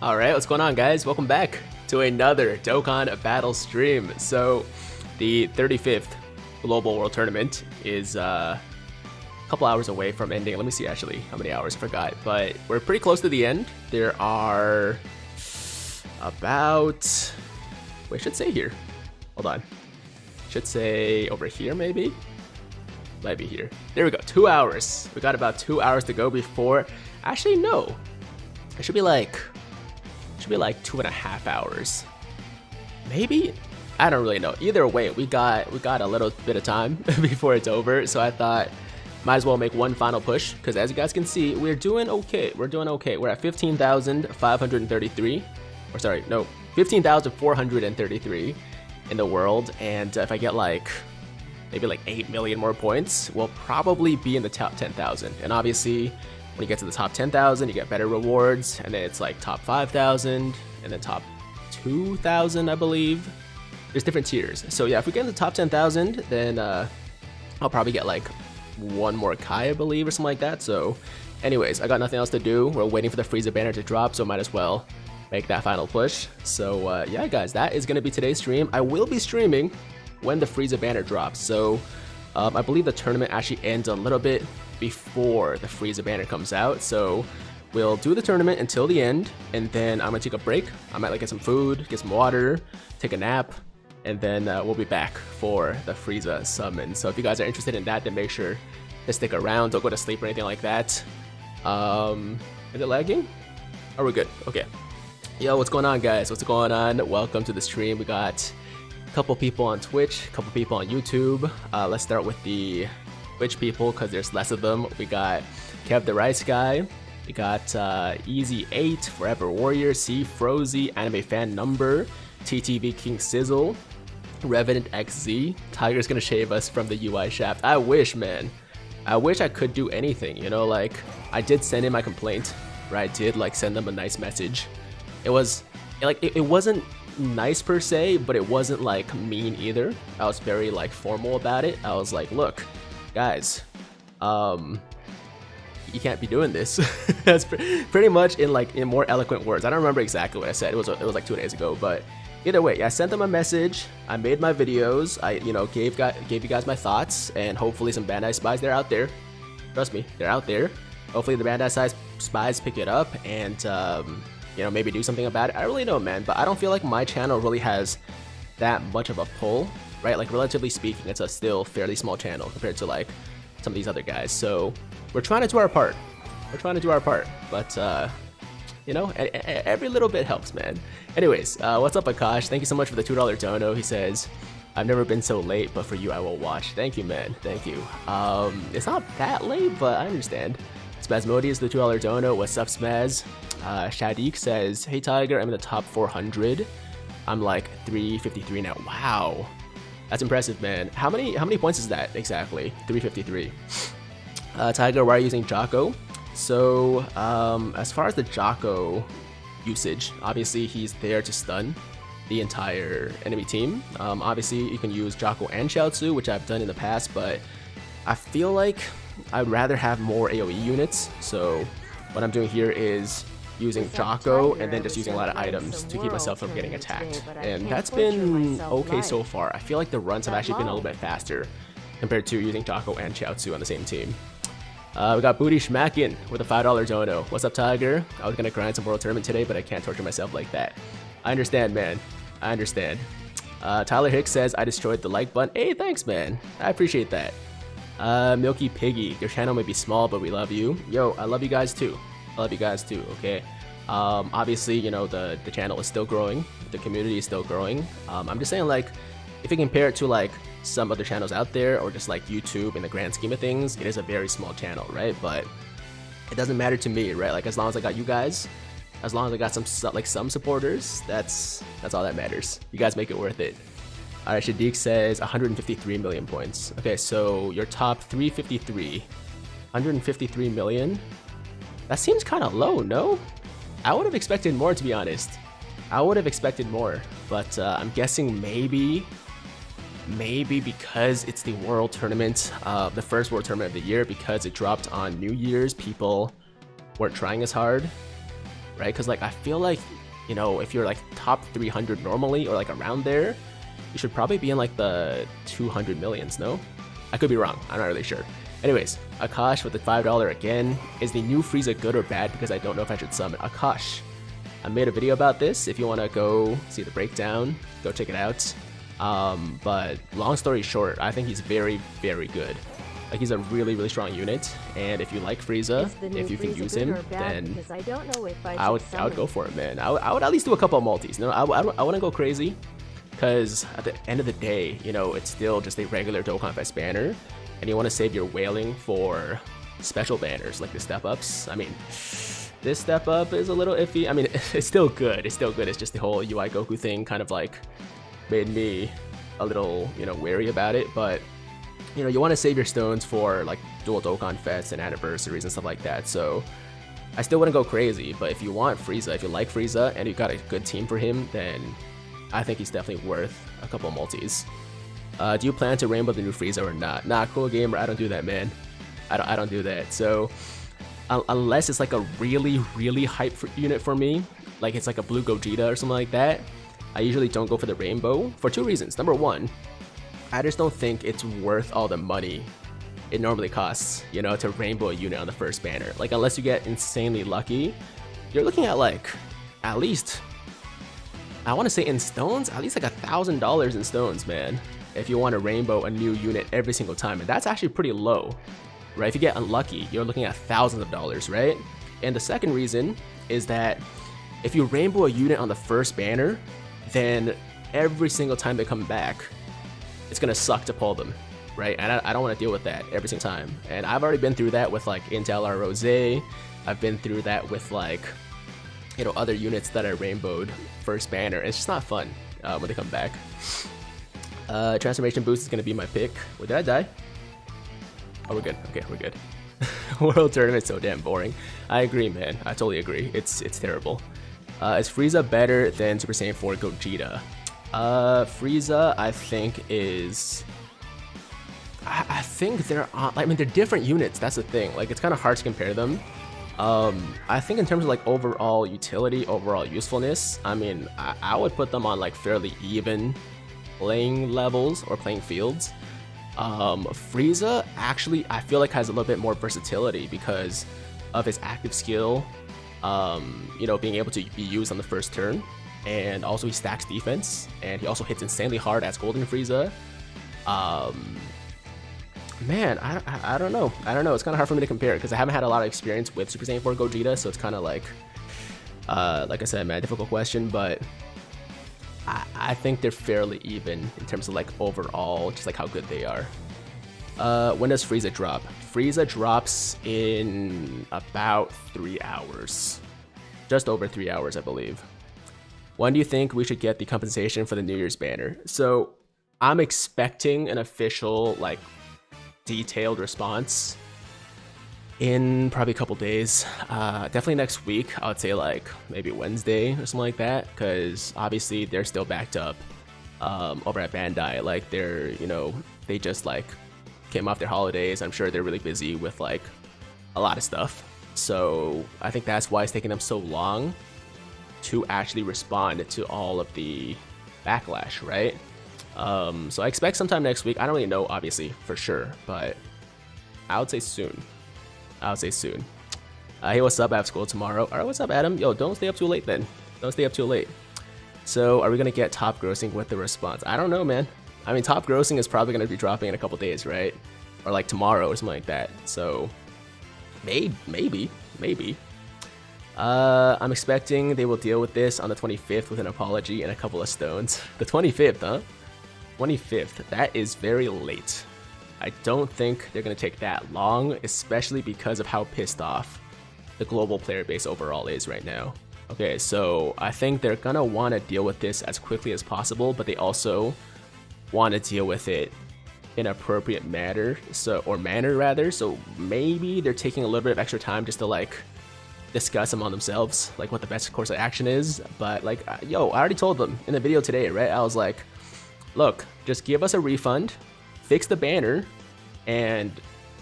Alright, what's going on, guys? Welcome back to another Dokkan battle stream. So, the 35th Global World Tournament is a couple hours away from ending. Let me see actually how many hours, I forgot. But we're pretty close to the end. There are about... Wait, I should say here. Hold on. Should say over here, maybe? Might be here. There we go, 2 hours. We got about 2 hours to go before... Actually, no. It should be like 2.5 hours. Maybe? I don't really know. Either way, we got a little bit of time before it's over. So I thought might as well make one final push, because as you guys can see, we're doing okay. We're doing okay. We're at 15,533. Or sorry, no, 15,433 in the world. And if I get maybe 8 million more points, we'll probably be in the top 10,000. And obviously, when you get to the top 10,000, you get better rewards, and then it's like top 5,000, and then top 2,000, I believe. There's different tiers. So yeah, if we get in the top 10,000, then I'll probably get one more Kai, I believe, or something like that. So anyways, I got nothing else to do. We're waiting for the Frieza banner to drop, so might as well make that final push. So yeah, guys, that is going to be today's stream. I will be streaming when the Frieza banner drops. So I believe the tournament actually ends a little bit before the Frieza banner comes out, so we'll do the tournament until the end, and then I'm gonna take a break. I might get some food, get some water, take a nap, and then we'll be back for the Frieza summon. So if you guys are interested in that, then make sure to stick around. Don't go to sleep or anything like that. Is it lagging? Are we good? Okay. Yo, what's going on, guys? What's going on? Welcome to the stream. We got a couple people on Twitch, a couple people on YouTube. Let's start with the Twitch people, because there's less of them. We got Kev the Rice Guy, we got Easy8, Forever Warrior, C Frozy, Anime Fan Number, TTV King Sizzle, Revenant XZ. Tiger's gonna shave us from the UI shaft. I wish, man. I wish I could do anything, you know, I did send in my complaint, right? I did send them a nice message. It was it wasn't nice per se, but it wasn't mean either. I was very formal about it. I was like, look, guys, you can't be doing this. That's pretty much in more eloquent words. I don't remember exactly what I said. It was 2 days ago, but either way, yeah, I sent them a message. I made my videos. I gave you guys my thoughts, and hopefully some Bandai spies, they're out there. Trust me, they're out there. Hopefully the Bandai spies pick it up and maybe do something about it. I really don't, man, but I don't feel like my channel really has that much of a pull, right? Relatively speaking, it's a still fairly small channel compared to some of these other guys. So we're trying to do our part. But every little bit helps, man. Anyways, what's up, Akash? Thank you so much for the $2 dono. He says, I've never been so late, but for you I will watch. Thank you, man. Thank you. It's not that late, but I understand. Spasmodius, the $2 dono. What's up, Spaz? Shadik says, hey Tiger, I'm in the top 400. I'm 353 now. Wow, that's impressive, man. How many points is that exactly? 353. Tiger, why are you using Jocko? So as far as the Jocko usage, obviously he's there to stun the entire enemy team. Obviously you can use Jocko and Chiaotzu, which I've done in the past, but I feel like I'd rather have more AoE units. So what I'm doing here is using Jocko and then just using a lot of items to keep myself from getting attacked, and that's been okay so far. I feel like the runs have actually been a little bit faster compared to using Jocko and Chiaotzu on the same team. We got Booty Schmackin with a $5 dono. What's up, Tiger? I was gonna grind some World Tournament today, but I can't torture myself like that. I understand, man. I understand. Tyler Hicks says, I destroyed the like button. Hey, thanks, man. I appreciate that. Milky Piggy, your channel may be small, but we love you. Yo, I love you guys too. Okay? Obviously, the channel is still growing, the community is still growing. I'm just saying, if you compare it to some other channels out there, or just YouTube in the grand scheme of things, it is a very small channel, right? But it doesn't matter to me, right? As long as I got you guys, as long as I got some supporters, that's all that matters. You guys make it worth it. Alright, Shadiq says 153 million points. Okay, so your top 353, 153 million. That seems kind of low, no? I would have expected more, to be honest. I would have expected more, but I'm guessing maybe because it's the World Tournament, the first World Tournament of the year, because it dropped on New Year's, people weren't trying as hard. right? Because like I feel like, you know, if you're like top 300 normally or like around there, you should probably be in like the 200 millions, no? I could be wrong, I'm not really sure. Anyways, Akash with the $5 again. Is the new Frieza good or bad? Because I don't know if I should summon. Akash, I made a video about this. If you want to go see the breakdown, go check it out. But long story short, I think he's very, very good. Like he's a really, really strong unit. And if you like Frieza, if you can use him, then I would go for it, man. I would at least do a couple of multis. No, I wouldn't go crazy. Because at the end of the day, you know, it's still just a regular Dokkan Fest banner. And you want to save your whaling for special banners like the step-ups. I mean, this step-up is a little iffy. I mean, it's still good. It's still good. It's just the whole UI Goku thing kind of like made me a little, you know, wary about it. But, you know, you want to save your stones for like dual Dokkan Fests and anniversaries and stuff like that. So I still wouldn't go crazy. But if you want Frieza, if you like Frieza and you got a good team for him, then I think he's definitely worth a couple multis. Do you plan to rainbow the new Frieza or not? Nah, cool gamer, I don't do that, man. I don't do that. So unless it's like a really, really hype unit for me, like it's like a blue Gogeta or something like that, I usually don't go for the rainbow for two reasons. Number one, I just don't think it's worth all the money it normally costs, you know, to rainbow a unit on the first banner. Like unless you get insanely lucky, you're looking at like at least, I want to say in stones, at least like $1,000 in stones, man. If you want to rainbow a new unit every single time, and that's actually pretty low, right? If you get unlucky, you're looking at thousands of dollars, right? And the second reason is that if you rainbow a unit on the first banner, then every single time they come back, it's gonna suck to pull them, right? And I don't want to deal with that every single time. And I've already been through that with like Intel or Rose. I've been through that with like, you know, other units that I rainbowed first banner. It's just not fun when they come back. Transformation boost is gonna be my pick. Wait, did I die? Oh, we're good. Okay, we're good. World Tournament's so damn boring. I agree, man. I totally agree. It's terrible. Is Frieza better than Super Saiyan 4 Gogeta? Frieza, I think is. I think they're. I mean, they're different units. That's the thing. Like, it's kind of hard to compare them. I think in terms of like overall utility, overall usefulness, I mean, I would put them on like fairly even playing levels or playing fields. Frieza actually I feel like has a little bit more versatility because of his active skill, you know, being able to be used on the first turn, and also he stacks defense, and he also hits insanely hard as Golden Frieza. Man, I don't know. It's kind of hard for me to compare because I haven't had a lot of experience with Super Saiyan 4 Gogeta, so it's kind of like I said, man, difficult question, but I think they're fairly even in terms of like overall, just like how good they are. When does Frieza drop? Frieza drops in about 3 hours. Just over 3 hours, I believe. When do you think we should get the compensation for the New Year's banner? So I'm expecting an official, like, detailed response in probably a couple days. Definitely next week. I would say like maybe Wednesday or something like that, because obviously they're still backed up over at Bandai. Like they're, you know, they just like came off their holidays. I'm sure they're really busy with like a lot of stuff. So I think that's why it's taking them so long to actually respond to all of the backlash, right? So I expect sometime next week. I don't really know, obviously, for sure, but I would say soon. Hey, what's up? I have school tomorrow. All right, what's up, Adam? Yo, don't stay up too late then. Don't stay up too late. So are we going to get top grossing with the response? I don't know, man. I mean, top grossing is probably going to be dropping in a couple days, right? Or like tomorrow or something like that. So maybe. I'm expecting they will deal with this on the 25th with an apology and a couple of stones. The 25th, huh? 25th. That is very late. I don't think they're going to take that long, especially because of how pissed off the global player base overall is right now. Okay, so I think they're going to want to deal with this as quickly as possible, but they also want to deal with it in an appropriate manner, so maybe they're taking a little bit of extra time just to like discuss among themselves like what the best course of action is. But like, yo, I already told them in the video today, right? I was like, look, just give us a refund, fix the banner, and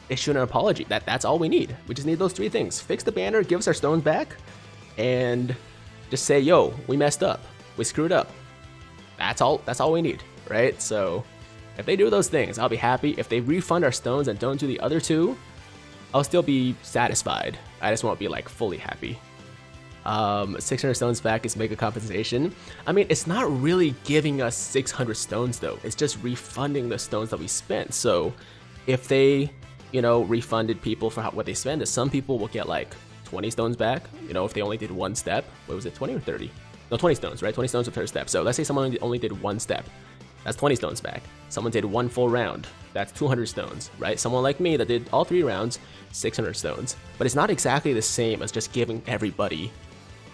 issue an apology. That's all we need. We just need those three things: fix the banner, give us our stones back, and just say, yo, we messed up, we screwed up. That's all we need, right? So if they do those things, I'll be happy. If they refund our stones and don't do the other two, I'll still be satisfied. I just won't be like fully happy. 600 stones back is mega compensation. I mean, it's not really giving us 600 stones though. It's just refunding the stones that we spent. So if they, you know, refunded people for what they spend, some people will get like 20 stones back. You know, if they only did one step. What was it, 20 or 30? No, 20 stones, right? 20 stones per step. So let's say someone only did one step. That's 20 stones back. Someone did one full round. That's 200 stones, right? Someone like me that did all 3 rounds, 600 stones. But it's not exactly the same as just giving everybody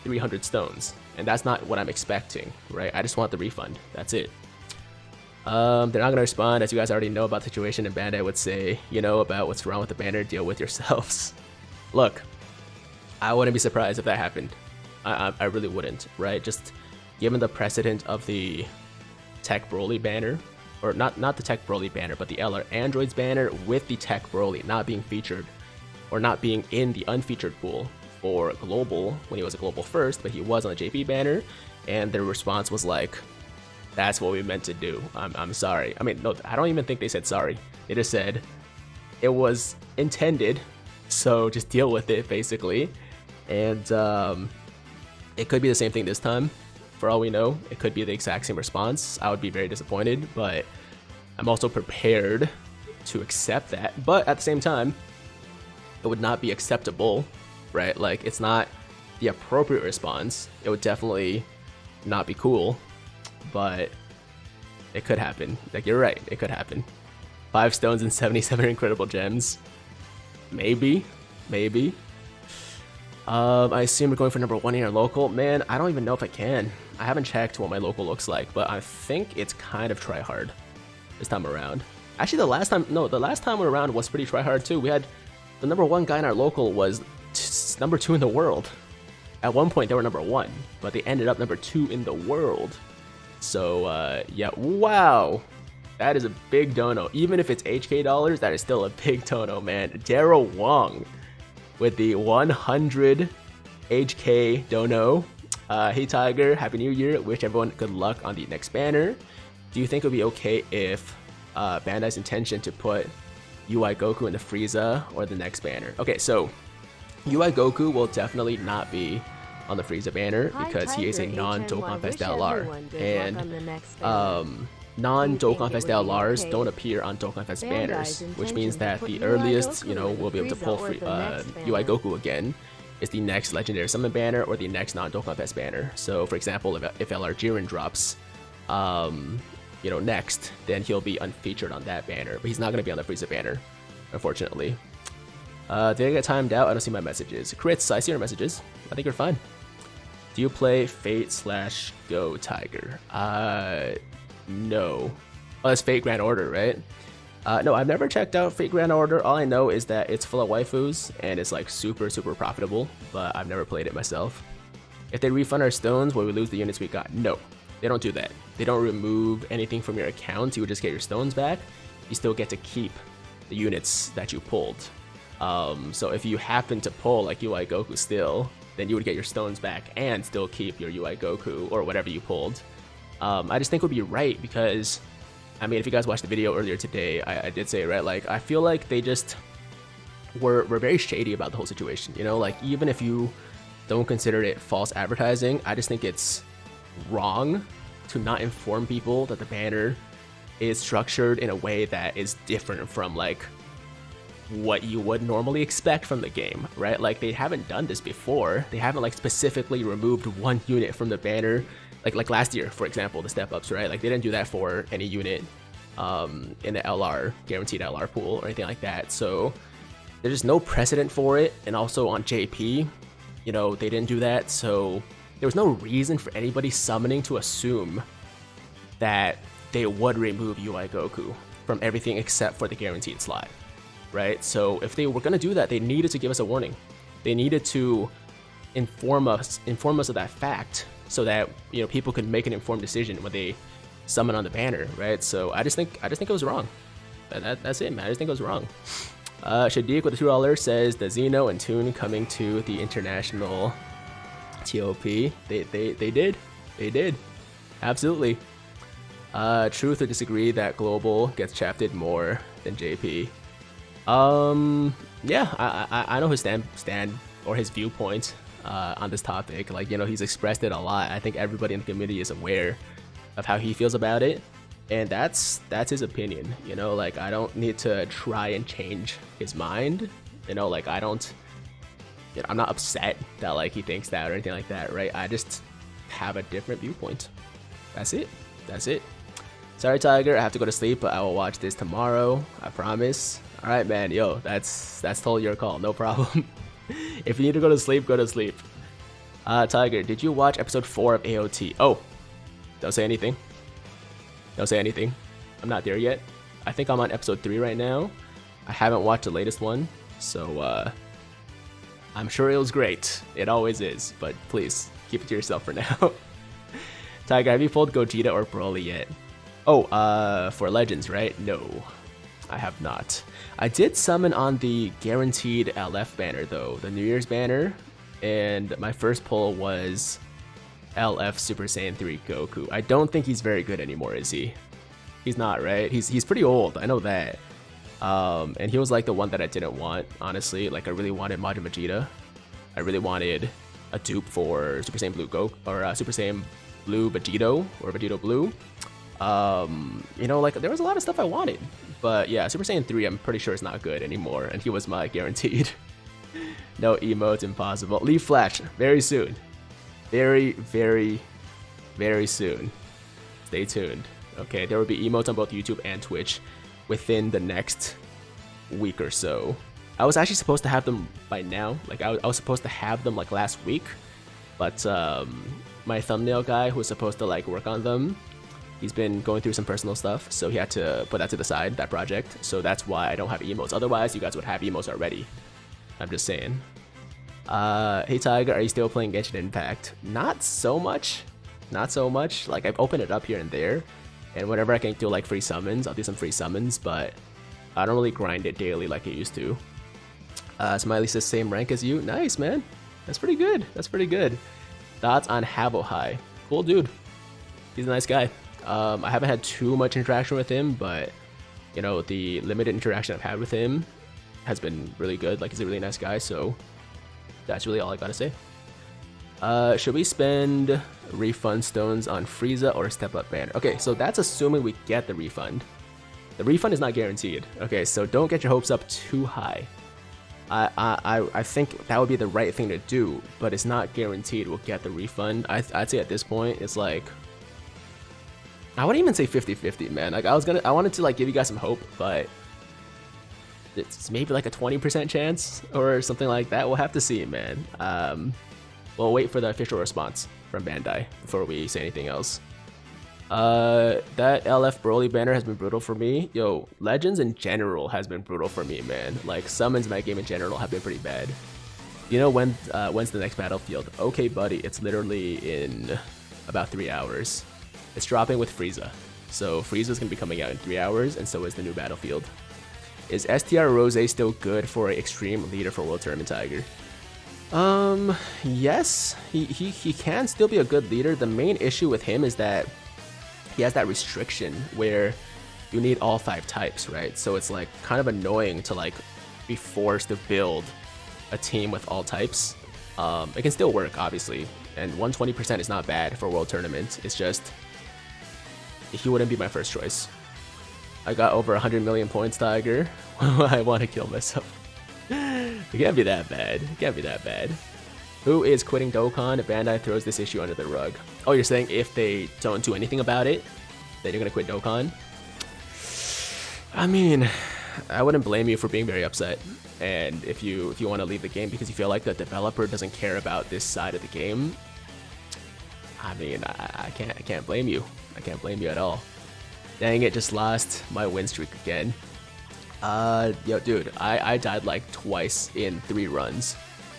300 stones. And that's not what I'm expecting, right? I just want the refund. That's it. They're not going to respond, as you guys already know about the situation, and Bandai would say, you know about what's wrong with the banner, deal with yourselves. Look, I wouldn't be surprised if that happened. I really wouldn't, right? Just given the precedent of the Tech Broly banner, or not the Tech Broly banner, but the LR Androids banner with the Tech Broly not being featured, or not being in the unfeatured pool for Global when he was a Global first, but he was on the JP banner, and their response was like, that's what we meant to do. I'm sorry. I mean, no, I don't even think they said sorry. They just said it was intended, so just deal with it, basically. And it could be the same thing this time. For all we know, it could be the exact same response. I would be very disappointed, but I'm also prepared to accept that. But at the same time, it would not be acceptable, right? Like, it's not the appropriate response. It would definitely not be cool, but it could happen. Like, you're right, it could happen. 5 stones and 77 incredible gems. Maybe. I assume we're going for number 1 in our local. Man, I don't even know if I can. I haven't checked what my local looks like, but I think it's kind of try hard this time around. Actually, the last time we were around was pretty try hard too. We had the number 1 guy in our local was number 2 in the world. At one point they were number 1, but they ended up number 2 in the world. So yeah, wow, that is a big dono. Even if it's HK dollars, that is still a big dono, man. Daryl Wong with the 100 HK dono. Hey Tiger, Happy New Year. Wish everyone good luck on the next banner. Do you think it would be okay if Bandai's intention to put UI Goku in the Frieza or the next banner? Okay, so UI Goku will definitely not be on the Frieza banner because he is a non-Dokkan Fest LR, and non-Dokkan Fest LRs don't appear on Dokkan Fest banners, which means that the earliest, you know, we'll be able to pull UI Goku again is the next Legendary Summon banner or the next non-Dokkan Fest banner. So, for example, if LR Jiren drops, you know, next, then he'll be unfeatured on that banner, but he's not going to be on the Frieza banner, unfortunately. Did I get timed out? I don't see my messages. Crits, I see your messages. I think you're fine. Do you play Fate/Go Tiger? No. Oh, that's Fate Grand Order, right? No, I've never checked out Fate Grand Order. All I know is that it's full of waifus and it's like super profitable, but I've never played it myself. If they refund our stones, will we lose the units we got? No, they don't do that. They don't remove anything from your account. You would just get your stones back. You still get to keep the units that you pulled. So if you happen to pull like UI Goku still, then you would get your stones back and still keep your UI Goku or whatever you pulled. I just think it would be right because, I mean, if you guys watched the video earlier today, I did say, right, like, I feel like they just were very shady about the whole situation, you know, like, even if you don't consider it false advertising, I just think it's wrong to not inform people that the banner is structured in a way that is different from, like, what you would normally expect from the game, right? Like, they haven't done this before. They haven't, like, specifically removed one unit from the banner, like last year, for example, the step-ups, right? Like, they didn't do that for any unit in the LR, guaranteed LR pool or anything like that. So there's just no precedent for it. And also on JP, you know, they didn't do that. So there was no reason for anybody summoning to assume that they would remove UI Goku from everything except for the guaranteed slot, right? So if they were going to do that, they needed to give us a warning. They needed to inform us of that fact so that, you know, people could make an informed decision when they summon on the banner, right? So I just think it was wrong. That's it, man. I just think it was wrong. Shadiq with the $2 says the Xeno and Toon coming to the international TOP. They did. Absolutely. Truth or disagree that Global gets chapted more than JP? Yeah, I know his stand or his viewpoint on this topic. Like, you know, he's expressed it a lot. I think everybody in the community is aware of how he feels about it, and that's his opinion. You know, like, I don't need to try and change his mind. You know, like, I'm not upset that like he thinks that or anything like that, right? I just have a different viewpoint. That's it. Sorry, Tiger, I have to go to sleep, but I will watch this tomorrow. I promise. All right, man. Yo, that's totally your call. No problem. If you need to go to sleep, go to sleep. Tiger, did you watch episode 4 of AOT? Oh, don't say anything. I'm not there yet. I think I'm on episode 3 right now. I haven't watched the latest one, so I'm sure it was great. It always is, but please keep it to yourself for now. Tiger, have you pulled Gogeta or Broly yet? Oh, for Legends, right? No, I have not. I did summon on the guaranteed LF banner though, the New Year's banner, and my first pull was LF Super Saiyan 3 Goku. I don't think he's very good anymore, is he? He's not, right? He's pretty old, I know that. And he was like the one that I didn't want, honestly. Like, I really wanted Majin Vegeta. I really wanted a dupe for Super Saiyan Blue Goku, or Super Saiyan Blue Vegito, or Vegito Blue. You know, like, there was a lot of stuff I wanted. But yeah, Super Saiyan 3 I'm pretty sure is not good anymore, and he was my guaranteed. No emotes, impossible. Leaf Flash, very soon. Very soon. Stay tuned. Okay, there will be emotes on both YouTube and Twitch within the next week or so. I was actually supposed to have them by now. Like, I was supposed to have them like last week, but my thumbnail guy who was supposed to like work on them, he's been going through some personal stuff, so he had to put that to the side, that project. So that's why I don't have emotes. Otherwise, you guys would have emotes already. I'm just saying. Hey Tiger, are you still playing Genshin Impact? Not so much. Like, I've opened it up here and there, and whenever I can do like free summons, I'll do some free summons, but I don't really grind it daily like I used to. Smiley says same rank as you. Nice, man. That's pretty good. Thoughts on Havohai? Cool dude. He's a nice guy. I haven't had too much interaction with him, but you know, the limited interaction I've had with him has been really good. Like, he's a really nice guy, so that's really all I gotta say. Should we spend refund stones on Frieza or step up banner? Okay, so that's assuming we get the refund. The refund is not guaranteed. Okay, so don't get your hopes up too high. I think that would be the right thing to do, but it's not guaranteed we'll get the refund. I'd say at this point it's like, I wouldn't even say 50-50, man. Like, I wanted to like give you guys some hope, but it's maybe like a 20% chance or something like that. We'll have to see, man. We'll wait for the official response from Bandai before we say anything else. That LF Broly banner has been brutal for me. Yo, Legends in general has been brutal for me, man. Like, summons in my game in general have been pretty bad. You know when's the next battlefield? Okay, buddy, it's literally in about 3 hours. It's dropping with Frieza. So Frieza's gonna be coming out in 3 hours, and so is the new battlefield. Is STR Rose still good for an extreme leader for World Tournament, Tiger? Yes, he can still be a good leader. The main issue with him is that he has that restriction where you need all 5 types, right? So it's like kind of annoying to like be forced to build a team with all types. It can still work, obviously, and 120% is not bad for World Tournament. It's just, he wouldn't be my first choice. I got over 100 million points, Tiger. I want to kill myself. It can't be that bad. Who is quitting Dokkan if Bandai throws this issue under the rug? Oh, you're saying if they don't do anything about it, then you're gonna quit Dokkan? I mean, I wouldn't blame you for being very upset. And if you want to leave the game because you feel like the developer doesn't care about this side of the game, I mean, I can't blame you. I can't blame you at all. Dang it, just lost my win streak again. Yo, dude, I died like twice in 3 runs.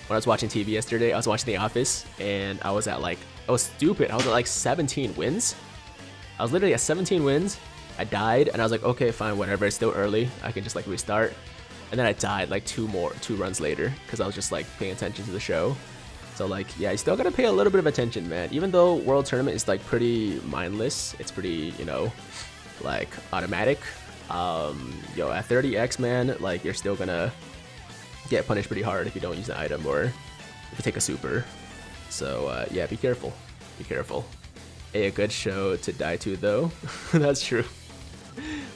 When I was watching TV yesterday, I was watching The Office, and I was at like, I was stupid. I was at like 17 wins. I was literally at 17 wins. I died, and I was like, okay, fine, whatever. It's still early. I can just like restart. And then I died like 2 runs later because I was just like paying attention to the show. So like, yeah, you still gotta pay a little bit of attention, man. Even though World Tournament is like pretty mindless, it's pretty, you know, like automatic. Yo, at 30x, man, like you're still gonna get punished pretty hard if you don't use an item or if you take a super. So yeah, be careful. Be careful. Hey, a good show to die to though. That's true.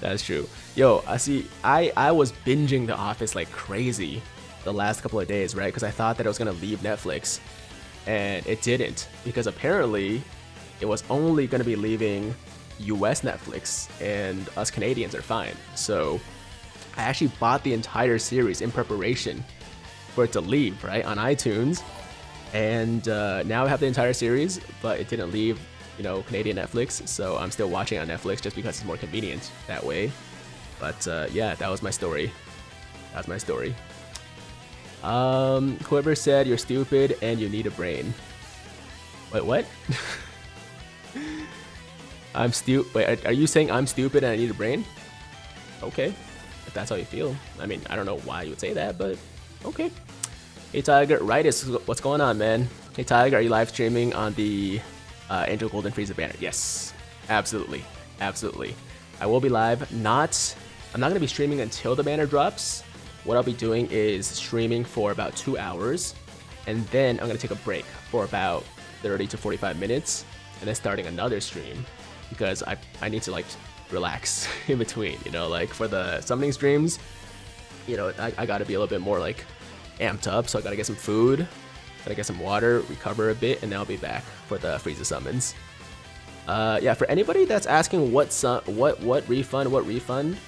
That's true. Yo, I was binging The Office like crazy the last couple of days, right? Because I thought that it was gonna leave Netflix, and it didn't, because apparently it was only gonna be leaving US Netflix, and us Canadians are fine. So I actually bought the entire series in preparation for it to leave, right, on iTunes, and now I have the entire series, but it didn't leave, you know, Canadian Netflix, so I'm still watching on Netflix just because it's more convenient that way. But yeah, that was my story. That's my story. Whoever said you're stupid and you need a brain. Wait, what? I'm stupid. Wait, are you saying I'm stupid and I need a brain? Okay, if that's how you feel. I mean, I don't know why you would say that, but okay. Hey Tiger, Rightus, what's going on, man? Hey Tiger, are you live streaming on the Angel Golden Frieza banner? Yes, absolutely, absolutely. I will be live. I'm not gonna be streaming until the banner drops. What I'll be doing is streaming for about 2 hours, and then I'm gonna take a break for about 30 to 45 minutes, and then starting another stream, because I need to like relax in between, you know, like for the summoning streams, you know, I gotta be a little bit more like amped up, so I gotta get some food, gotta get some water, recover a bit, and then I'll be back for the Frieza summons. Yeah, for anybody that's asking what refund,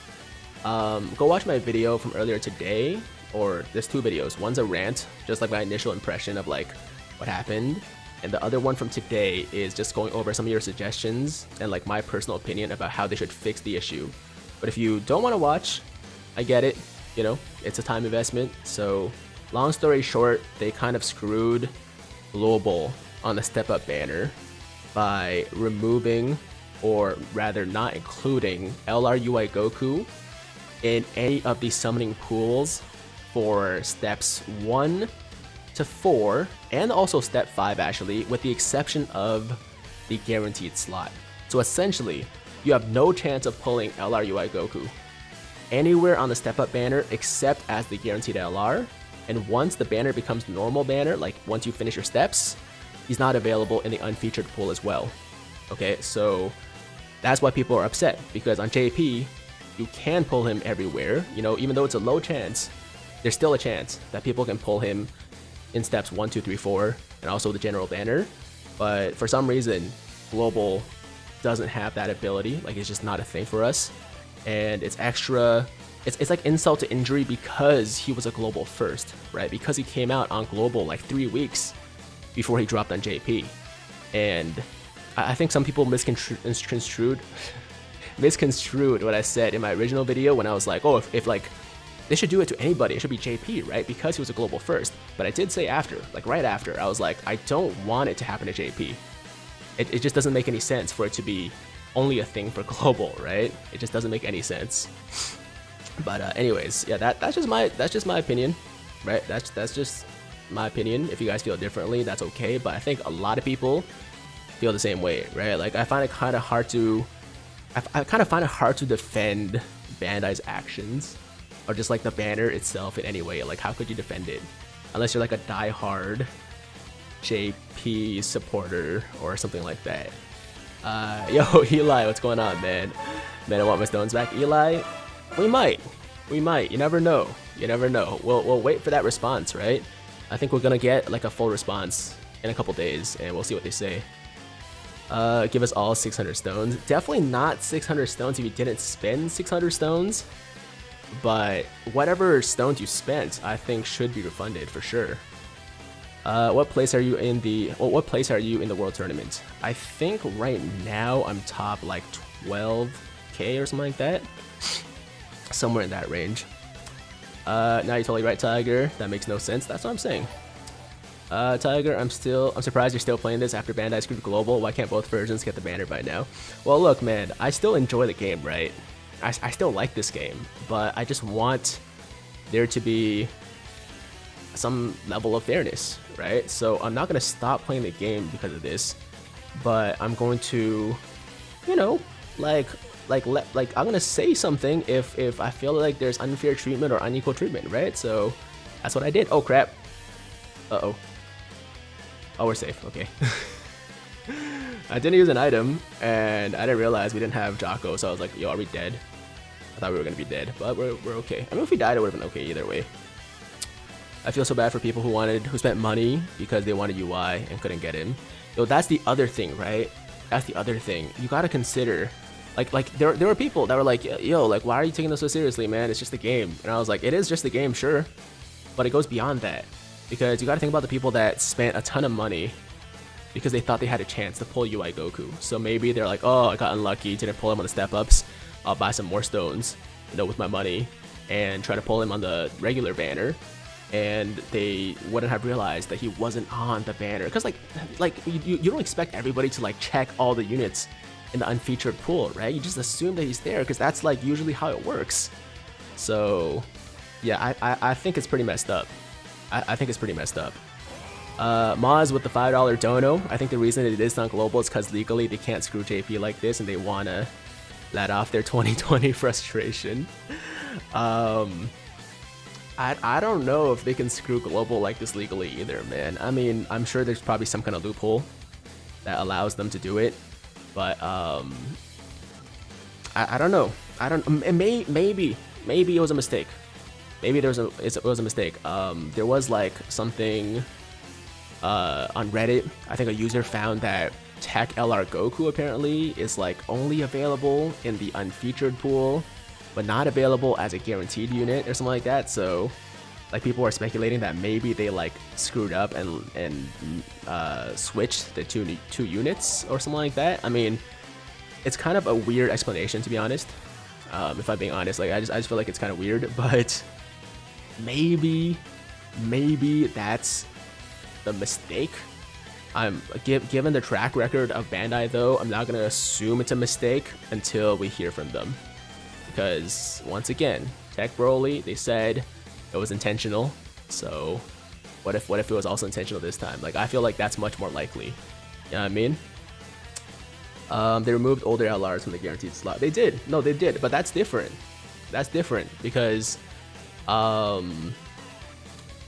go watch my video from earlier today, or there's 2 videos. One's a rant, just like my initial impression of like what happened, and the other one from today is just going over some of your suggestions and like my personal opinion about how they should fix the issue. But if you don't want to watch, I get it, you know, it's a time investment. So long story short, they kind of screwed Global on the Step Up banner by removing, or rather not including, LRUI Goku in any of the summoning pools for steps 1 to 4, and also step 5 actually, with the exception of the guaranteed slot. So essentially, you have no chance of pulling LRUI Goku anywhere on the Step Up banner except as the guaranteed LR, and once the banner becomes normal banner, like once you finish your steps, he's not available in the unfeatured pool as well. Okay, so that's why people are upset, because on JP, you can pull him everywhere, you know, even though it's a low chance, there's still a chance that people can pull him in steps 1, 2, 3, 4, and also the general banner. But for some reason, Global doesn't have that ability, like it's just not a thing for us. And it's extra, it's like insult to injury because he was a Global first, right? Because he came out on Global like 3 weeks before he dropped on JP. And I think some people misconstrued what I said in my original video when I was like, oh, if like, they should do it to anybody, it should be JP, right? Because he was a Global first. But I did say after, like right after, I was like, I don't want it to happen to JP. It just doesn't make any sense for it to be only a thing for Global, right? It just doesn't make any sense. But anyways, yeah, that's just my opinion, right? That's just my opinion. If you guys feel differently, that's okay. But I think a lot of people feel the same way, right? Like I find it kind of hard to defend Bandai's actions, or just like the banner itself in any way. Like how could you defend it unless you're like a die-hard JP supporter or something like that? Yo, Eli, what's going on, man? Man, I want my stones back. Eli, we might, you never know, we'll wait for that response, right? I think we're gonna get like a full response in a couple days, and we'll see what they say. Give us all 600 stones. Definitely not 600 stones if you didn't spend 600 stones, but whatever stones you spent, I think should be refunded for sure. What place are you in the World Tournament? I think right now I'm top like 12k or something like that, somewhere in that range. Now you're totally right, Tiger. That makes no sense. That's what I'm saying. Tiger, I'm surprised you're still playing this after Bandai screwed Global. Why can't both versions get the banner by now? Well, look, man, I still enjoy the game, right? I still like this game, but I just want there to be some level of fairness, right? So I'm not gonna stop playing the game because of this, but I'm going to, you know, like I'm gonna say something if I feel like there's unfair treatment or unequal treatment, right? So that's what I did. Oh crap. Uh-oh. Oh, we're safe. Okay. I didn't use an item, and I didn't realize we didn't have Jocko, so I was like, yo, are we dead? I thought we were gonna be dead, but we're okay. I mean, if we died, it would have been okay either way. I feel so bad for people who spent money because they wanted UI and couldn't get in. Yo, that's the other thing, right? That's the other thing. You gotta consider, like there were people that were like, yo, like, why are you taking this so seriously, man? It's just a game. And I was like, it is just a game, sure, but it goes beyond that, because you gotta think about the people that spent a ton of money because they thought they had a chance to pull UI Goku. So maybe they're like, oh, I got unlucky, didn't pull him on the step-ups. I'll buy some more stones, you know, with my money and try to pull him on the regular banner. And they wouldn't have realized that he wasn't on the banner. Because like you don't expect everybody to like check all the units in the unfeatured pool, right? You just assume that he's there because that's like usually how it works. So yeah, I think it's pretty messed up. I think it's pretty messed up. Moz with the $5 dono. I think the reason it is not global is because legally they can't screw JP like this and they want to let off their 2020 frustration. I don't know if they can screw global like this legally either, man. I mean, I'm sure there's probably some kind of loophole that allows them to do it, but I don't know. Maybe it was a mistake. Maybe it was a mistake. There was like something on Reddit. I think a user found that Tech LR Goku apparently is like only available in the unfeatured pool, but not available as a guaranteed unit or something like that. So like people are speculating that maybe they like screwed up and switched the two units or something like that. I mean, it's kind of a weird explanation, to be honest. If I'm being honest, like I just feel like it's kind of weird, but maybe that's the mistake. Given the track record of Bandai though, I'm not gonna assume it's a mistake until we hear from them. Because once again, Tech Broly, they said it was intentional. So what if it was also intentional this time? Like I feel like that's much more likely. You know what I mean? They removed older LRs from the guaranteed slot. They did. No, they did. But that's different. That's different because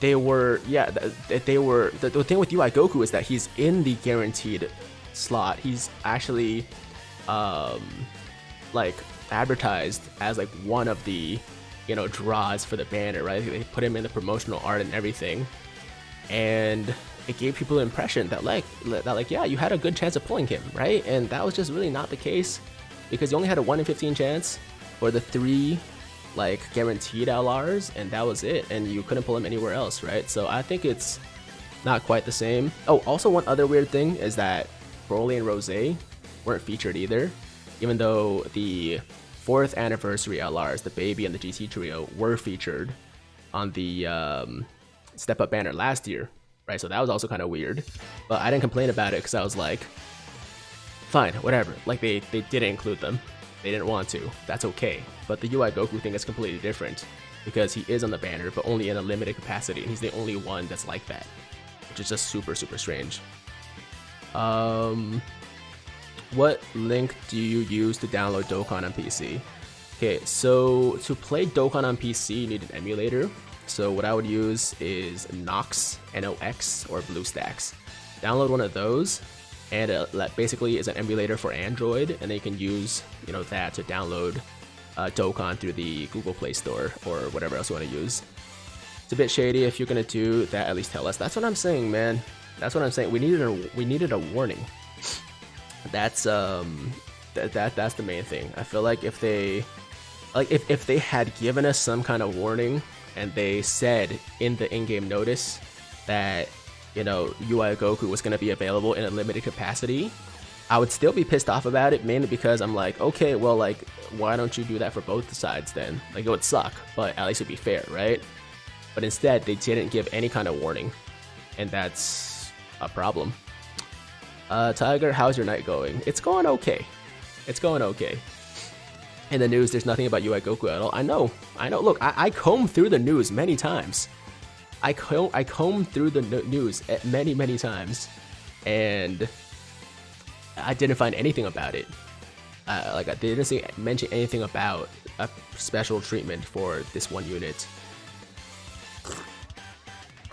they were, yeah, they were, the thing with UI Goku is that he's in the guaranteed slot. He's actually like advertised as like one of the, you know, draws for the banner, right? They put him in the promotional art and everything, and it gave people the impression that like yeah, you had a good chance of pulling him, right? And that was just really not the case, because you only had a 1 in 15 chance for the 3 like guaranteed LRs, and that was it, and you couldn't pull him anywhere else, right? So I think it's not quite the same. Oh, also one other weird thing is that Broly and Rose weren't featured either, even though the 4th anniversary LRs, the Baby and the GT Trio, were featured on the Step Up banner last year, right? So that was also kind of weird, but I didn't complain about it because I was like, fine, whatever. Like they didn't include them. They didn't want to. That's okay. But the UI Goku thing is completely different because he is on the banner, but only in a limited capacity, and he's the only one that's like that, which is just super, super strange. What link do you use to download Dokkan on PC? Okay, so to play Dokkan on PC, you need an emulator. So what I would use is Nox, N-O-X, or BlueStacks. Download one of those, and that basically is an emulator for Android, and then you can use, you know, that to download Dokkan through the Google Play Store or whatever else you want to use. It's a bit shady. If you're gonna do that, at least tell us. That's what I'm saying, man. That's what I'm saying. We needed a warning. That's that's the main thing. I feel like if they had given us some kind of warning and they said in the in-game notice that, you know, UI Goku was going to be available in a limited capacity, I would still be pissed off about it, mainly because I'm like, okay, well, like, why don't you do that for both sides then? Like, it would suck, but at least it'd be fair, right? But instead, they didn't give any kind of warning, and that's a problem. Tiger, how's your night going? It's going okay. It's going okay. In the news, there's nothing about UI Goku at all. I know. Look, I comb through the news many times. I combed through the news many times, and I didn't find anything about it. Like I didn't mention anything about a special treatment for this one unit.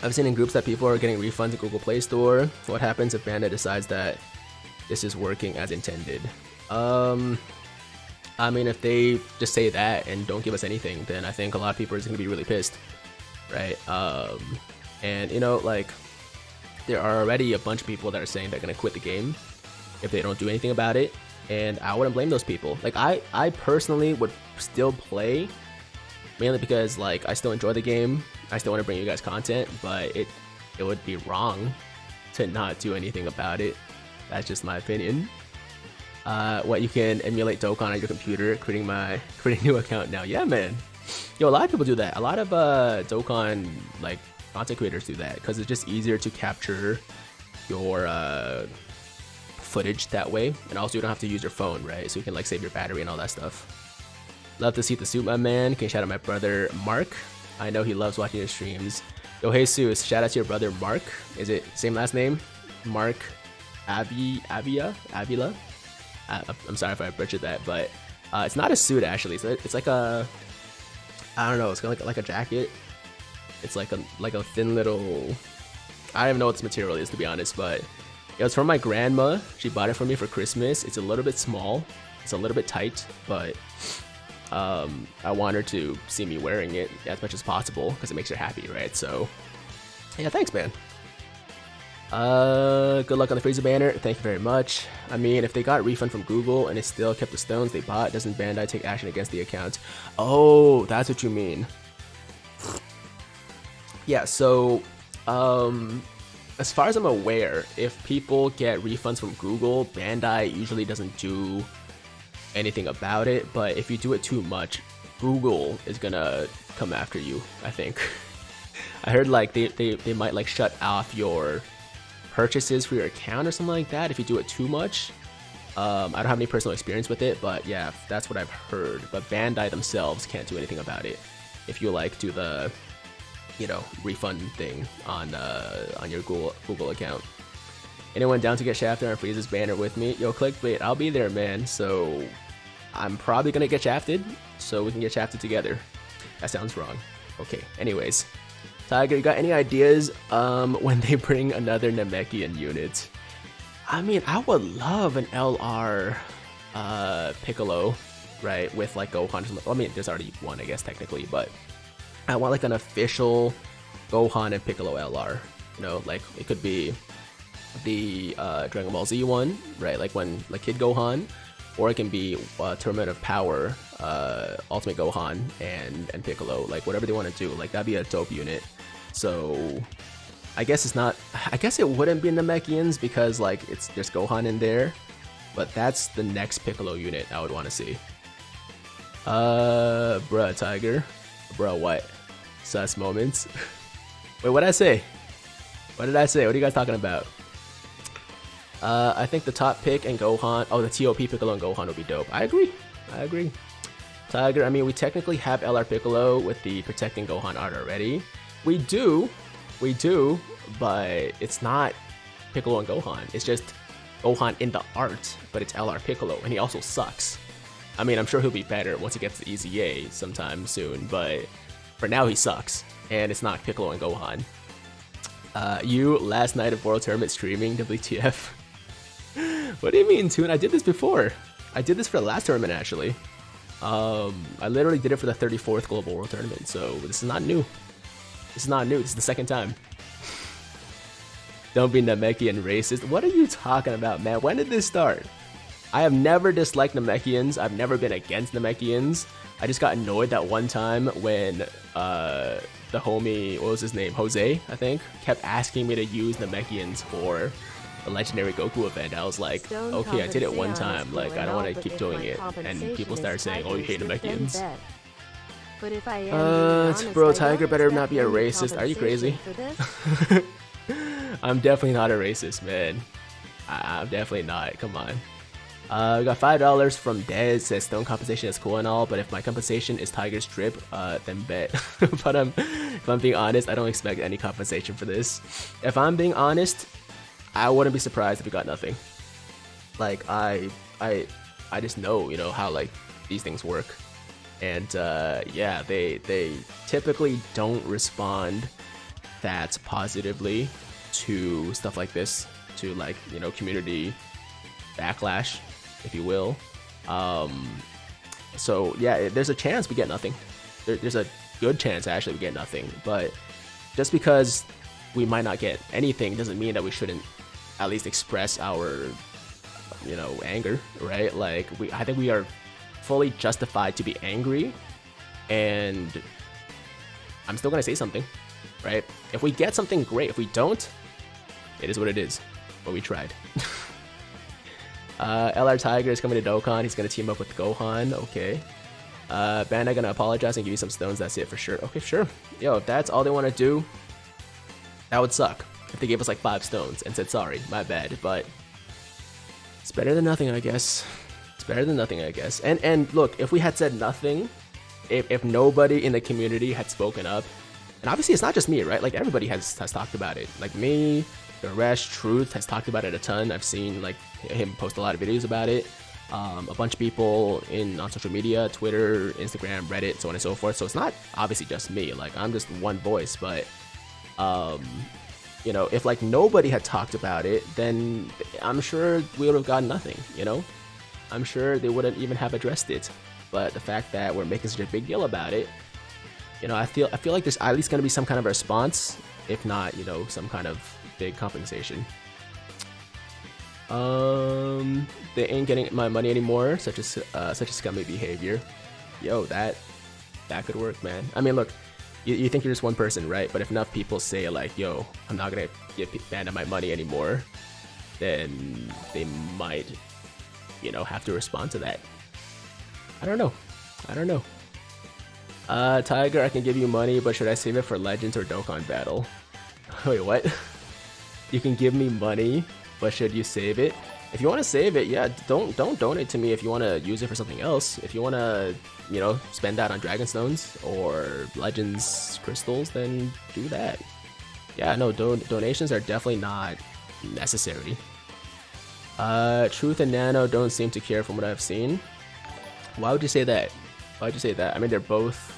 I've seen in groups that people are getting refunds in Google Play Store. What happens if Bandai decides that this is working as intended? I mean, if they just say that and don't give us anything, then I think a lot of people are just gonna be really pissed, right? And you know, like, there are already a bunch of people that are saying they're gonna quit the game if they don't do anything about it, and I wouldn't blame those people. Like, I personally would still play, mainly because, like, I still enjoy the game, I still want to bring you guys content, but it would be wrong to not do anything about it. That's just my opinion. What, you can emulate Dokkan on your computer, creating a new account now. Yeah, man. Yo, a lot of people do that. A lot of Dokkan, like, content creators do that because it's just easier to capture your footage that way, and also you don't have to use your phone, right? So you can, like, save your battery and all that stuff. Love to see the suit, my man. Can you shout out my brother Mark? I know he loves watching your streams. Yo, Jesus, shout out to your brother Mark. Is it same last name? Mark Avila? I'm sorry if I butchered that, but it's not a suit actually. It's like a, I don't know. It's kind of like a jacket. It's like a thin little. I don't even know what this material is, to be honest, but it was from my grandma. She bought it for me for Christmas. It's a little bit small. It's a little bit tight, but I want her to see me wearing it as much as possible because it makes her happy, right? So yeah, thanks, man. Good luck on the Frieza banner. Thank you very much. I mean, if they got refund from Google and it still kept the stones they bought, doesn't Bandai take action against the account? Oh, that's what you mean. Yeah, so as far as I'm aware, if people get refunds from Google, Bandai usually doesn't do anything about it, but if you do it too much, Google is gonna come after you, I think. I heard like they might like shut off your purchases for your account or something like that if you do it too much. I don't have any personal experience with it, but yeah, that's what I've heard. But Bandai themselves can't do anything about it if you like do the, you know, refund thing on your Google account. Anyone down to get shafted on Frieza's banner with me? Yo, clickbait, I'll be there, man. So I'm probably gonna get shafted, so we can get shafted together. That sounds wrong. Okay, anyways. Tiger, you got any ideas when they bring another Namekian unit? I mean, I would love an LR Piccolo, right, with like Gohan. I mean, there's already one, I guess, technically, but I want like an official Gohan and Piccolo LR. You know, like it could be the Dragon Ball Z one, right, like when like Kid Gohan, or it can be Tournament of Power, Ultimate Gohan and Piccolo, like whatever they want to do. Like that'd be a dope unit. So I guess it's not. I guess it wouldn't be Namekians because like there's Gohan in there, but that's the next Piccolo unit I would want to see. Bruh, Tiger, bruh, what? Sus moments. Wait, what did I say? What did I say? What are you guys talking about? I think the top pick and Gohan. Oh, the TOP Piccolo and Gohan would be dope. I agree. I agree. Tiger, I mean, we technically have LR Piccolo with the Protecting Gohan art already. We do, but it's not Piccolo and Gohan. It's just Gohan in the art, but it's LR Piccolo, and he also sucks. I mean, I'm sure he'll be better once he gets the EZA sometime soon, but for now he sucks, and it's not Piccolo and Gohan. You, last night of World Tournament streaming, WTF. What do you mean, Toon? I did this before. I did this for the last tournament, actually. I literally did it for the 34th Global World Tournament, so this is not new. This is not new. This is the second time. Don't be Namekian racist. What are you talking about, man? When did this start? I have never disliked Namekians. I've never been against Namekians. I just got annoyed that one time when the homie, what was his name? Jose, I think, kept asking me to use Namekians for a legendary Goku event. I was like, okay, I did it one time. Like, I don't want to keep doing it. And people started saying, oh, you hate Namekians. But if I am bro, Tiger better not be a racist. Are you crazy? I'm definitely not a racist, man. I'm definitely not. Come on. We got $5 from Dez. Says stone compensation is cool and all, but if my compensation is Tiger's drip, then bet. But if I'm being honest, I don't expect any compensation for this. If I'm being honest, I wouldn't be surprised if we got nothing. Like I just know, you know, how like these things work, and yeah, they typically don't respond that positively to stuff like this, to like, you know, community backlash, if you will. So yeah, there's a chance we get nothing. There's a good chance actually we get nothing, but just because we might not get anything doesn't mean that we shouldn't at least express our, you know, anger, right? Like I think we are fully justified to be angry, and I'm still gonna say something, right? If we get something, great. If we don't, it is what it is, but we tried. LR Tiger is coming to Dokkan. He's gonna team up with Gohan. Okay. Bandai gonna apologize and give you some stones. That's it for sure. Okay, sure. Yo, if that's all they want to do, that would suck. If they gave us like 5 stones and said sorry, my bad. But it's better than nothing, I guess. It's better than nothing, I guess. And look, if we had said nothing, if nobody in the community had spoken up, and obviously it's not just me, right? Like everybody has talked about it. Like me, Garesh, Truth has talked about it a ton. I've seen like him post a lot of videos about it. A bunch of people on social media, Twitter, Instagram, Reddit, so on and so forth. So it's not obviously just me. Like I'm just one voice, but you know, if like nobody had talked about it, then I'm sure we would have gotten nothing. You know, I'm sure they wouldn't even have addressed it. But the fact that we're making such a big deal about it, you know, I feel like there's at least gonna be some kind of response, if not, you know, some kind of big compensation. They ain't getting my money anymore. Such a scummy behavior. Yo, that could work, man. I mean, look, you think you're just one person, right? But if enough people say like, yo, I'm not gonna give Bandai my money anymore, then they might, you know, have to respond to that. I don't know. Tiger, I can give you money, but should I save it for Legends or Dokkan Battle? Wait, what? You can give me money, but should you save it? If you want to save it, yeah, don't donate to me if you want to use it for something else. If you want to, you know, spend that on Dragon Stones or Legends Crystals, then do that. Yeah, no, donations are definitely not necessary. Truth and Nano don't seem to care from what I've seen. Why would you say that? Why'd you say that? I mean, they're both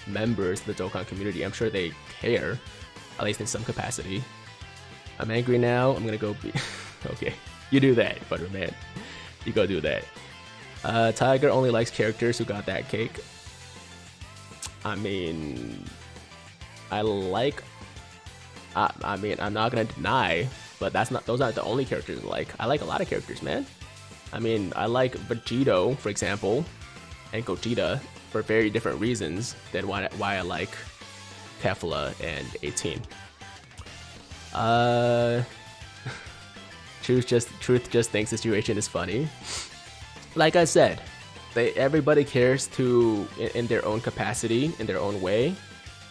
members of the Dokkan community. I'm sure they care, at least in some capacity. I'm angry now. I'm gonna go be... Okay, you do that, Butterman. You go do that. Tiger only likes characters who got that cake. I mean, I mean, I'm not gonna deny, but those aren't the only characters I like. I like a lot of characters, man. I mean, I like Vegito, for example, and Gogeta for very different reasons than why I like Kefla and 18. Truth just thinks the situation is funny. Like I said, everybody cares in their own capacity, in their own way.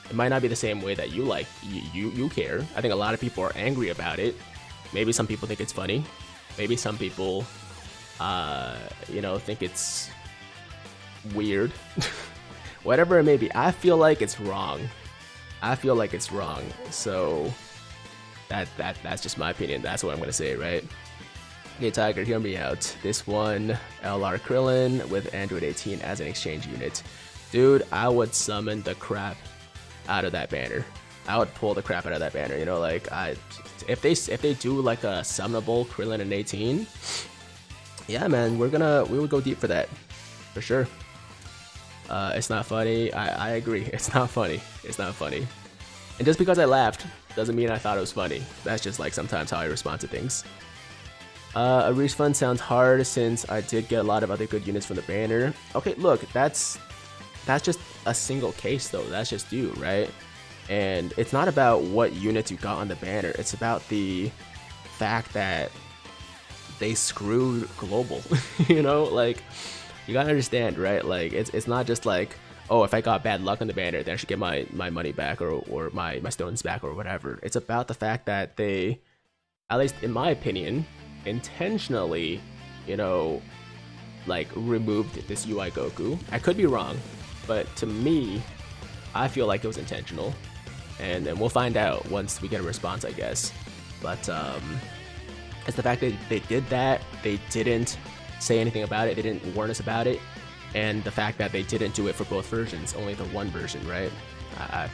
It might not be the same way that you care. I think a lot of people are angry about it. Maybe some people think it's funny. Maybe some people, you know, think it's weird. Whatever it may be, I feel like it's wrong. So that's just my opinion. That's what I'm gonna say, right? Okay, Tiger, hear me out. This one, LR Krillin with Android 18 as an exchange unit. Dude, I would summon the crap out of that banner. I would pull the crap out of that banner. You know, like if they do like a summonable Krillin and 18, yeah, man, we would go deep for that, for sure. It's not funny. I agree. It's not funny. And just because I laughed doesn't mean I thought it was funny. That's just like sometimes how I respond to things. A refund sounds hard since I did get a lot of other good units from the banner. Okay, look, that's just a single case though. That's just you, right? And it's not about what units you got on the banner. It's about the fact that they screwed global. You know, like you gotta understand, right? Like it's not just like, oh, if I got bad luck on the banner, then I should get my money back or my stones back or whatever. It's about the fact that they, at least in my opinion, intentionally you know, like removed this UI Goku. I could be wrong, but to me, I feel like it was intentional. And then we'll find out once we get a response, I guess. But it's the fact that they did that, they didn't say anything about it, they didn't warn us about it, and the fact that they didn't do it for both versions, only the one version, right?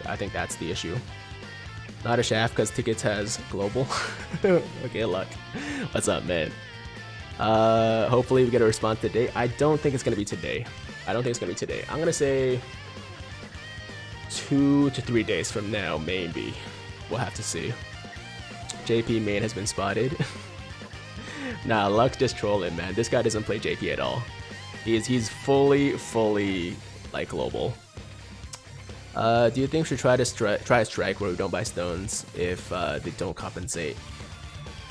I think that's the issue. Not a shaft because tickets has global. Okay, luck. What's up, man? Hopefully we get a response today. I don't think it's gonna be today. I don't think it's gonna be today. I'm gonna say 2 to 3 days from now, maybe. We'll have to see. JP main has been spotted. Nah, Luck's just trolling, man. This guy doesn't play JP at all. He's fully like global. Do you think we should try a strike where we don't buy stones if they don't compensate?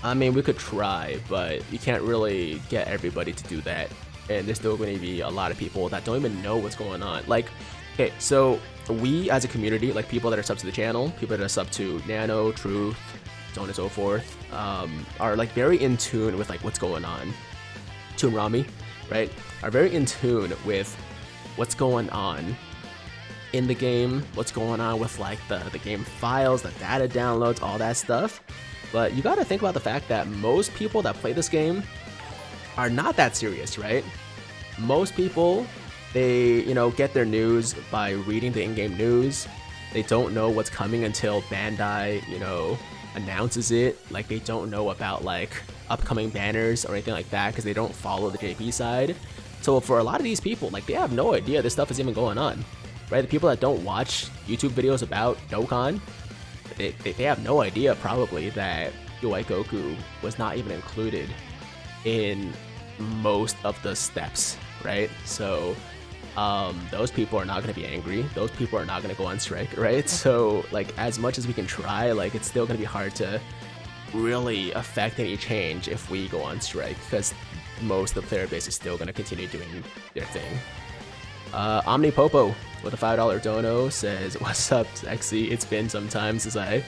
I mean, we could try, but you can't really get everybody to do that. And there's still going to be a lot of people that don't even know what's going on. Like, okay, so we as a community, like people that are sub to the channel, people that are sub to Nano, Truth, so on and so forth, are like very in tune with like what's going on. Toon Rami, right? Are very in tune with what's going on in the game, what's going on with like the game files, the data downloads, all that stuff. But you gotta think about the fact that most people that play this game are not that serious, right? Most people, they, you know, get their news by reading the in-game news. They don't know what's coming until Bandai, you know, announces it. Like, they don't know about like upcoming banners or anything like that because they don't follow the JP side. So for a lot of these people, like, they have no idea this stuff is even going on, right? The people that don't watch YouTube videos about Dokkan, they have no idea probably that UI Goku was not even included in most of the steps, right? So those people are not going to be angry. Those people are not going to go on strike, right? So like, as much as we can try, like, it's still going to be hard to really affect any change if we go on strike, because most of the player base is still going to continue doing their thing. Omnipopo with a $5 dono says, "What's up, sexy? It's been some time since I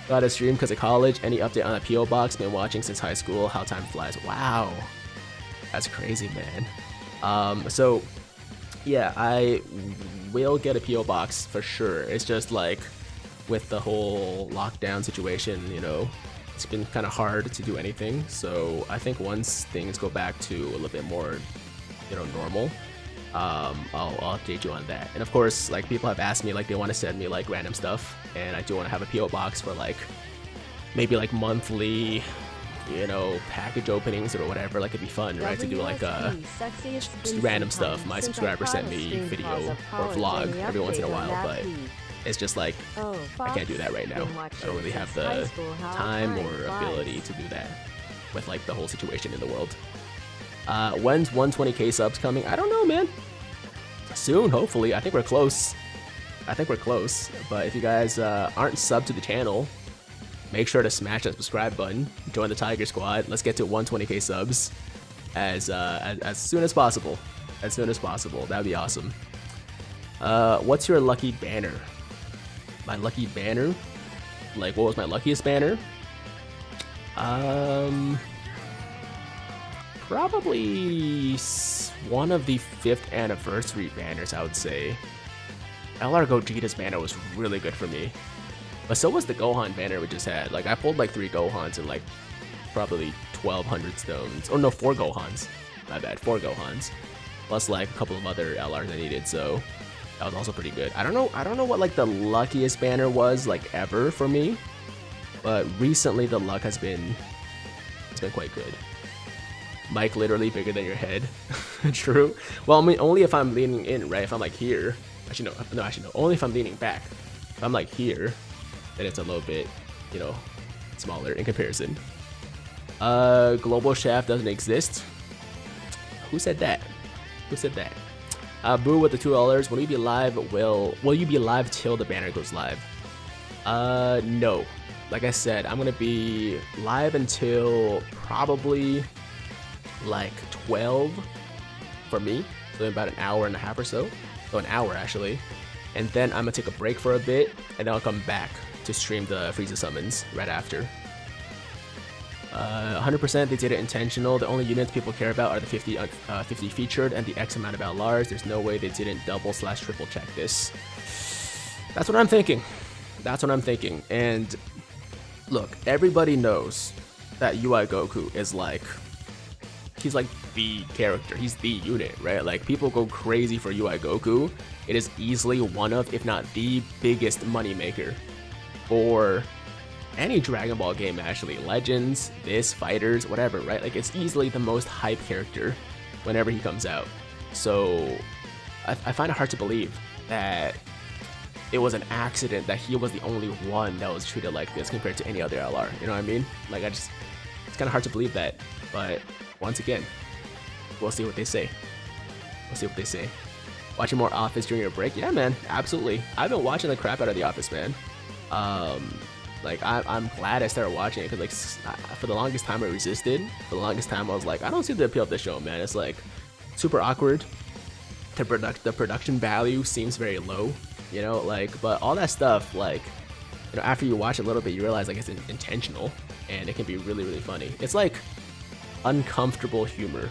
got a stream because of college. Any update on a PO box? Been watching since high school. How time flies." Wow, that's crazy, man. So yeah, I will get a PO box for sure. It's just like with the whole lockdown situation, you know, it's been kind of hard to do anything. So I think once things go back to a little bit more, you know, normal, I'll update you on that. And of course, like, people have asked me, like, they want to send me like random stuff, and I do want to have a PO box for like maybe monthly, you know, package openings or whatever. Like, it'd be fun, right, to do like just random stuff my subscriber sent me video or vlog every once in a while, but it's just like, I can't do that right now. I don't really have the time or ability to do that with like the whole situation in the world. When's 120k subs coming? I don't know, man. Soon, hopefully. I think we're close. But if you guys aren't subbed to the channel, make sure to smash that subscribe button. Join the Tiger Squad. Let's get to 120k subs as soon as possible. That'd be awesome. What's your lucky banner? My lucky banner? Like, what was my luckiest banner? Probably one of the 5th anniversary banners, I would say. LR Gogeta's banner was really good for me. But so was the Gohan banner we just had. Like, I pulled like 3 Gohans and like probably 1200 stones. Or no, 4 Gohans. My bad, 4 Gohans. Plus like a couple of other LRs I needed, so that was also pretty good. I don't know what like the luckiest banner was like ever for me. But recently the luck has been, it's been quite good. Mic literally bigger than your head. True. Well, I mean, only if I'm leaning in, right? If I'm like here. Actually, no. Only if I'm leaning back. If I'm like here, then it's a little bit, you know, smaller in comparison. Global shaft doesn't exist. Who said that? Boo with the $2. Will you be live? Will you be live till the banner goes live? No. Like I said, I'm gonna be live until probably like 12 for me, so about an hour and a half or so. So an hour actually. And then I'm gonna take a break for a bit, and then I'll come back to stream the Frieza summons right after. 100% they did it intentional. The only units people care about are the 50 featured and the X amount of LRs. There's no way they didn't double/triple check this. That's what I'm thinking. That's what I'm thinking. And look, everybody knows that UI Goku is like, he's like the character. He's the unit, right? Like, people go crazy for UI Goku. It is easily one of, if not the biggest moneymaker for any Dragon Ball game, actually. Legends, this, Fighters, whatever, right? Like, it's easily the most hype character whenever he comes out. So I find it hard to believe that it was an accident that he was the only one that was treated like this compared to any other LR. You know what I mean? Like, it's kind of hard to believe that. But once again, we'll see what they say. We'll see what they say. Watching more Office during your break? Yeah, man, absolutely. I've been watching the crap out of The Office, man. Like, I'm glad I started watching it, because, like, for the longest time I resisted. For the longest time I was like, I don't see the appeal of the show, man. It's like super awkward. The production value seems very low, you know, like, but all that stuff, like, you know, after you watch a little bit, you realize, like, it's intentional, and it can be really, really funny. It's like uncomfortable humor,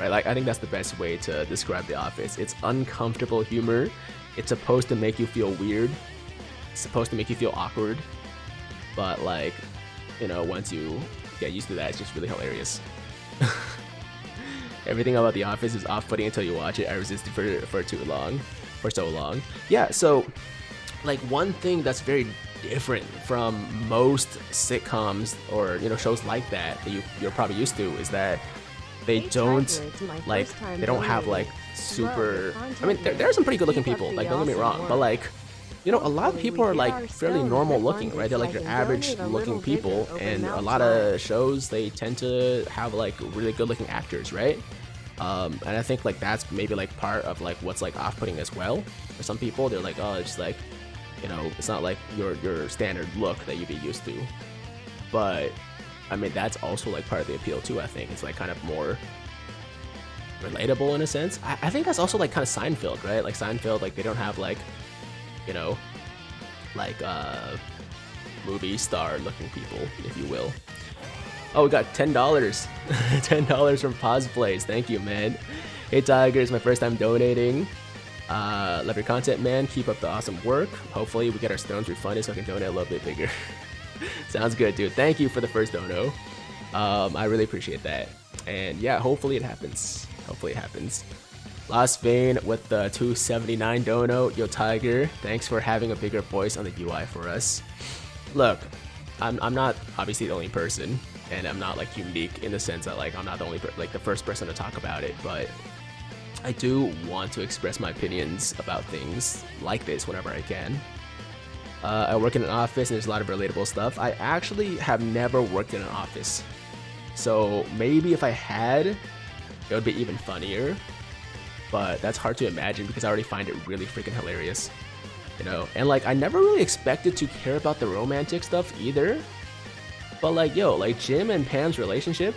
right? Like, I think that's the best way to describe The Office. It's uncomfortable humor. It's supposed to make you feel weird. It's supposed to make you feel awkward. But, like, you know, once you get used to that, it's just really hilarious. Everything about The Office is off-putting until you watch it. I resisted for so long. Yeah, so, like, one thing that's very different from most sitcoms or, you know, shows like that you're probably used to is that they don't, like, they don't have, like, super, I mean, there are some pretty good-looking people, like, don't get me wrong, but, like, you know, a lot of people are, like, fairly normal looking, right? They're, like, your average looking people, and a lot of shows, they tend to have, like, really good looking actors, right? And I think, like, that's maybe, like, part of, like, what's, like, off-putting as well. For some people, they're like, oh, it's just, like, you know, it's not like your standard look that you'd be used to. But I mean, that's also, like, part of the appeal too. I think it's, like, kind of more relatable in a sense. I think that's also, like, kind of Seinfeld, right? Like, Seinfeld, like, they don't have, like, you know, like, movie star looking people, if you will. Oh, we got $10. $10 from Pause Plays. Thank you, man. Hey, Tiger, it's my first time donating. Love your content, man. Keep up the awesome work. Hopefully we get our stones refunded so I can donate a little bit bigger. Sounds good, dude. Thank you for the first dono. I really appreciate that. And yeah, hopefully it happens. Hopefully it happens. Lost Vein with the 279 dono. Yo, Tiger, thanks for having a bigger voice on the UI for us. Look, I'm not obviously the only person, and I'm not, like, unique in the sense that, like, I'm not the only like the first person to talk about it, but I do want to express my opinions about things like this whenever I can. I work in an office and there's a lot of relatable stuff. I actually have never worked in an office, so maybe if I had, it would be even funnier, but that's hard to imagine because I already find it really freaking hilarious, you know? And, like, I never really expected to care about the romantic stuff either, but, like, yo, like, Jim and Pam's relationship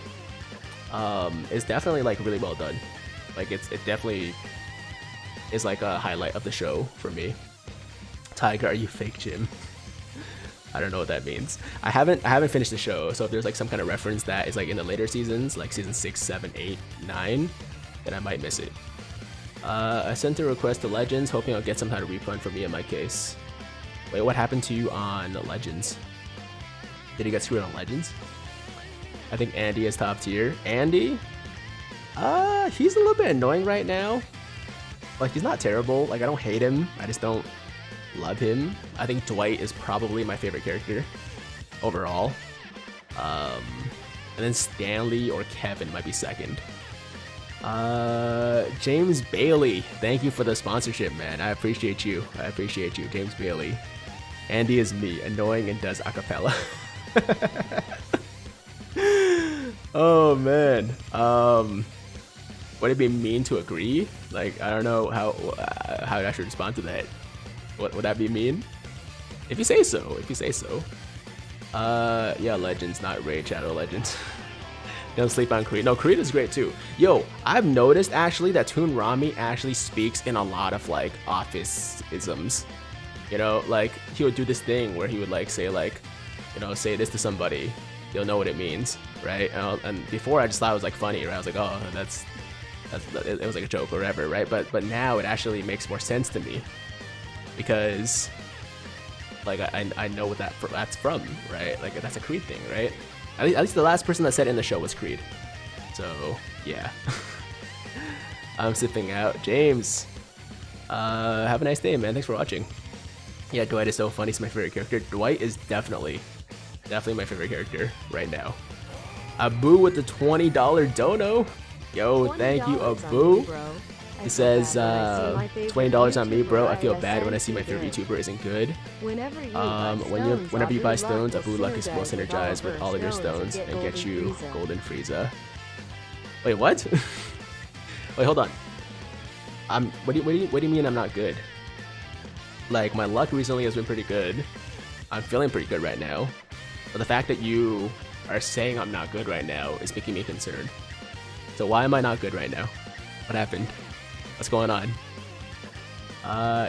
is definitely, like, really well done. Like, it definitely is, like, a highlight of the show for me. Tiger, are you fake, Jim? I don't know what that means. I haven't finished the show, so if there's, like, some kind of reference that is, like, in the later seasons, like season 6, 7, 8, 9, then I might miss it. I sent a request to Legends, hoping I'll get some kind of refund for me in my case. Wait, what happened to you on Legends? Did he get screwed on Legends? I think Andy is top tier. Andy? He's a little bit annoying right now. Like, he's not terrible. Like, I don't hate him. I just don't love him. I think Dwight is probably my favorite character overall. And then Stanley or Kevin might be second. James Bailey, thank you for the sponsorship, man. I appreciate you. James Bailey. Andy is me, annoying and does acapella. Oh man. Would it be mean to agree? Like, I don't know how I should respond to that. What would that be mean? If you say so. Yeah, Legends, not Raid Shadow Legends. Don't sleep on Creed. No, Creed is great too. Yo, I've noticed actually that Toon Rami actually speaks in a lot of, like, office-isms. You know, like, he would do this thing where he would, like, say, like, you know, say this to somebody. you'll know what it means, right? And before I just thought it was like funny, right? I was like, oh, it was like a joke or whatever, right? But now it actually makes more sense to me because like I know what that's from, right? Like that's a Creed thing, right? At least the last person that said it in the show was Creed. So yeah. I'm sipping out. James, have a nice day, man. Thanks for watching. Yeah, Dwight is so funny. He's my favorite character. Dwight is definitely my favorite character right now. Abu with the $20 dono. Yo, thank you, Abu. He says, $20 on me, bro. I feel bad when I see my favorite YouTuber isn't good. Whenever you buy stones, Abu Luck is most synergized with all of your stones and get you golden Frieza. Wait, what? Wait, hold on. What do you mean I'm not good? Like, my luck recently has been pretty good. I'm feeling pretty good right now. But the fact that you are saying I'm not good right now is making me concerned. So why am I not good right now? What happened? What's going on?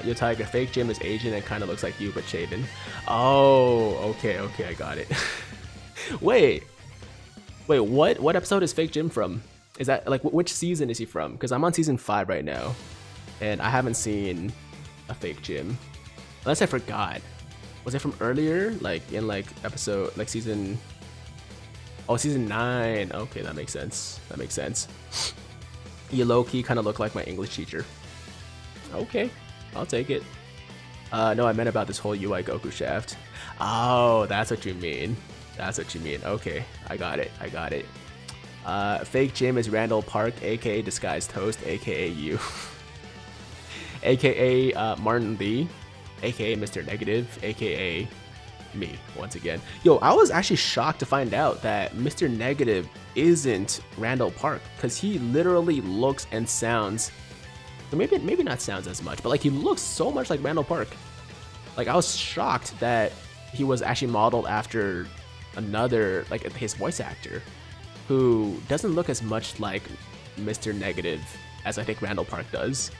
Yo, Tiger, fake Jim is Asian and kind of looks like you, but shaven. Oh, okay, I got it. Wait, what episode is fake Jim from? Is that, like, which season is he from? Because I'm on season 5 right now, and I haven't seen a fake Jim. Unless I forgot. Was it from earlier? Like, in, like, episode, like, season... Oh, season 9. Okay, that makes sense. That makes sense. You low-key kind of look like my English teacher. Okay, I'll take it. No, I meant about this whole UI Goku shaft. Oh, that's what you mean. That's what you mean. Okay, I got it. Fake Jim is Randall Park, aka Disguised Host, aka you. aka Martin Lee, aka Mr. Negative, aka me, once again. Yo, I was actually shocked to find out that Mr. Negative isn't Randall Park, because he literally looks and sounds, maybe not sounds as much, but like he looks so much like Randall Park. Like, I was shocked that he was actually modeled after another, like, his voice actor, who doesn't look as much like Mr. Negative as I think Randall Park does.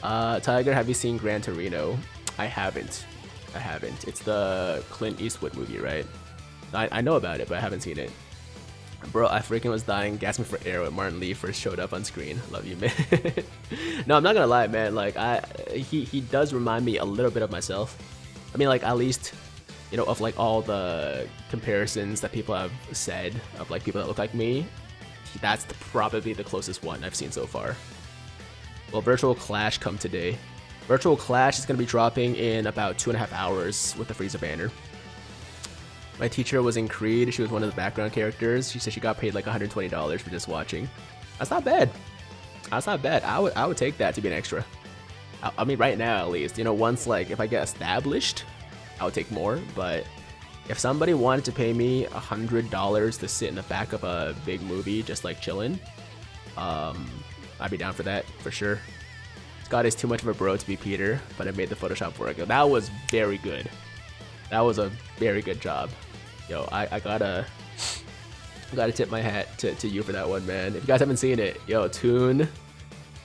Tiger, have you seen Gran Torino? I haven't. It's the Clint Eastwood movie, right? I know about it, but I haven't seen it. Bro, I freaking was dying gasping for air when Martin Lee first showed up on screen. Love you, man. No, I'm not gonna lie, man. Like, he does remind me a little bit of myself. I mean, like, at least, you know, of like all the comparisons that people have said of like people that look like me, that's probably the closest one I've seen so far. Well, Virtual Clash come today. Virtual Clash is going to be dropping in about 2.5 hours with the Frieza banner. My teacher was in Creed. She was one of the background characters. She said she got paid like $120 for just watching. That's not bad. That's not bad. I would take that to be an extra. I mean, right now at least. You know, once, like, if I get established, I would take more. But if somebody wanted to pay me $100 to sit in the back of a big movie just like chilling, I'd be down for that for sure. Scott is too much of a bro to be Peter, but I made the Photoshop work. Yo, that was very good. That was a very good job. Yo, I gotta tip my hat to you for that one, man. If you guys haven't seen it, yo, Toon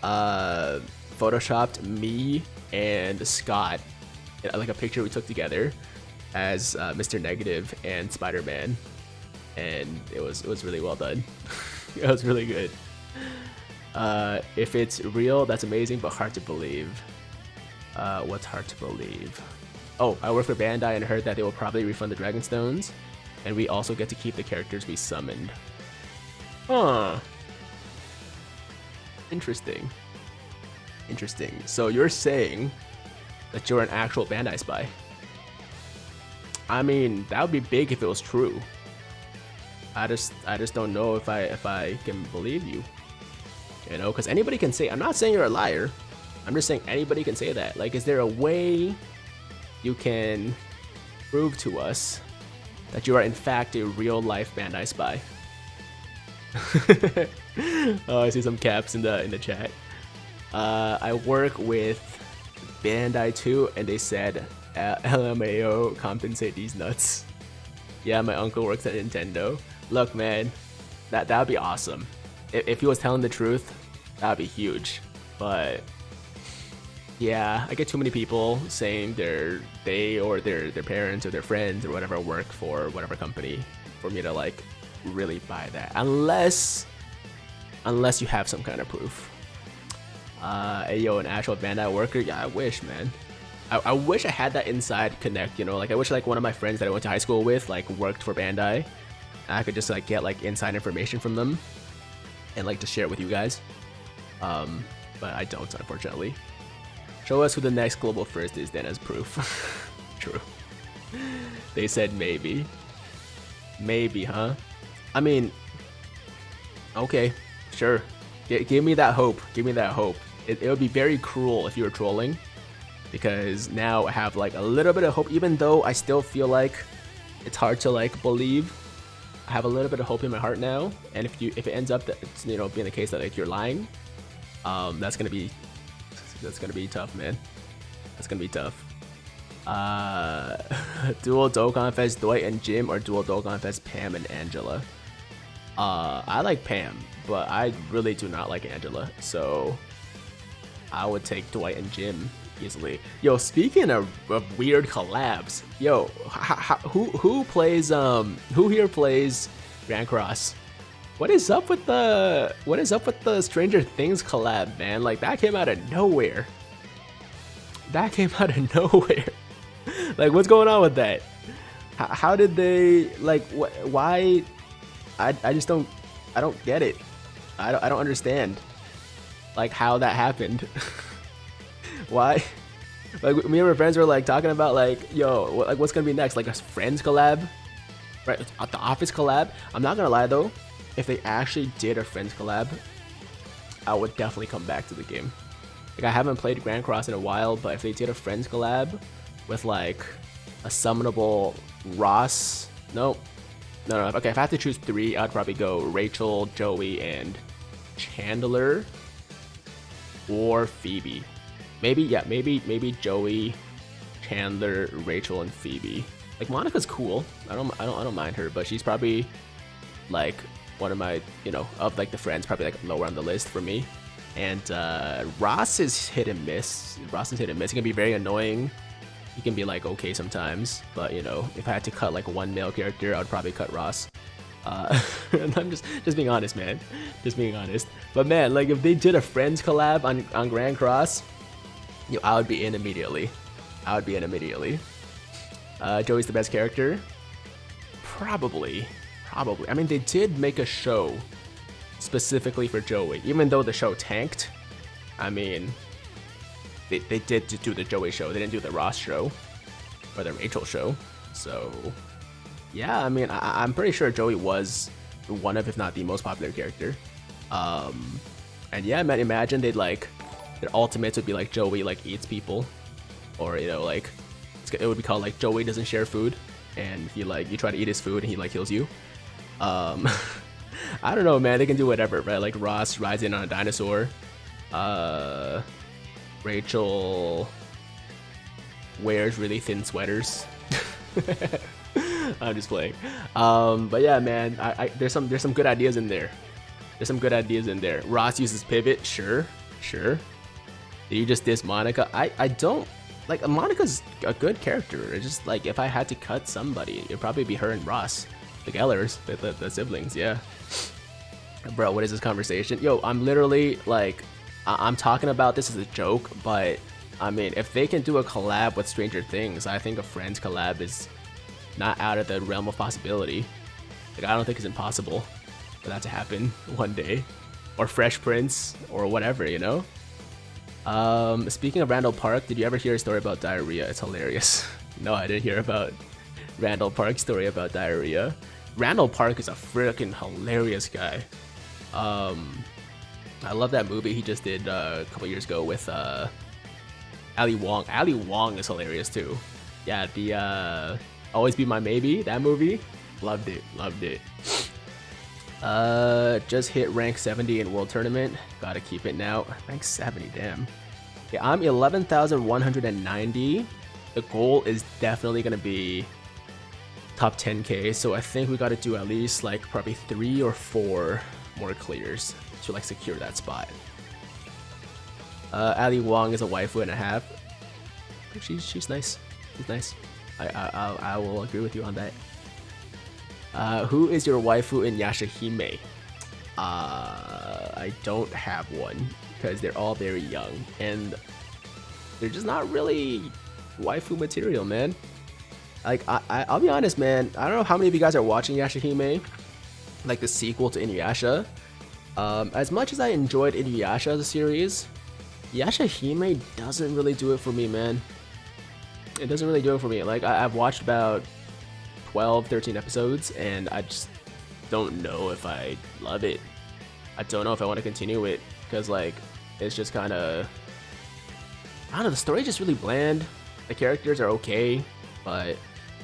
photoshopped me and Scott, like a picture we took together as Mr. Negative and Spider-Man, and it was really well done. It was really good. If it's real, that's amazing, but hard to believe. What's hard to believe? Oh, I work for Bandai and heard that they will probably refund the Dragon Stones, and we also get to keep the characters we summoned. Huh. Interesting. So you're saying that you're an actual Bandai spy? I mean, that would be big if it was true. I just don't know if I can believe you. You know, because anybody can say, I'm not saying you're a liar, I'm just saying anybody can say that. Like, is there a way you can prove to us that you are in fact a real life Bandai spy? Oh, I see some caps in the chat. I work with Bandai too, and they said LMAO compensate these nuts. Yeah, my uncle works at Nintendo. Look, man, that would be awesome. If he was telling the truth, that would be huge. But yeah, I get too many people saying they or their parents or their friends or whatever work for whatever company, for me to like really buy that, unless you have some kind of proof. Hey, yo, an actual Bandai worker? Yeah, I wish, man. I wish I had that inside connect, you know, like I wish like one of my friends that I went to high school with like worked for Bandai, and I could just like get like inside information from them and like to share it with you guys. But I don't, unfortunately. Show us who the next global first is then as proof. True. They said maybe. Maybe, huh? I mean, okay, sure. Give me that hope. Give me that hope. It would be very cruel if you were trolling, because now I have like a little bit of hope, even though I still feel like it's hard to like believe. I have a little bit of hope in my heart now, and if it ends up that it's, you know, being the case that like you're lying, that's gonna be tough, man. That's gonna be tough. Dual Dokkan Fest Dwight and Jim, or Dual Dokkan Fest Pam and Angela? I like Pam, but I really do not like Angela, so I would take Dwight and Jim easily. Yo, speaking of weird collabs, yo, who here plays Grand Cross? What is up with the Stranger Things collab, man? Like that came out of nowhere. That came out of nowhere. Like, what's going on with that? How did they, like, why? I just don't get it. I don't understand, like, how that happened. Why? Like, me and my friends were like talking about like, yo, like what's gonna be next? Like a Friends collab, right? The Office collab. I'm not gonna lie though, if they actually did a Friends collab, I would definitely come back to the game. Like, I haven't played Grand Cross in a while, but if they did a Friends collab with like a summonable Ross, no. Okay, if I had to choose 3, I'd probably go Rachel, Joey, and Chandler, or Phoebe. Maybe Joey, Chandler, Rachel, and Phoebe. Like, Monica's cool. I don't mind her, but she's probably like one of my, you know, of like the friends, probably like lower on the list for me. And Ross is hit and miss. He can be very annoying. He can be like okay sometimes, but you know, if I had to cut like one male character, I would probably cut Ross. And I'm just being honest, man. Just being honest. But man, like if they did a Friends collab on Grand Cross, you know, I would be in immediately. Joey's the best character? Probably. I mean, they did make a show specifically for Joey, even though the show tanked. I mean, they did do the Joey show. They didn't do the Ross show or the Rachel show. So yeah, I mean, I'm pretty sure Joey was one of, if not the most popular character. And yeah, man, imagine they'd like, their ultimates would be like Joey like eats people, or you know, like it would be called like Joey doesn't share food, and he like, you try to eat his food and he like kills you. I don't know, man. They can do whatever, right? Like Ross rides in on a dinosaur. Rachel wears really thin sweaters. I'm just playing. But yeah, man. There's some good ideas in there. Ross uses pivot. Sure. Did you just diss Monica? I don't like, Monica's a good character. It's just like, if I had to cut somebody, it'd probably be her and Ross, the Gellers, the siblings. Yeah. Bro, what is this conversation? Yo, I'm literally like, I'm talking about this as a joke, but I mean, if they can do a collab with Stranger Things, I think a Friends collab is not out of the realm of possibility. Like, I don't think it's impossible for that to happen one day, or Fresh Prince, or whatever, you know. Speaking of Randall Park, did you ever hear a story about diarrhea? It's hilarious. No, I didn't hear about Randall Park's story about diarrhea. Randall Park is a freaking hilarious guy. I love that movie he just did a couple years ago with Ali Wong. Ali Wong is hilarious too. Yeah, the Always Be My Maybe, that movie, loved it. Just hit rank 70 in World Tournament. Gotta keep it now. Rank 70, damn. Yeah, I'm 11,190. The goal is definitely gonna be top 10k, so I think we gotta do at least like probably 3 or 4 more clears to like secure that spot. Ali Wong is a waifu and a half. She's nice. I will agree with you on that. Who is your waifu in Yashahime? I don't have one because they're all very young and they're just not really waifu material, man. Like I'll be honest, man. I don't know how many of you guys are watching Yashahime, like the sequel to Inuyasha. As much as I enjoyed Inuyasha as a series, Yashahime doesn't really do it for me, man. It doesn't really do it for me. Like I've watched about 12, 13 episodes and I just don't know if I love it. I don't know if I want to continue it because like it's just kind of, I don't know, the story just really bland. The characters are okay, but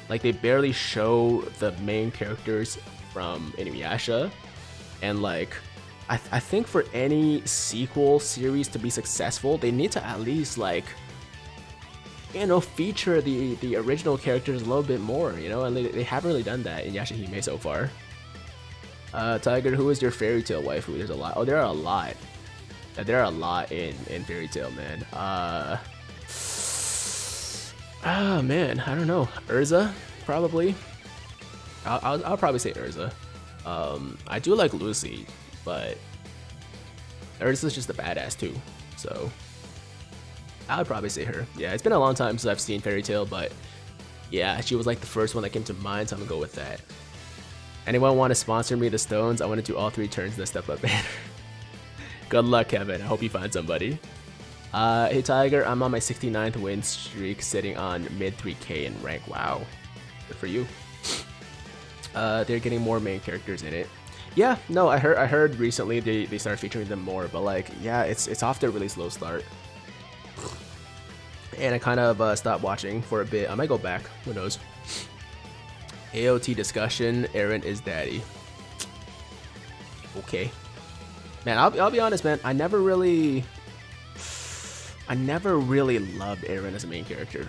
like they barely show the main characters from Inuyasha, and like I think for any sequel series to be successful, they need to at least like, you know, feature the original characters a little bit more, you know, and they haven't really done that in Yashahime so far. Tiger, who is your fairy tale waifu? There's a lot. Oh, there are a lot. There are a lot in fairy tale, man. Oh man, I don't know. Urza, probably. I'll probably say Urza. I do like Lucy, but Urza's just a badass too. So I would probably say her. Yeah, it's been a long time since I've seen fairy tale, but yeah, she was like the first one that came to mind, so I'm gonna go with that. Anyone want to sponsor me the stones? I want to do all 3 turns in the step up banner. Good luck, Kevin. I hope you find somebody. Hey Tiger, I'm on my 69th win streak, sitting on mid 3k in rank. Wow, good for you. They're getting more main characters in it. Yeah, no, I heard recently they started featuring them more, but like, yeah, it's off to a really slow start. And I kind of stopped watching for a bit. I might go back. Who knows? AOT discussion. Eren is daddy. Okay, man. I'll be honest, man. I never really loved Eren as a main character.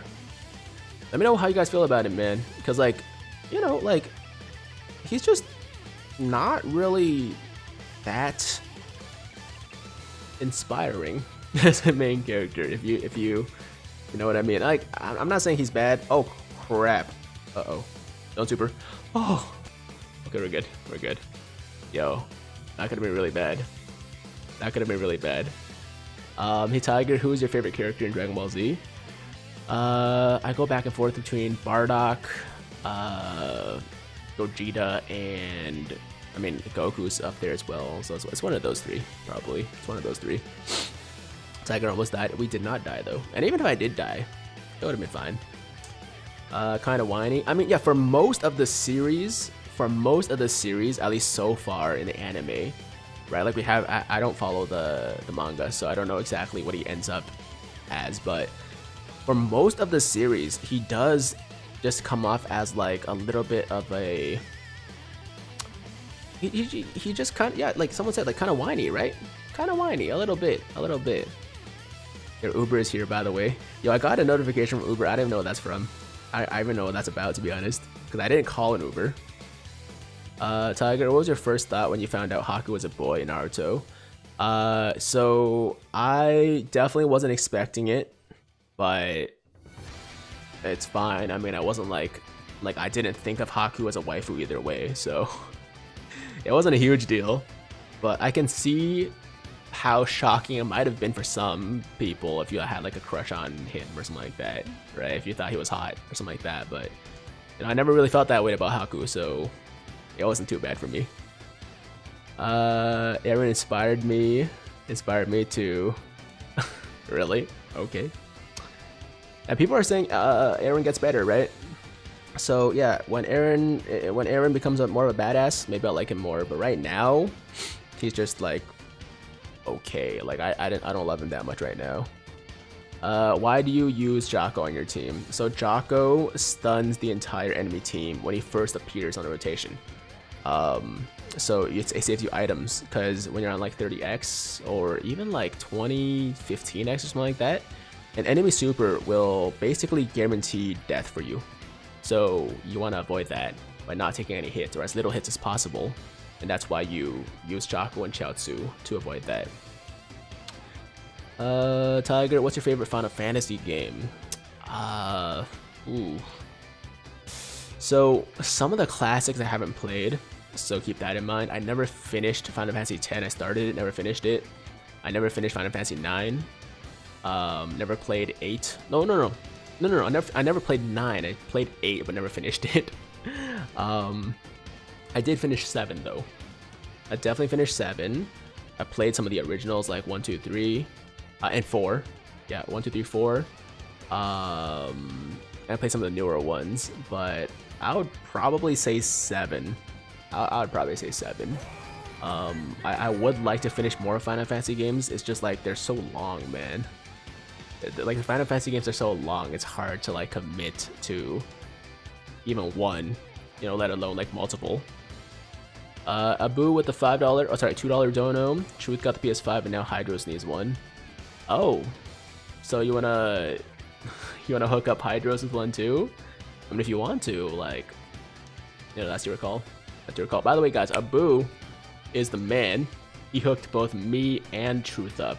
Let me know how you guys feel about him, man. Because like, you know, like he's just not really that inspiring as a main character. If you know what I mean. Like I'm not saying he's bad. Oh crap. Uh-oh. Don't super. Oh. Okay, we're good. We're good. Yo, that could have been really bad. That could have been really bad. Hey Tiger, who is your favorite character in Dragon Ball Z? I go back and forth between Bardock, Gogeta, and I mean Goku's up there as well. So it's one of those 3, probably. It's one of those 3. Tiger almost died. We did not die though, and even if I did die, it would have been fine. Kind of whiny. I mean, yeah, for most of the series, at least so far in the anime, right? Like we have, I don't follow the manga, so I don't know exactly what he ends up as, but for most of the series, he does just come off as like a little bit of a, he just kind of, yeah, like someone said, like kind of whiny, right? Kind of whiny, a little bit. Your Uber is here, by the way. Yo, I got a notification from Uber. I didn't know what that's from. I even know what that's about, to be honest, because I didn't call an Uber. Tiger, what was your first thought when you found out Haku was a boy in Naruto? So I definitely wasn't expecting it, but it's fine. I mean, I wasn't like I didn't think of Haku as a waifu either way, so it wasn't a huge deal. But I can see how shocking it might have been for some people if you had like a crush on him or something like that, right? If you thought he was hot or something like that. But you know, I never really felt that way about Haku, so it wasn't too bad for me. Eren inspired me to really? Okay. And people are saying Eren gets better, right? So yeah, when Eren becomes more of a badass, maybe I'll like him more. But right now, he's just like okay. Like I don't love him that much right now. Why do you use Jocko on your team? So Jocko stuns the entire enemy team when he first appears on the rotation. So it saves you items, because when you're on like 30x or even like 15x or something like that, an enemy super will basically guarantee death for you. So you want to avoid that by not taking any hits or as little hits as possible, and that's why you use Jocko and Chiaotzu to avoid that. Tiger, what's your favorite Final Fantasy game? So some of the classics I haven't played, so keep that in mind. I never finished Final Fantasy X. I started it, never finished it. I never finished Final Fantasy 9. Never played 8. No. I never played 9. I played 8, but never finished it. I did finish 7 though. I definitely finished 7. I played some of the originals like 1, 2, 3, and 4. Yeah, 1, 2, 3, 4. And I played some of the newer ones, but I would probably say 7. I would probably say 7. I would like to finish more Final Fantasy games. It's just like they're so long, man. Like the Final Fantasy games are so long, it's hard to like commit to even one, you know, let alone like multiple. Abu with the $2 dono. Truth got the PS5 and now Hydros needs one. Oh, so you wanna hook up Hydros with one too? I mean, if you want to, like, you know, that's your call. That's your call. By the way, guys, Abu is the man. He hooked both me and Truth up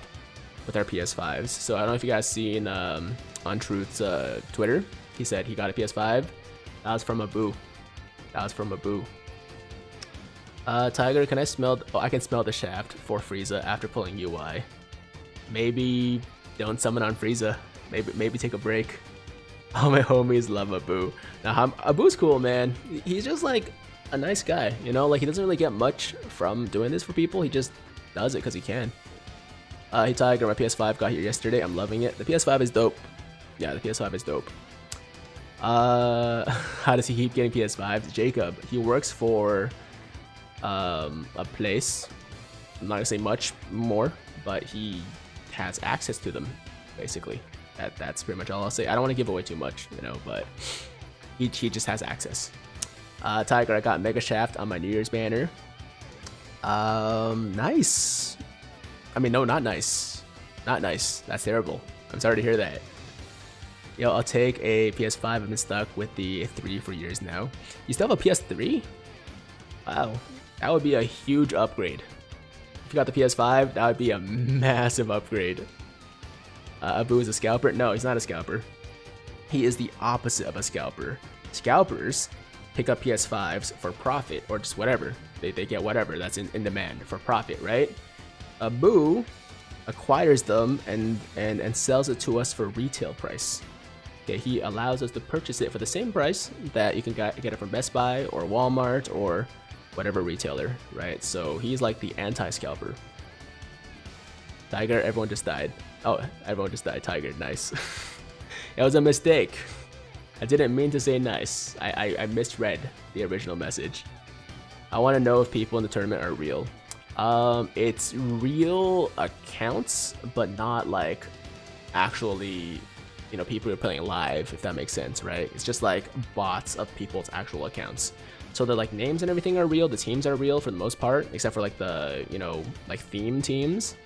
with our PS5s. So I don't know if you guys seen on Truth's Twitter. He said he got a PS5. That was from Abu. Tiger, can I smell? I can smell the shaft for Frieza after pulling UI. Maybe don't summon on Frieza. Maybe take a break. All my homies love Abu. Now Abu's cool, man. He's just like a nice guy, you know. Like he doesn't really get much from doing this for people. He just does it because he can. Hey Tiger, my PS5 got here yesterday. I'm loving it. The PS5 is dope. Yeah, the PS5 is dope. How does he keep getting PS5s? Jacob, he works for a place. I'm not gonna say much more, but he has access to them, basically. That's pretty much all I'll say. I don't want to give away too much, you know, but he just has access. Tiger, I got Mega Shaft on my New Year's banner. Nice. I mean, no, not nice. Not nice. That's terrible. I'm sorry to hear that. Yo, I'll take a PS5. I've been stuck with the 3 for years now. You still have a PS3? Wow. That would be a huge upgrade. If you got the PS5, that would be a massive upgrade. Abu is a scalper? No, he's not a scalper. He is the opposite of a scalper. Scalpers pick up PS5s for profit or just whatever. They get whatever that's in demand for profit, right? Abu acquires them and sells it to us for retail price. Okay, he allows us to purchase it for the same price that you can get it from Best Buy or Walmart or whatever retailer, right? So he's like the anti-scalper. Tiger, everyone just died. Oh, everyone just died. Tiger, nice. It was a mistake. I didn't mean to say nice. I misread the original message. I want to know if people in the tournament are real. It's real accounts, but not like actually, you know, people who are playing live, if that makes sense, right? It's just like bots of people's actual accounts. So the like names and everything are real, the teams are real for the most part, except for like the, you know, like theme teams.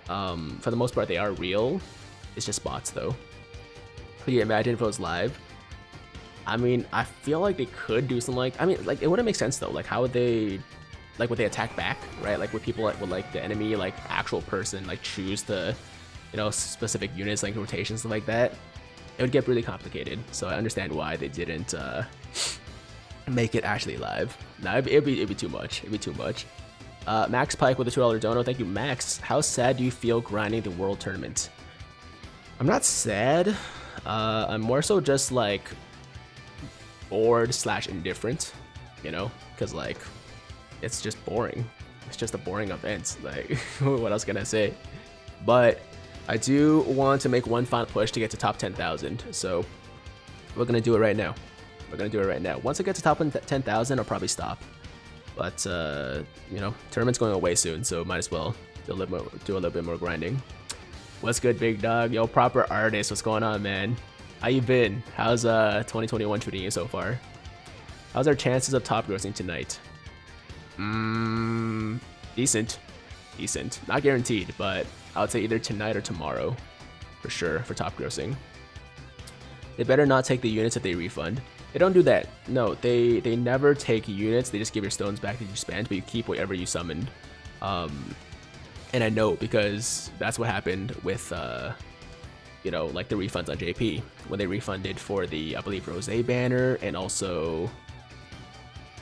For the most part, they are real. It's just bots though. Could you imagine if it was live? I mean, I feel like they could do something like, I mean, like it wouldn't make sense though. Like how would they, like would they attack back, right? Like would people like, would like the enemy, like actual person, like choose the, you know, specific units, like rotations, stuff like that? It would get really complicated. So I understand why they didn't make it actually live. No, it'd be too much. It'd be too much. Max Pike with a $2 dono. Thank you, Max. How sad do you feel grinding the World Tournament? I'm not sad. I'm more so just like bored / indifferent, you know, because like it's just boring. It's just a boring event. Like, what else can I say? But I do want to make one final push to get to top 10,000. So we're gonna do it right now. Once I get to top 10,000, I'll probably stop. But you know, tournament's going away soon, so might as well do a little bit more grinding. What's good, big dog? Yo, proper artist. What's going on, man? How you been? How's 2021 treating you so far? How's our chances of top grossing tonight? Decent. Not guaranteed, but I would say either tonight or tomorrow, for sure, for top grossing. They better not take the units if they refund. They don't do that. No, they never take units. They just give your stones back that you spent, but you keep whatever you summoned. And I know because that's what happened with, you know, like the refunds on JP when they refunded for the, I believe, Rose banner and also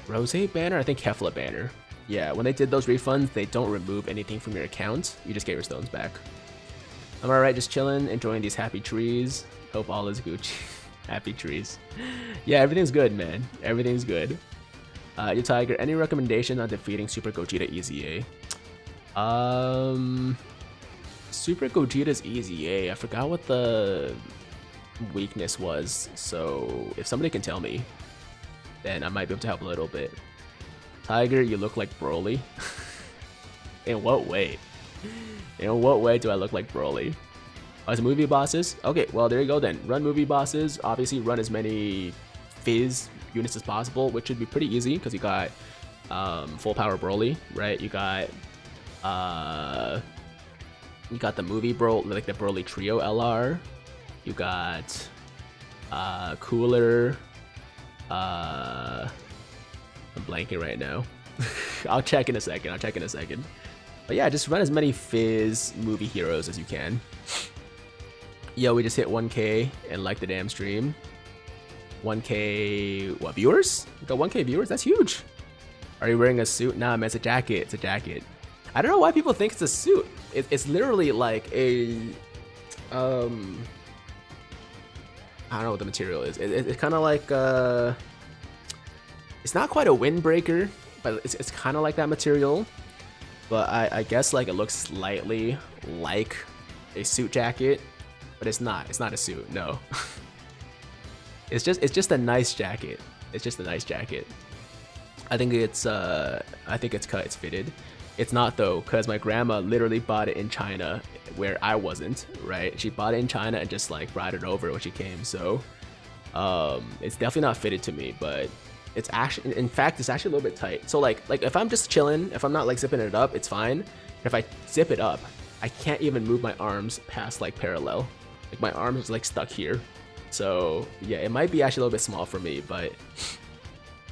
Rose banner, I think Kefla banner. Yeah, when they did those refunds, they don't remove anything from your account. You just get your stones back. I'm alright, just chilling, enjoying these happy trees. Hope all is Gucci. Happy trees. Yeah, everything's good, man. Everything's good. You Tiger, any recommendation on defeating Super Gogeta EZA? Super Gogeta's EZA, I forgot what the weakness was, so if somebody can tell me, then I might be able to help a little bit. Tiger, you look like Broly. In what way? In what way do I look like Broly? Oh, it's movie bosses? Okay, well, there you go then. Run movie bosses. Obviously, run as many Fizz units as possible, which should be pretty easy because you got full power Broly, right? You got the movie bro, like the Broly Trio LR. You got Cooler. I'm blanking right now. I'll check in a second. But yeah, just run as many Fizz movie heroes as you can. Yo, we just hit 1K and like the damn stream. 1K, what, viewers? We got 1K viewers? That's huge. Are you wearing a suit? Nah, man, it's a jacket. It's a jacket. I don't know why people think it's a suit. It's literally like a, I don't know what the material is. It's kind of like, it's not quite a windbreaker, but it's kind of like that material. But I guess like it looks slightly like a suit jacket, but it's not. It's not a suit. No. It's just a nice jacket. It's just a nice jacket. I think it's cut. It's fitted. It's not though, cause my grandma literally bought it in China, where I wasn't. Right? She bought it in China and just like brought it over when she came. So, it's definitely not fitted to me, but. It's actually, in fact, it's actually a little bit tight. So like if I'm just chilling, if I'm not like zipping it up, it's fine. If I zip it up, I can't even move my arms past like parallel. Like my arm is like stuck here. So yeah, it might be actually a little bit small for me, but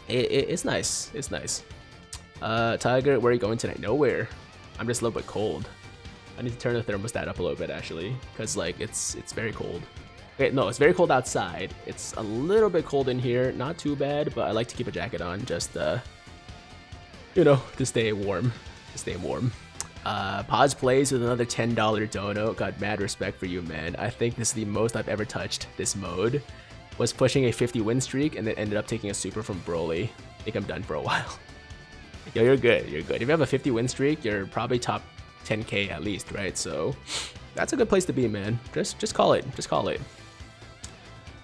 it's nice. It's nice. Tiger, where are you going tonight? Nowhere. I'm just a little bit cold. I need to turn the thermostat up a little bit actually, because like it's very cold. Okay, no, it's very cold outside. It's a little bit cold in here. Not too bad, but I like to keep a jacket on just, you know, to stay warm. Pause plays with another $10 dono. Got mad respect for you, man. I think this is the most I've ever touched this mode. Was pushing a 50 win streak and then ended up taking a super from Broly. I think I'm done for a while. Yo, you're good. You're good. If you have a 50 win streak, you're probably top 10K at least, right? So that's a good place to be, man. Just call it. Just call it.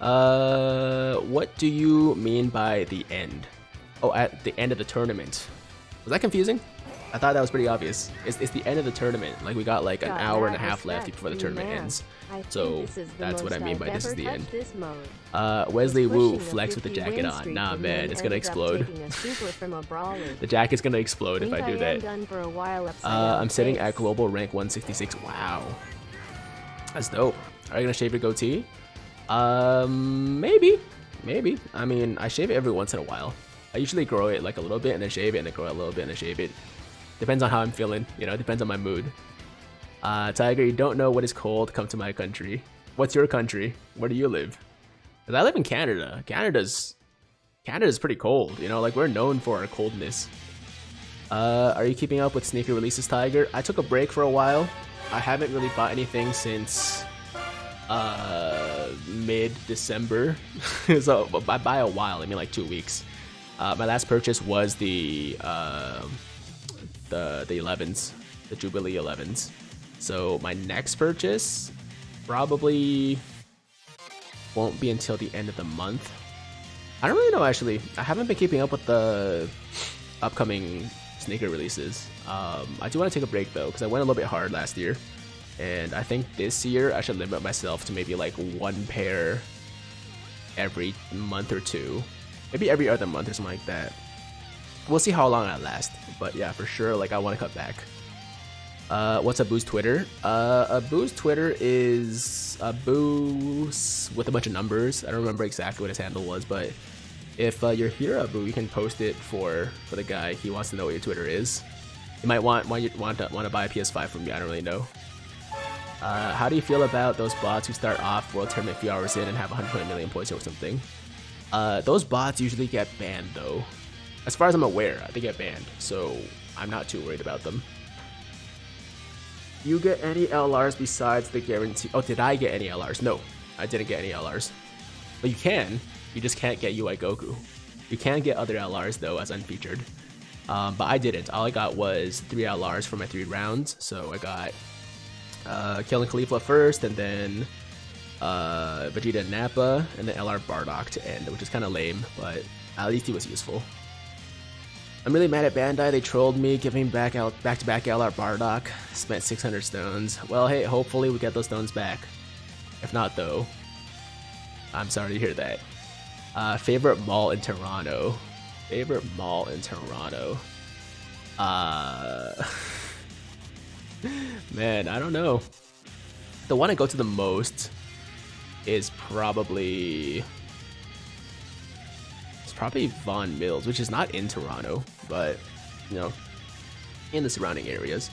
What do you mean by the end? Oh, at the end of the tournament. Was that confusing? I thought that was pretty obvious. It's the end of the tournament. Like we got like an hour and a half left before the tournament ends. So that's what I mean by this is the end. Wesley Wu flex with the jacket on. Nah, man, it's gonna explode. The jacket's gonna explode if I do that. I'm sitting at global rank 166. Wow, that's dope. Are you gonna shave your goatee? Maybe. I mean, I shave it every once in a while. I usually grow it like a little bit and then shave it and then grow it a little bit and then shave it. Depends on how I'm feeling, you know, depends on my mood. Tiger, you don't know what is cold, come to my country. What's your country? Where do you live? 'Cause I live in Canada. Canada's pretty cold, you know, like we're known for our coldness. Are you keeping up with sneaker releases, Tiger? I took a break for a while. I haven't really bought anything since mid-December. So by a while I mean like 2 weeks. My last purchase was the 11s, the Jubilee 11s. So my next purchase probably won't be until the end of the month. I don't really know actually. I haven't been keeping up with the upcoming sneaker releases. I do want to take a break though, because I went a little bit hard last year. And I think this year I should limit myself to maybe like one pair every month or two. Maybe every other month or something like that. We'll see how long I last. But yeah, for sure, like I want to cut back. What's a Boo's Twitter? A Boo's Twitter is a Boo's with a bunch of numbers. I don't remember exactly what his handle was, but if you're here, Abu, you can post it for the guy. He wants to know what your Twitter is. You might want to buy a PS5 from me. I don't really know. How do you feel about those bots who start off World Tournament a few hours in and have 120 million points or something? Those bots usually get banned though. As far as I'm aware, they get banned, so I'm not too worried about them. You get any LRs besides the guarantee? Oh, did I get any LRs? No, I didn't get any LRs. But you can. You just can't get UI Goku. You can get other LRs though as unfeatured. But I didn't. All I got was 3 LRs for my 3 rounds. So I got Killing Khalifa first, and then Vegeta and Nappa, and then LR Bardock to end, which is kind of lame, but at least he was useful. I'm really mad at Bandai. They trolled me, giving back-to-back LR Bardock. Spent 600 stones. Well, hey, hopefully we get those stones back. If not, though, I'm sorry to hear that. Favorite mall in Toronto? Favorite mall in Toronto? Man, I don't know. The one I go to the most is probably Vaughan Mills, which is not in Toronto, but you know, in the surrounding areas.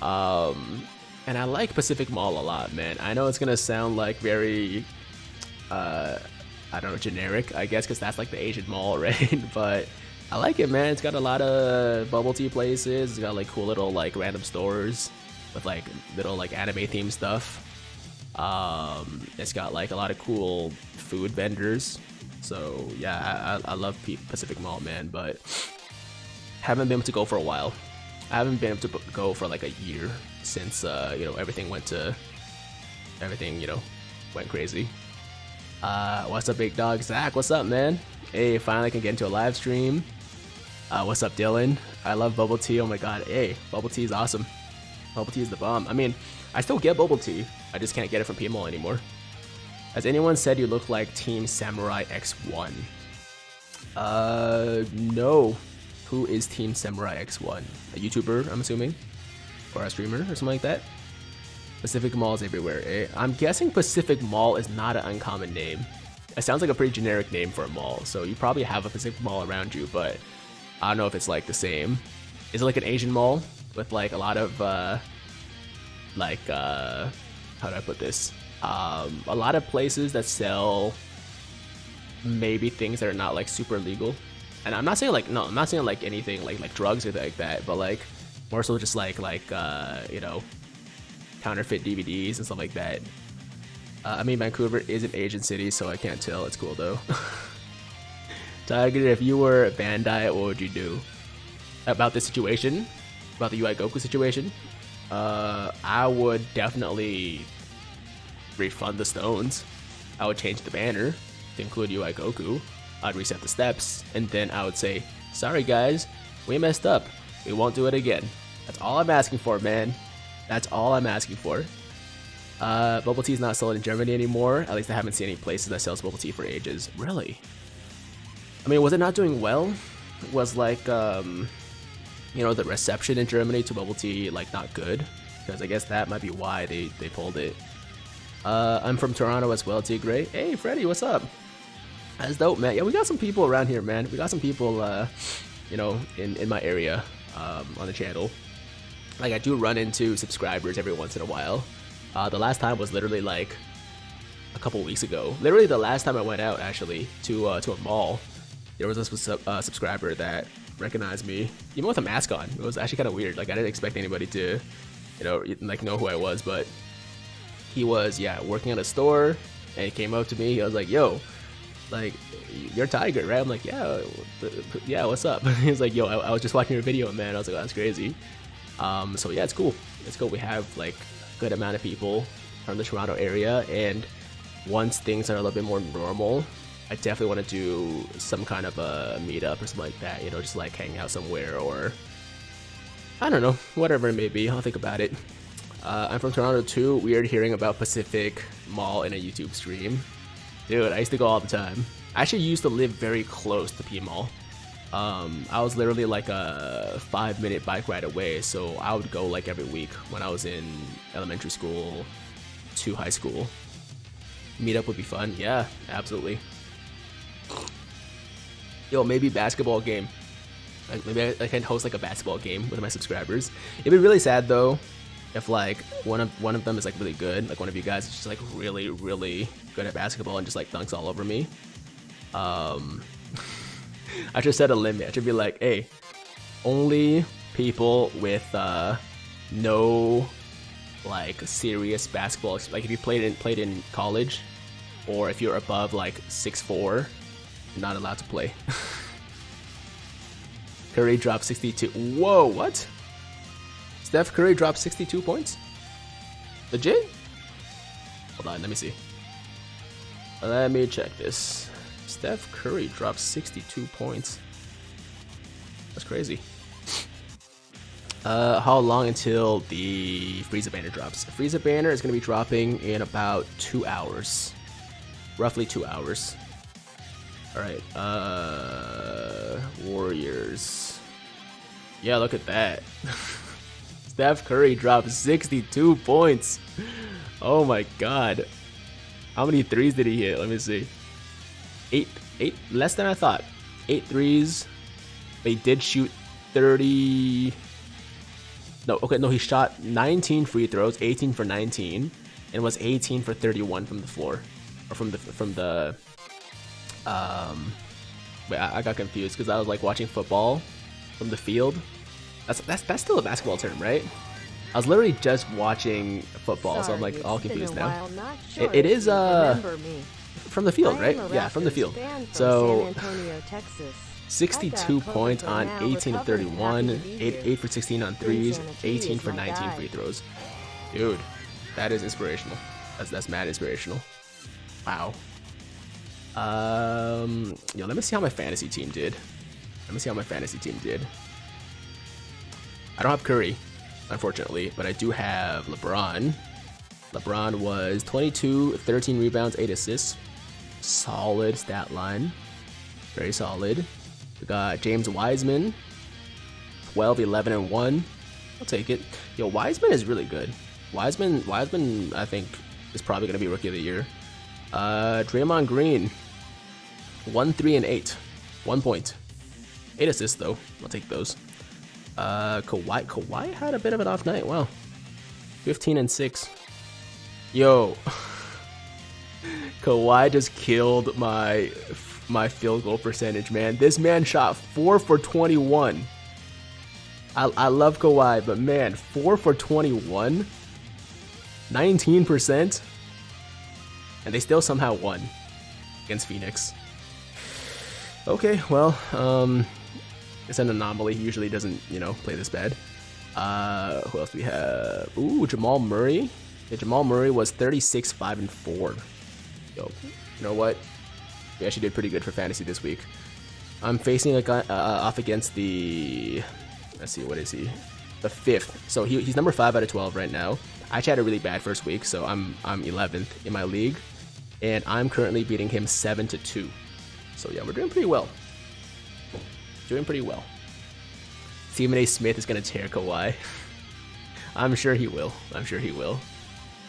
And I like Pacific Mall a lot, man. I know it's gonna sound like very I don't know, generic, I guess, because that's like the Asian mall, right? But I like it, man. It's got a lot of bubble tea places. It's got like cool little like random stores with like little like anime themed stuff. It's got like a lot of cool food vendors. So yeah, I love Pacific Mall, man, but haven't been able to go for a while. I haven't been able to go for like a year since you know, everything went crazy. What's up, big dog? Zach, what's up, man? Hey, finally can get into a live stream. What's up, Dylan? I love bubble tea. Oh my god, hey, bubble tea is awesome. Bubble tea is the bomb. I mean, I still get bubble tea. I just can't get it from PMall anymore. Has anyone said you look like Team Samurai X1? No. Who is Team Samurai X1? A YouTuber, I'm assuming? Or a streamer or something like that? Pacific Mall is everywhere, eh? I'm guessing Pacific Mall is not an uncommon name. It sounds like a pretty generic name for a mall, so you probably have a Pacific Mall around you, but I don't know if it's like the same. Is it like an Asian mall with like a lot of how do I put this? A lot of places that sell maybe things that are not like super legal. And I'm not saying like, no, I'm not saying like anything like drugs or anything like that, but like more so just like you know, counterfeit DVDs and stuff like that. I mean, Vancouver is an Asian city, so I can't tell. It's cool though. Tiger, if you were Bandai, what would you do about this situation? About the UI Goku situation? I would definitely refund the stones. I would change the banner to include UI Goku. I'd reset the steps, and then I would say, sorry guys, we messed up. We won't do it again. That's all I'm asking for, man. That's all I'm asking for. Bubble tea is not sold in Germany anymore. At least I haven't seen any places that sells bubble tea for ages. Really? I mean, was it not doing well? Was like, you know, the reception in Germany to bubble tea like not good? Because I guess that might be why they pulled it. I'm from Toronto as well, Tigray. Hey, Freddy, what's up? That's dope, man. Yeah, we got some people around here, man. We got some people, you know, in my area, on the channel. Like, I do run into subscribers every once in a while. The last time was literally like a couple weeks ago. Literally the last time I went out, actually, to a mall, there was a subscriber that recognized me, even with a mask on. It was actually kind of weird. Like, I didn't expect anybody to, you know, like know who I was, but he was, yeah, working at a store, and he came up to me. He was like, yo, like, you're Tiger, right? I'm like, yeah, what's up? He was like, yo, I was just watching your video, man. I was like, oh, that's crazy. So yeah, it's cool. It's cool. We have like a good amount of people from the Toronto area, and once things are a little bit more normal, I definitely want to do some kind of a meetup or something like that, you know, just like hang out somewhere, or I don't know, whatever it may be. I'll think about it. I'm from Toronto too. Weird hearing about Pacific Mall in a YouTube stream. Dude, I used to go all the time. I actually used to live very close to P Mall. I was literally like a 5-minute bike ride away, so I would go like every week when I was in elementary school to high school. Meetup would be fun. Yeah, absolutely. Yo, maybe basketball game. Like, maybe I can host like a basketball game with my subscribers. It'd be really sad though if like one of them is like really good, like one of you guys is just like really good at basketball and just like dunks all over me. I should set a limit. I should be like, hey, only people with no like serious basketball, like if you played in college, or if you're above like 6'4", you're not allowed to play. Curry dropped 62. Whoa, what? Steph Curry dropped 62 points? Legit? Hold on, let me see. Let me check this. Steph Curry dropped 62 points. That's crazy. How long until the Frieza banner drops? The Frieza banner is going to be dropping in about 2 hours. Roughly 2 hours. Alright, Warriors. Yeah, look at that. Steph Curry dropped 62 points. Oh my god. How many threes did he hit? Let me see. 8, less than I thought. 8 threes. They did shoot 30. No, okay, no, he shot 19 free throws, 18 for 19, and was 18 for 31 from the floor. Or from the wait, I got confused because I was like watching football from the field. That's still a basketball term, right? I was literally just watching football, so I'm like all confused now. Sure it is from the field, right? Yeah, from the field. So 62 points on 18 of 31, 8 for 16 on threes, 18 for 19 free throws. Dude, that is inspirational. That's mad inspirational. Wow. Yo, let me see how my fantasy team did. I don't have Curry, unfortunately, but I do have LeBron. LeBron was 22, 13 rebounds, 8 assists. Solid stat line. Very solid. We got James Wiseman, 12, 11, and 1. I'll take it. Yo, Wiseman is really good. Wiseman, I think, is probably going to be Rookie of the Year. Draymond Green, 1, 3, and 8. 1 point. 8 assists, though. I'll take those. Kawhi had a bit of an off night. Wow. 15 and 6. Yo. Kawhi just killed my field goal percentage, man. This man shot 4 for 21. I love Kawhi, but man, 4 for 21, 19%, and they still somehow won against Phoenix. Okay, well, it's an anomaly. He usually doesn't, play this bad. Who else do we have? Ooh, Jamal Murray. Yeah, Jamal Murray was 36, 5, and 4. Yo, you know what? We actually did pretty good for fantasy this week. I'm facing off against the, let's see, what is he? The 5th. So he's number 5 out of 12 right now. I actually had a really bad first week, so I'm 11th in my league, and I'm currently beating him 7-2. So yeah, we're doing pretty well. Stephen A. Smith is gonna tear Kawhi. I'm sure he will.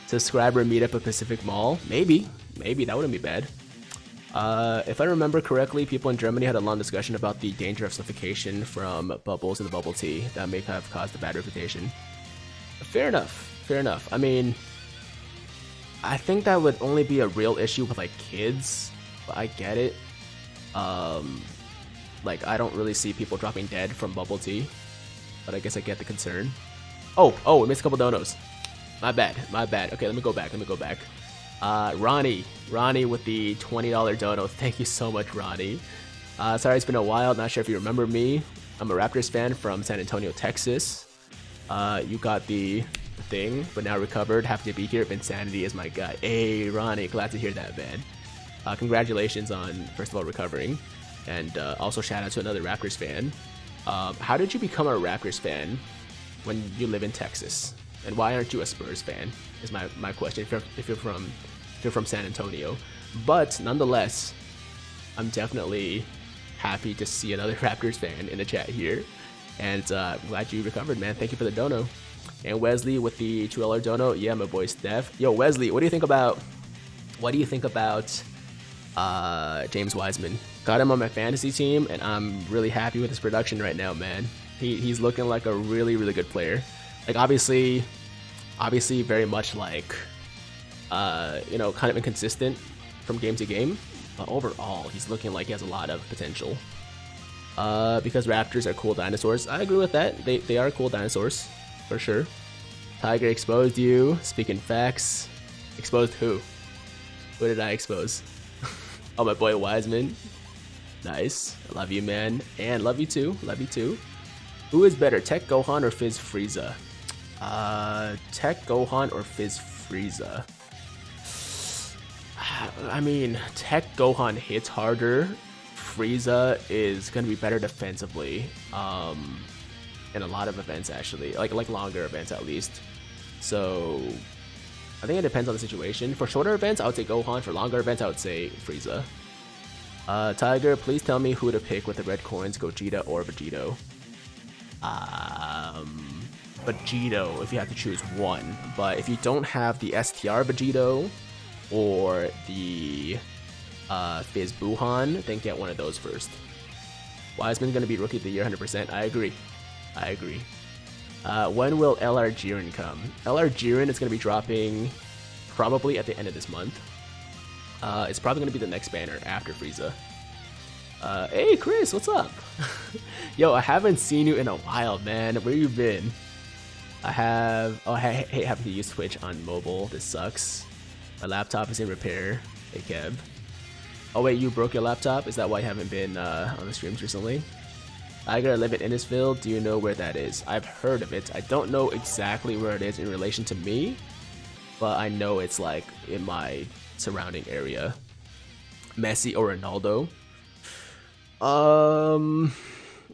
Subscriber meetup at Pacific Mall. Maybe that wouldn't be bad. If I remember correctly, people in Germany had a long discussion about the danger of suffocation from bubbles in the bubble tea that may have caused a bad reputation. Fair enough. I mean, I think that would only be a real issue with like kids, but I get it. Like I don't really see people dropping dead from bubble tea, but I guess I get the concern. Oh, we missed a couple donos. My bad. Okay, let me go back. Ronnie with the $20 dono. Thank you so much, Ronnie. Sorry, it's been a while. Not sure if you remember me. I'm a Raptors fan from San Antonio, Texas. You got the thing, but now recovered. Happy to be here. Insanity is my guy. Hey, Ronnie, glad to hear that, man. Congratulations on, first of all, recovering. And also shout out to another Raptors fan. How did you become a Raptors fan when you live in Texas? And why aren't you a Spurs fan? Is my question. If you're from San Antonio, but nonetheless, I'm definitely happy to see another Raptors fan in the chat here, and glad you recovered, man. Thank you for the dono. And Wesley with the $2 dono. Yeah, my boy Steph. Yo, Wesley, what do you think about James Wiseman? Got him on my fantasy team, and I'm really happy with his production right now, man. He's looking like a really, really good player. Like obviously very much like kind of inconsistent from game to game, but overall he's looking like he has a lot of potential. Because raptors are cool dinosaurs. I agree with that. They are cool dinosaurs, for sure. Tiger exposed you. Speaking facts. Exposed who? Who did I expose? Oh, my boy Wiseman. Nice. I love you, man. And love you too. Love you too. Who is better, Tech Gohan or Fizz Frieza? Tech Gohan or Fizz Frieza? I mean, Tech Gohan hits harder. Frieza is gonna be better defensively. In a lot of events, actually, like longer events at least. So I think it depends on the situation. For shorter events, I would say Gohan. For longer events, I would say Frieza. Tiger, please tell me who to pick with the red coins, Gogeta or Vegito. Vegito, if you have to choose one. But if you don't have the STR Vegito or the Fizz Buhan, then get one of those first. Wiseman's gonna be Rookie of the Year 100%. I agree. When will LR Jiren come? LR Jiren is gonna be dropping probably at the end of this month. It's probably gonna be the next banner after Frieza. Hey Chris, what's up? Yo, I haven't seen you in a while, man. Where you been? I hate having to use Twitch on mobile. This sucks. My laptop is in repair. Hey Kev. Oh wait, you broke your laptop? Is that why you haven't been on the streams recently? I gotta live in Innisfil. Do you know where that is? I've heard of it. I don't know exactly where it is in relation to me, but I know it's like in my surrounding area. Messi or Ronaldo?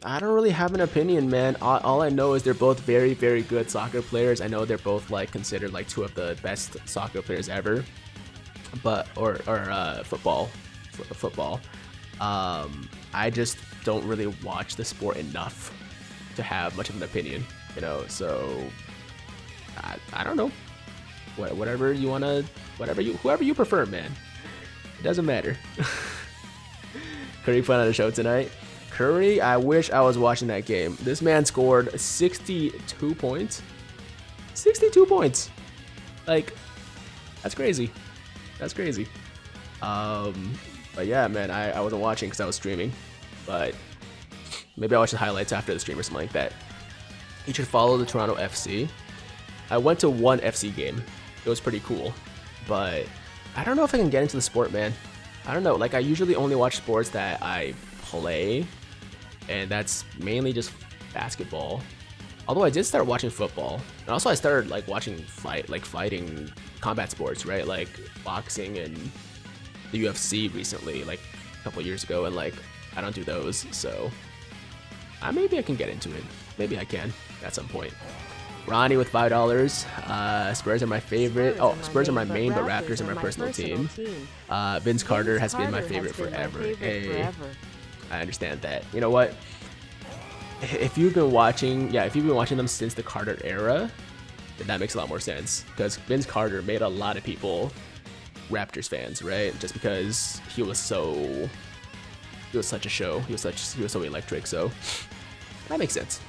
I don't really have an opinion, man. All I know is they're both very, very good soccer players. I know they're both like considered like two of the best soccer players ever, but or football. I just don't really watch the sport enough to have much of an opinion, you know. So I don't know. Whatever you wanna, whoever you prefer, man. It doesn't matter. Curry put on the show tonight. Curry, I wish I was watching that game. This man scored 62 points. 62 points. Like, that's crazy. That's crazy. But yeah, man, I wasn't watching because I was streaming. But maybe I'll watch the highlights after the stream or something like that. You should follow the Toronto FC. I went to one FC game. It was pretty cool. But I don't know if I can get into the sport, man. I don't know. Like, I usually only watch sports that I play. And that's mainly just basketball. Although I did start watching football. And also I started like watching fighting combat sports, right? Like boxing and the UFC recently, like a couple years ago, and like I don't do those, so maybe I can get into it. Maybe I can at some point. Ronnie with $5. Spurs are my favorite. Oh, Spurs are my main, but Raptors are my personal team. Vince Carter has been my favorite forever. Hey, I understand that. You know what? If you've been watching them since the Carter era, then that makes a lot more sense. Because Vince Carter made a lot of people Raptors fans, right? Just because he was such a show. He was so electric. So that makes sense.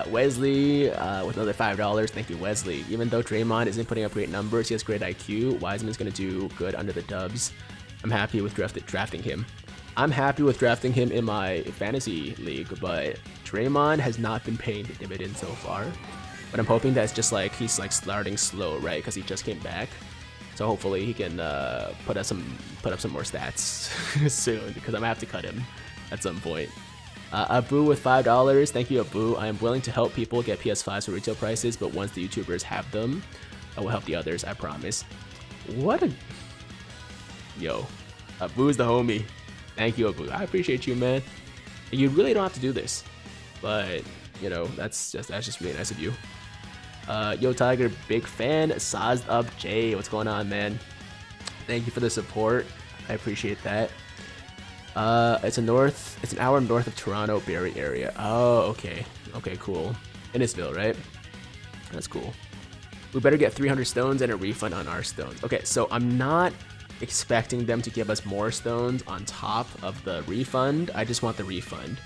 Wesley with another $5. Thank you, Wesley. Even though Draymond isn't putting up great numbers, he has great IQ. Wiseman's gonna do good under the dubs. I'm happy with drafting him. I'm happy with drafting him in my fantasy league, but Draymond has not been paying the dividends so far. But I'm hoping that's just like he's like starting slow, right? Because he just came back. So hopefully he can put up some more stats soon, because I'm gonna have to cut him at some point. Abu with $5. Thank you, Abu. I am willing to help people get PS5s for retail prices, but once the YouTubers have them, I will help the others. I promise. Yo, Abu's the homie. Thank you, Abu. I appreciate you, man. You really don't have to do this, but you know that's just really nice of you. Yo, Tiger, big fan. Sized up Jay, what's going on, man? Thank you for the support. I appreciate that. It's an hour north of Toronto, Barrie area. Oh, okay, cool. Innisfil, right? That's cool. We better get 300 stones and a refund on our stones. Okay, so I'm not expecting them to give us more stones on top of the refund. I just want the refund.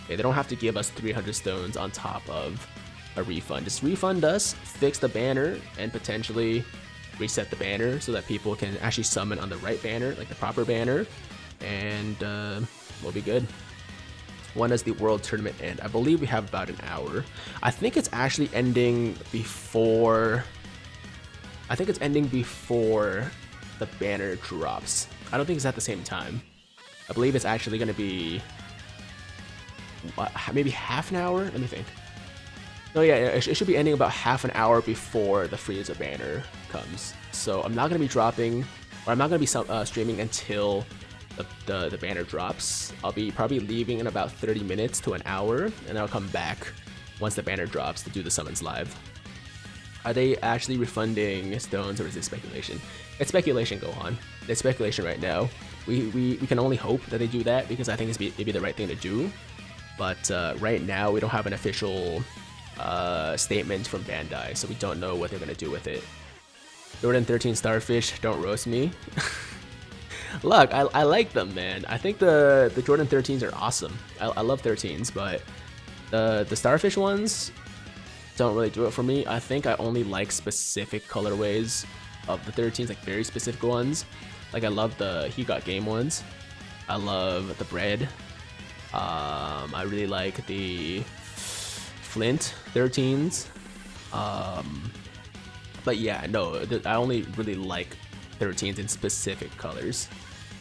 Okay, they don't have to give us 300 stones on top of a refund. Just refund us, fix the banner, and potentially reset the banner so that people can actually summon on the right banner, like the proper banner, and we'll be good. When does the world tournament end? I believe we have about an hour. I think it's actually ending before... I think it's ending before the banner drops. I don't think it's at the same time. I believe it's actually going to be... maybe half an hour? Let me think. No, yeah, it should be ending about half an hour before the Frieza banner comes. So I'm not going to be dropping... or I'm not going to be streaming until the banner drops. I'll be probably leaving in about 30 minutes to an hour, and I'll come back once the banner drops to do the summons live. Are they actually refunding stones, or is it speculation? It's speculation, Gohan. It's speculation right now. We can only hope that they do that, because I think it'd be the right thing to do. But right now, we don't have an official statement from Bandai, so we don't know what they're going to do with it. Jordan 13 Starfish, don't roast me. Look, I like them, man. I think the Jordan 13s are awesome. I love 13s, but the Starfish ones don't really do it for me. I think I only like specific colorways of the 13s, like very specific ones. Like I love the He Got Game ones. I love the bread. I really like the Flint 13s. But yeah, no, I only really like 13s in specific colors.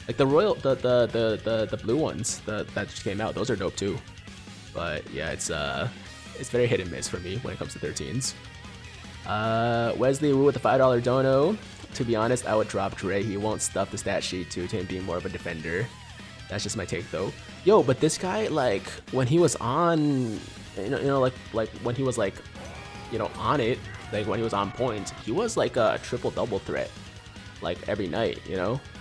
Like the royal, the blue ones that just came out, those are dope too. But yeah, it's very hit and miss for me when it comes to 13s. Wesley Wu with the $5 dono. To be honest, I would drop Dre. He won't stuff the stat sheet to him being more of a defender. That's just my take though. Yo, but this guy, like when he was on, like when he was like, on it, like when he was on point, he was like a triple double threat, like every night,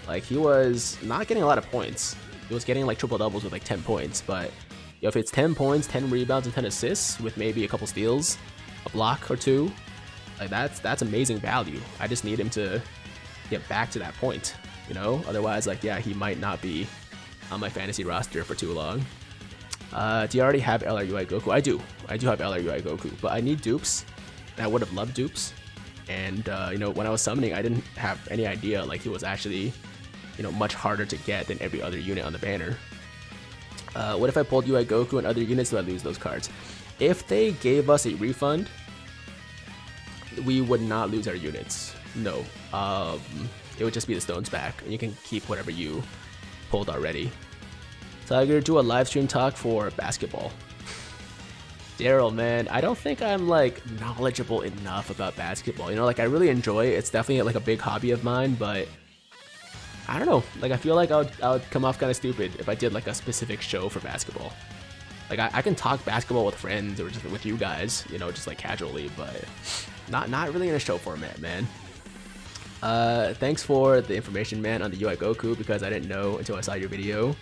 like he was not getting a lot of points. He was getting like triple doubles with like 10 points, but if it's 10 points, 10 rebounds, and 10 assists with maybe a couple steals, a block or two, like that's amazing value. I just need him to get back to that point, Otherwise, like, yeah, he might not be on my fantasy roster for too long. Do you already have LRUI Goku? I do have LRUI Goku, but I need dupes. And I would have loved dupes. And when I was summoning, I didn't have any idea like he was actually, much harder to get than every other unit on the banner. What if I pulled UI Goku and other units? Do I lose those cards? If they gave us a refund, we would not lose our units. No. It would just be the stones back, and you can keep whatever you pulled already. Tiger, do a live stream talk for basketball. Daryl, man, I don't think I'm like knowledgeable enough about basketball. Like I really enjoy it. It's definitely like a big hobby of mine, but I don't know. Like I feel like I would come off kind of stupid if I did like a specific show for basketball. Like I can talk basketball with friends or just with you guys, just like casually, but not really in a show format, man. Thanks for the information, man, on the UI Goku, because I didn't know until I saw your video.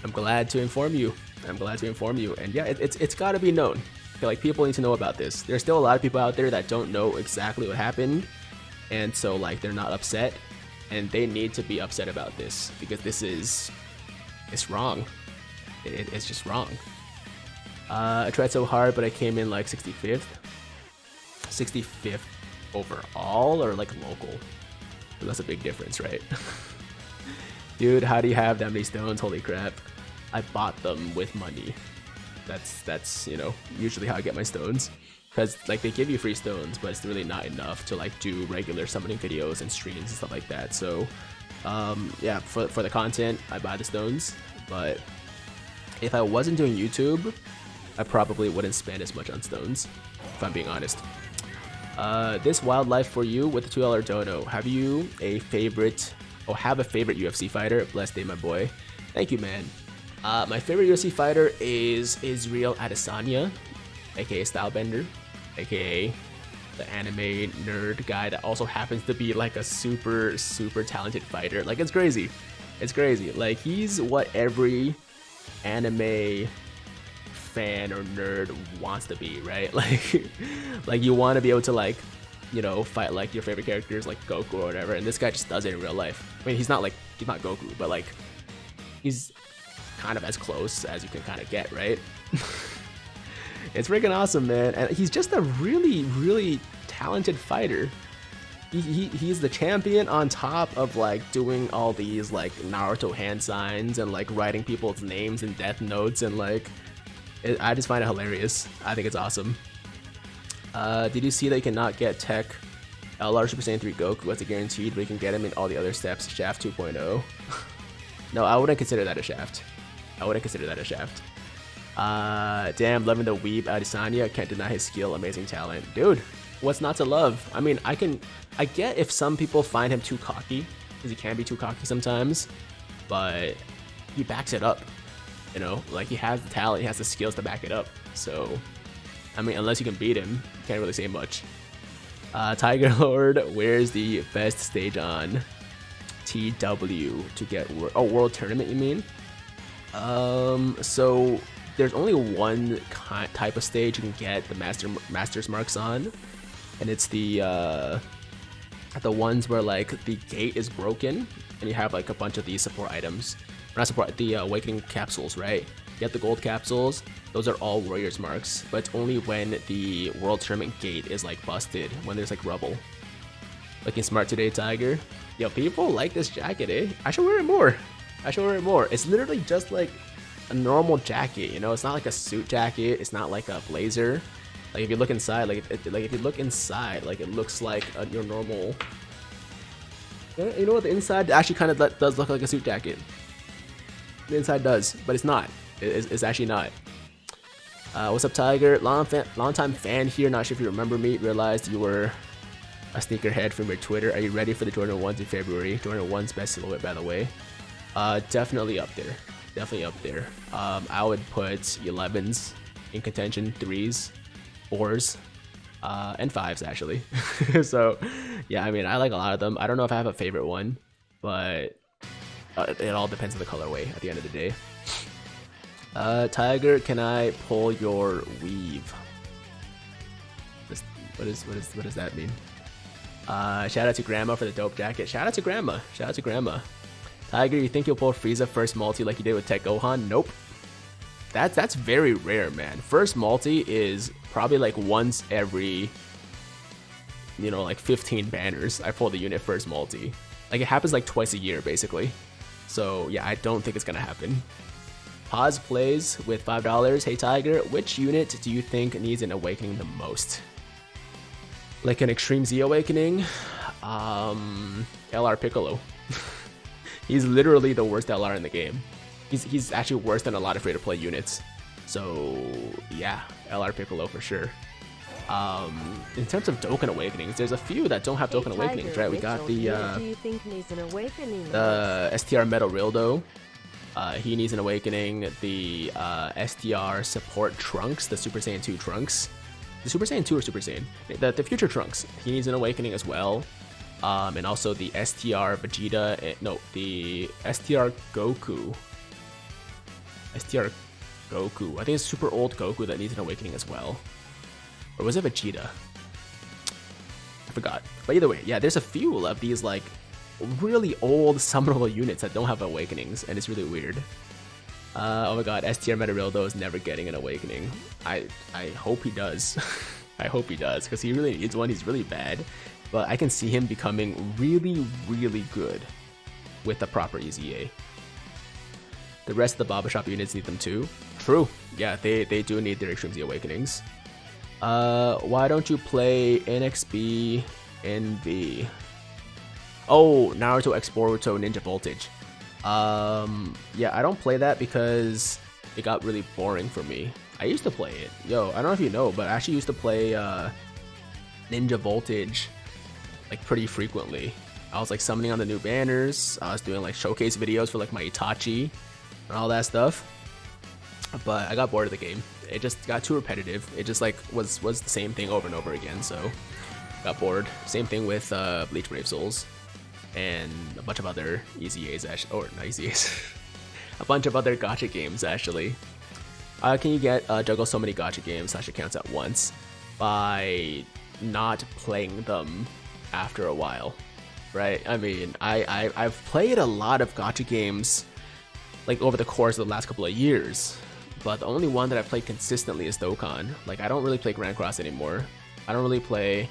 I'm glad to inform you. And yeah, it's got to be known. Okay, like people need to know about this. There's still a lot of people out there that don't know exactly what happened, and so like they're not upset, and they need to be upset about this because it's wrong. It's just wrong. I tried so hard, but I came in like 65th overall, or like local. So that's a big difference, right? Dude, how do you have that many stones? Holy crap. I bought them with money. That's usually how I get my stones. Because like they give you free stones, but it's really not enough to like do regular summoning videos and streams and stuff like that. So yeah, for the content, I buy the stones. But if I wasn't doing YouTube, I probably wouldn't spend as much on stones, if I'm being honest. This wildlife for you with the $2 dono. Have a favorite UFC fighter? Blessed day, my boy. Thank you, man. My favorite UFC fighter is Israel Adesanya, aka Stylebender, aka the anime nerd guy that also happens to be like a super talented fighter. Like it's crazy. Like he's what every anime fan or nerd wants to be, right? Like you want to be able to like fight like your favorite characters like Goku or whatever, and this guy just does it in real life. I mean, he's not Goku, but like he's kind of as close as you can kind of get, right? It's freaking awesome, man. And he's just a really talented fighter. he's the champion on top of like doing all these like Naruto hand signs and like writing people's names in death notes and like I just find it hilarious. I think it's awesome. Did you see that you cannot get Tech LR Super Saiyan 3 Goku as a guaranteed, but you can get him in all the other steps? Shaft 2.0. No, I wouldn't consider that a shaft. I wouldn't consider that a shaft. Damn, loving the weeb Adesanya. Can't deny his skill, amazing talent. Dude, what's not to love? I mean, I get if some people find him too cocky, because he can be too cocky sometimes, but he backs it up. You know, like he has the talent, he has the skills to back it up. So, I mean, unless you can beat him, you can't really say much. Tiger Lord, where's the best stage on TW to get World Tournament, you mean? So there's only one type of stage you can get the Masters marks on, and it's the ones where like the gate is broken and you have like a bunch of these support items. Or not support, the awakening capsules, right? You get the gold capsules. Those are all warriors marks, but it's only when the World Tournament gate is like busted, when there's like rubble. Looking smart today, Tiger. Yo, people like this jacket, eh? I should wear it more. I should wear it more. It's literally just like a normal jacket, you know? It's not like a suit jacket. It's not like a blazer. Like if you look inside, like if you look inside, like it looks like your normal. You know what? The inside actually kind of does look like a suit jacket. The inside does, but it's not. It's actually not. What's up, Tiger? Long time fan here. Not sure if you remember me. Realized you were a sneakerhead from your Twitter. Are you ready for the Jordan 1s in February? Jordan 1's best silhouette, by the way. Definitely up there. Definitely up there. I would put 11s in contention, 3s, 4s, and 5s actually. So, yeah, I mean, I like a lot of them. I don't know if I have a favorite one, but it all depends on the colorway at the end of the day. Tiger, can I pull your weave? What does that mean? Shout out to Grandma for the dope jacket. Shout out to Grandma. Shout out to Grandma. Tiger, you think you'll pull Frieza first multi like you did with Tech Gohan? Nope. That's very rare, man. First multi is probably like once every, you know, like 15 banners I pull the unit first multi. Like it happens like twice a year, basically. So yeah, I don't think it's gonna happen. Pause plays with $5. Hey Tiger, which unit do you think needs an awakening the most? Like an Extreme Z awakening? LR Piccolo. He's literally the worst LR in the game. He's actually worse than a lot of free-to-play units. So yeah, LR Piccolo for sure. In terms of Dokkan awakenings, there's a few that don't have Dokkan awakenings, right? We got the STR Metal Rildo. He needs an awakening. The STR support Trunks, the Super Saiyan 2 Trunks. The Super Saiyan 2 or Super Saiyan? The future Trunks. He needs an awakening as well. And also the STR Vegeta. No, the STR Goku. STR Goku. I think it's super old Goku that needs an awakening as well. Or was it Vegeta? I forgot. But either way, yeah, there's a few of these like really old summonable units that don't have awakenings, and it's really weird. Oh my god, STR Metarildo is never getting an awakening. I hope he does. I hope he does, because he really needs one. He's really bad. But I can see him becoming really, really good with the proper EZA. The rest of the Baba Shop units need them too. True. Yeah, they do need their Extreme Z awakenings. Why don't you play NXB NV? Oh, Naruto X Boruto Ninja Voltage. Yeah, I don't play that because it got really boring for me. I used to play it. Yo, I don't know if you know, but I actually used to play Ninja Voltage like pretty frequently. I was like summoning on the new banners. I was doing like showcase videos for like my Itachi and all that stuff. But I got bored of the game. It just got too repetitive. It just like was the same thing over and over again. So got bored. Same thing with Bleach Brave Souls and a bunch of other EZAs actually, or not EZAs, a bunch of other gacha games actually. Can you get juggle so many gacha games / accounts at once by not playing them after a while, right? I mean, I've played a lot of gacha games like over the course of the last couple of years, but the only one that I've played consistently is Dokkan. Like I don't really play Grand Cross anymore. I don't really play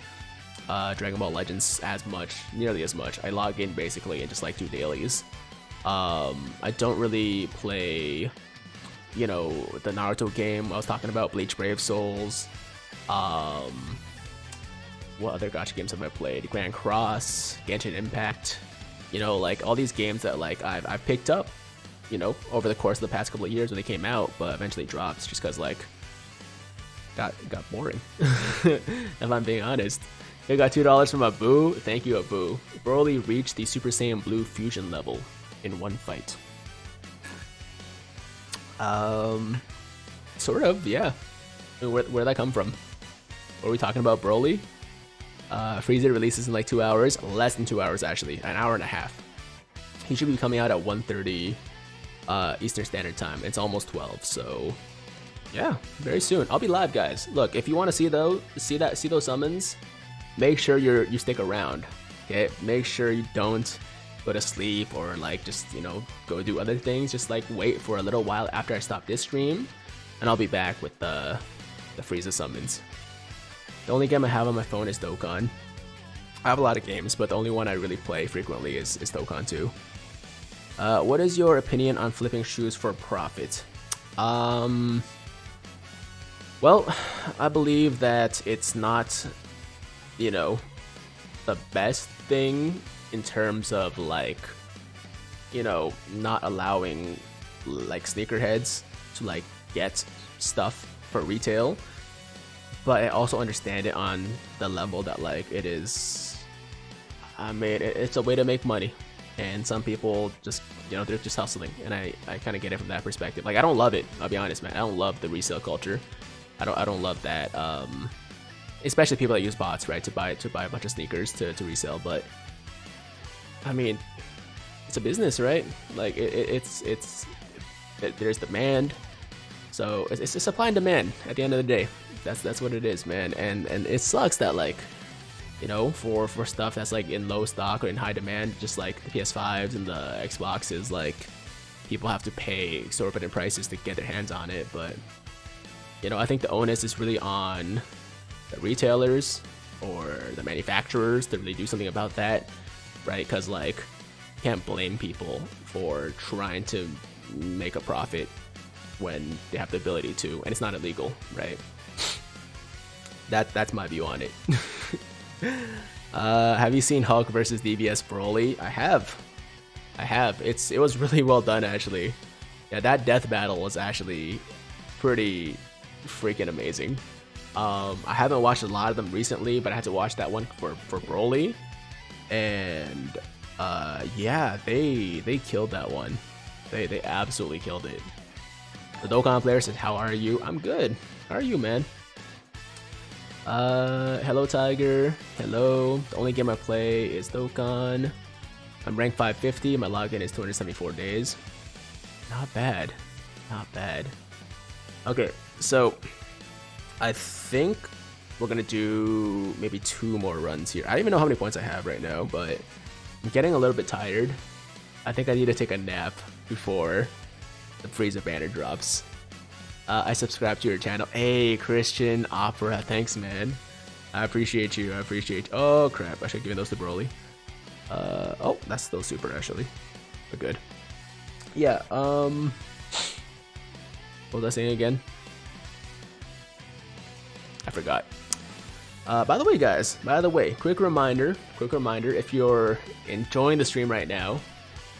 Dragon Ball Legends as much, nearly as much. I log in basically and just like do dailies. I don't really play, you know, the Naruto game I was talking about, Bleach Brave Souls. What other gacha games have I played? Grand Cross, Genshin Impact. You know, like all these games that like I've picked up, you know, over the course of the past couple of years when they came out, but eventually dropped just because like got boring. If I'm being honest. I got $2 from Abu. Thank you, Abu. Broly reached the Super Saiyan Blue fusion level in one fight. Sort of, yeah. Where'd that come from? What are we talking about, Broly? Frieza releases in like 2 hours, less than 2 hours actually, an hour and a half. He should be coming out at 1:30 Eastern Standard Time. It's almost 12, so yeah, very soon. I'll be live, guys. Look, if you want to see those summons, make sure you stick around. Okay, make sure you don't go to sleep or like just, you know, go do other things. Just like wait for a little while after I stop this stream, and I'll be back with the Frieza summons. The only game I have on my phone is Dokkan. I have a lot of games, but the only one I really play frequently is Dokkan 2. What is your opinion on flipping shoes for profit? Well, I believe that it's not, you know, the best thing in terms of like, you know, not allowing like sneakerheads to like get stuff for retail. But I also understand it on the level that like it is, I mean, it's a way to make money, and some people just, you know, they're just hustling, and I kind of get it from that perspective. Like I don't love it, I'll be honest, man. I don't love the resale culture. I don't love that. Especially people that use bots, right, to buy a bunch of sneakers to resell. But I mean, it's a business, right? Like there's demand, so it's supply and demand at the end of the day. That's what it is, man. And it sucks that like, you know, for stuff that's like in low stock or in high demand, just like the PS5s and the Xboxes, like people have to pay exorbitant prices to get their hands on it. But you know, I think the onus is really on the retailers or the manufacturers to really do something about that, right? Because like, you can't blame people for trying to make a profit when they have the ability to, and it's not illegal, right? That's my view on it. Have you seen Hulk versus DBS Broly? I have. It was really well done, actually. Yeah, that death battle was actually pretty freaking amazing. I haven't watched a lot of them recently, but I had to watch that one for Broly, and yeah, they killed that one. They absolutely killed it. The Dokkan player says, "How are you?" I'm good. How are you, man? Hello Tiger. Hello. The only game I play is Dokkan. I'm ranked 550. My login is 274 days. Not bad. Not bad. Okay, so I think we're gonna do maybe 2 more runs here. I don't even know how many points I have right now, but I'm getting a little bit tired. I think I need to take a nap before the Frieza banner drops. I subscribe to your channel. Hey, Christian Opera, thanks, man. I appreciate you. Oh crap, I should have given those to Broly. Oh, that's still super actually, but good. Yeah. What was I saying again? I forgot. By the way, guys. Quick reminder. If you're enjoying the stream right now,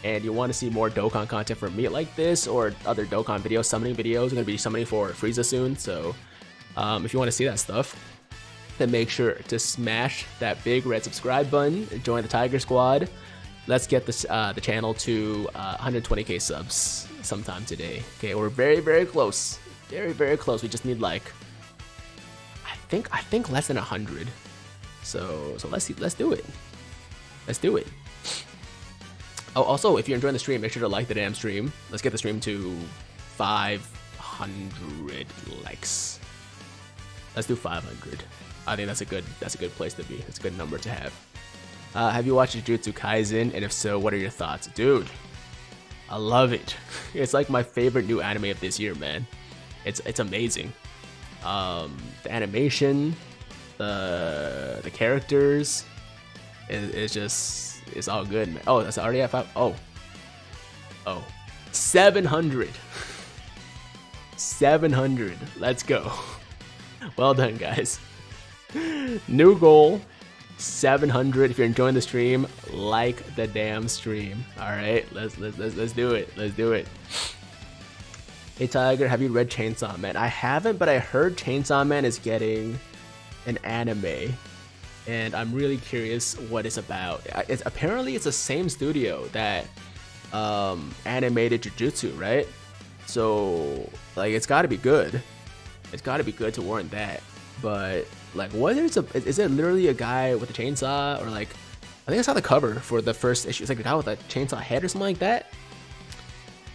and you want to see more Dokkan content from me like this, or other Dokkan videos, summoning videos, I'm going to be summoning for Frieza soon, so if you want to see that stuff, then make sure to smash that big red subscribe button and join the Tiger Squad. Let's get this, the channel to 120k subs sometime today. Okay, we're very, very close. Very, very close. We just need like, I think less than 100. So let's do it. Let's do it. Oh, also, if you're enjoying the stream, make sure to like the damn stream. Let's get the stream to 500 likes. Let's do 500. I think that's a good place to be. That's a good number to have. Have you watched Jujutsu Kaisen? And if so, what are your thoughts? Dude, I love it. It's like my favorite new anime of this year, man. It's amazing. The animation, The characters, it's all good, man. Oh, that's already at 5. Oh, 700. 700. Let's go. Well done, guys. New goal, 700. If you're enjoying the stream, like the damn stream. All right, let's do it. Let's do it. Hey Tiger, have you read Chainsaw Man? I haven't, but I heard Chainsaw Man is getting an anime, and I'm really curious what it's about. Apparently it's the same studio that animated Jujutsu, right? So like it's got to be good. It's got to be good to warrant that. But like, what is it literally a guy with a chainsaw, or like, I think I saw the cover for the first issue. It's like a guy with a chainsaw head or something like that.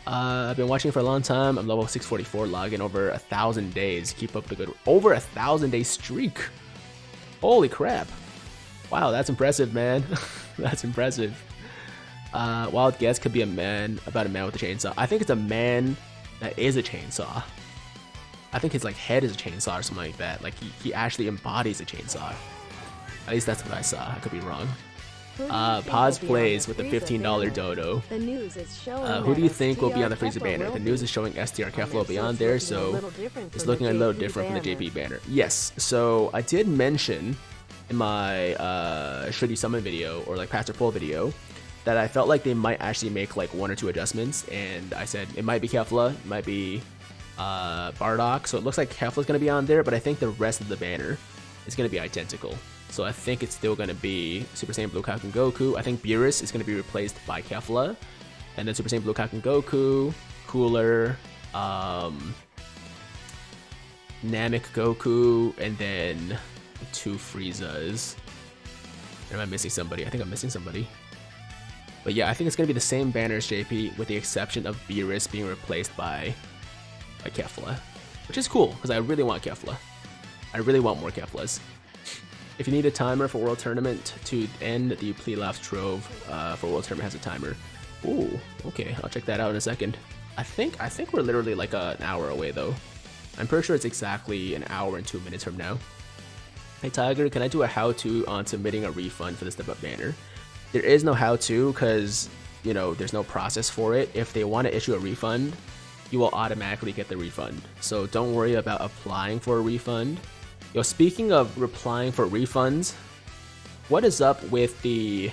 I've been watching for a long time. I'm level 644, logging over 1,000 days. Keep up the good, over 1,000-day streak. Holy crap! Wow, that's impressive, man. That's impressive. Wild guess could be about a man with a chainsaw. I think it's a man that is a chainsaw. I think his like head is a chainsaw or something like that. Like he actually embodies a chainsaw. At least that's what I saw. I could be wrong. Pause plays with the $15 dodo. The news is showing who do you think will be on the Frieza banner? The news is showing STR Keflo beyond there, so it's looking a little different from the JP banner. Yes, so I did mention in my Should You Summon video, or like Pastor Poll video, that I felt like they might actually make like 1 or 2 adjustments, and I said it might be Kefla, it might be Bardock, so it looks like Kefla's going to be on there, but I think the rest of the banner is going to be identical. So I think it's still going to be Super Saiyan Blue Kaioken Goku. I think Beerus is going to be replaced by Kefla, and then Super Saiyan Blue Kaioken Goku, Cooler, Namek Goku, and then 2 Friezas. Or am I missing somebody? I think I'm missing somebody. But yeah, I think it's going to be the same banners, JP, with the exception of Beerus being replaced by Kefla, which is cool, because I really want Kefla. I really want more Keflas. If you need a timer for World Tournament to end, the Pleelaf's Trove for World Tournament has a timer. Ooh, okay, I'll check that out in a second. I think we're literally like an hour away though. I'm pretty sure it's exactly an hour and 2 minutes from now. Hey Tiger, can I do a how-to on submitting a refund for the step-up banner? There is no how-to, because, you know, there's no process for it. If they want to issue a refund, you will automatically get the refund. So don't worry about applying for a refund. Yo, speaking of replying for refunds, what is up with the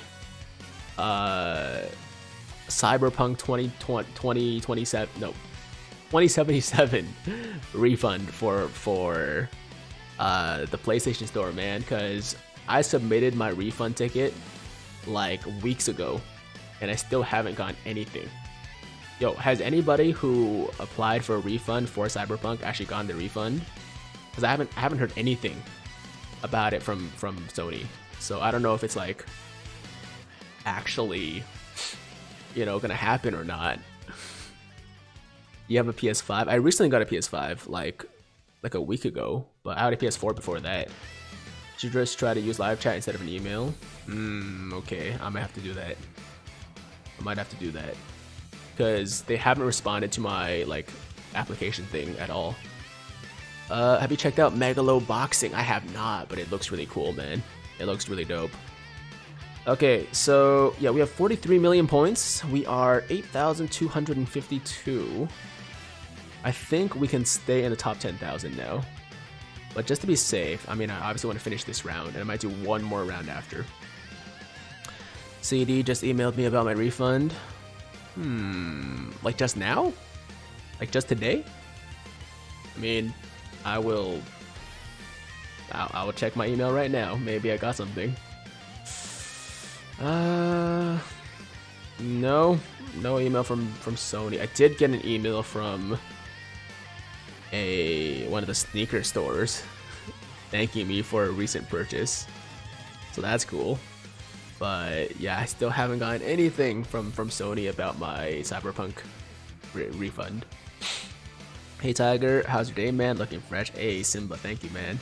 Cyberpunk 2077 refund for the PlayStation Store, man? Because I submitted my refund ticket like weeks ago, and I still haven't gotten anything. Yo, has anybody who applied for a refund for Cyberpunk actually gotten the refund? Because I haven't heard anything about it from Sony, so I don't know if it's like actually, you know, gonna happen or not. You have a PS5? I recently got a PS5 like a week ago, but I had a PS4 before that. Should just try to use live chat instead of an email? Okay, I might have to do that. Because they haven't responded to my like application thing at all. Have you checked out Megalo Boxing? I have not, but it looks really cool, man. It looks really dope. Okay, so yeah, we have 43 million points. We are 8,252. I think we can stay in the top 10,000 now. But just to be safe, I mean, I obviously want to finish this round, and I might do one more round after. CD just emailed me about my refund. Like just now? Like just today? I mean, I will check my email right now. Maybe I got something. No email from Sony. I did get an email from one of the sneaker stores thanking me for a recent purchase, so that's cool. But yeah, I still haven't gotten anything from Sony about my Cyberpunk refund. Hey Tiger, how's your day, man? Looking fresh. Hey Simba, thank you, man.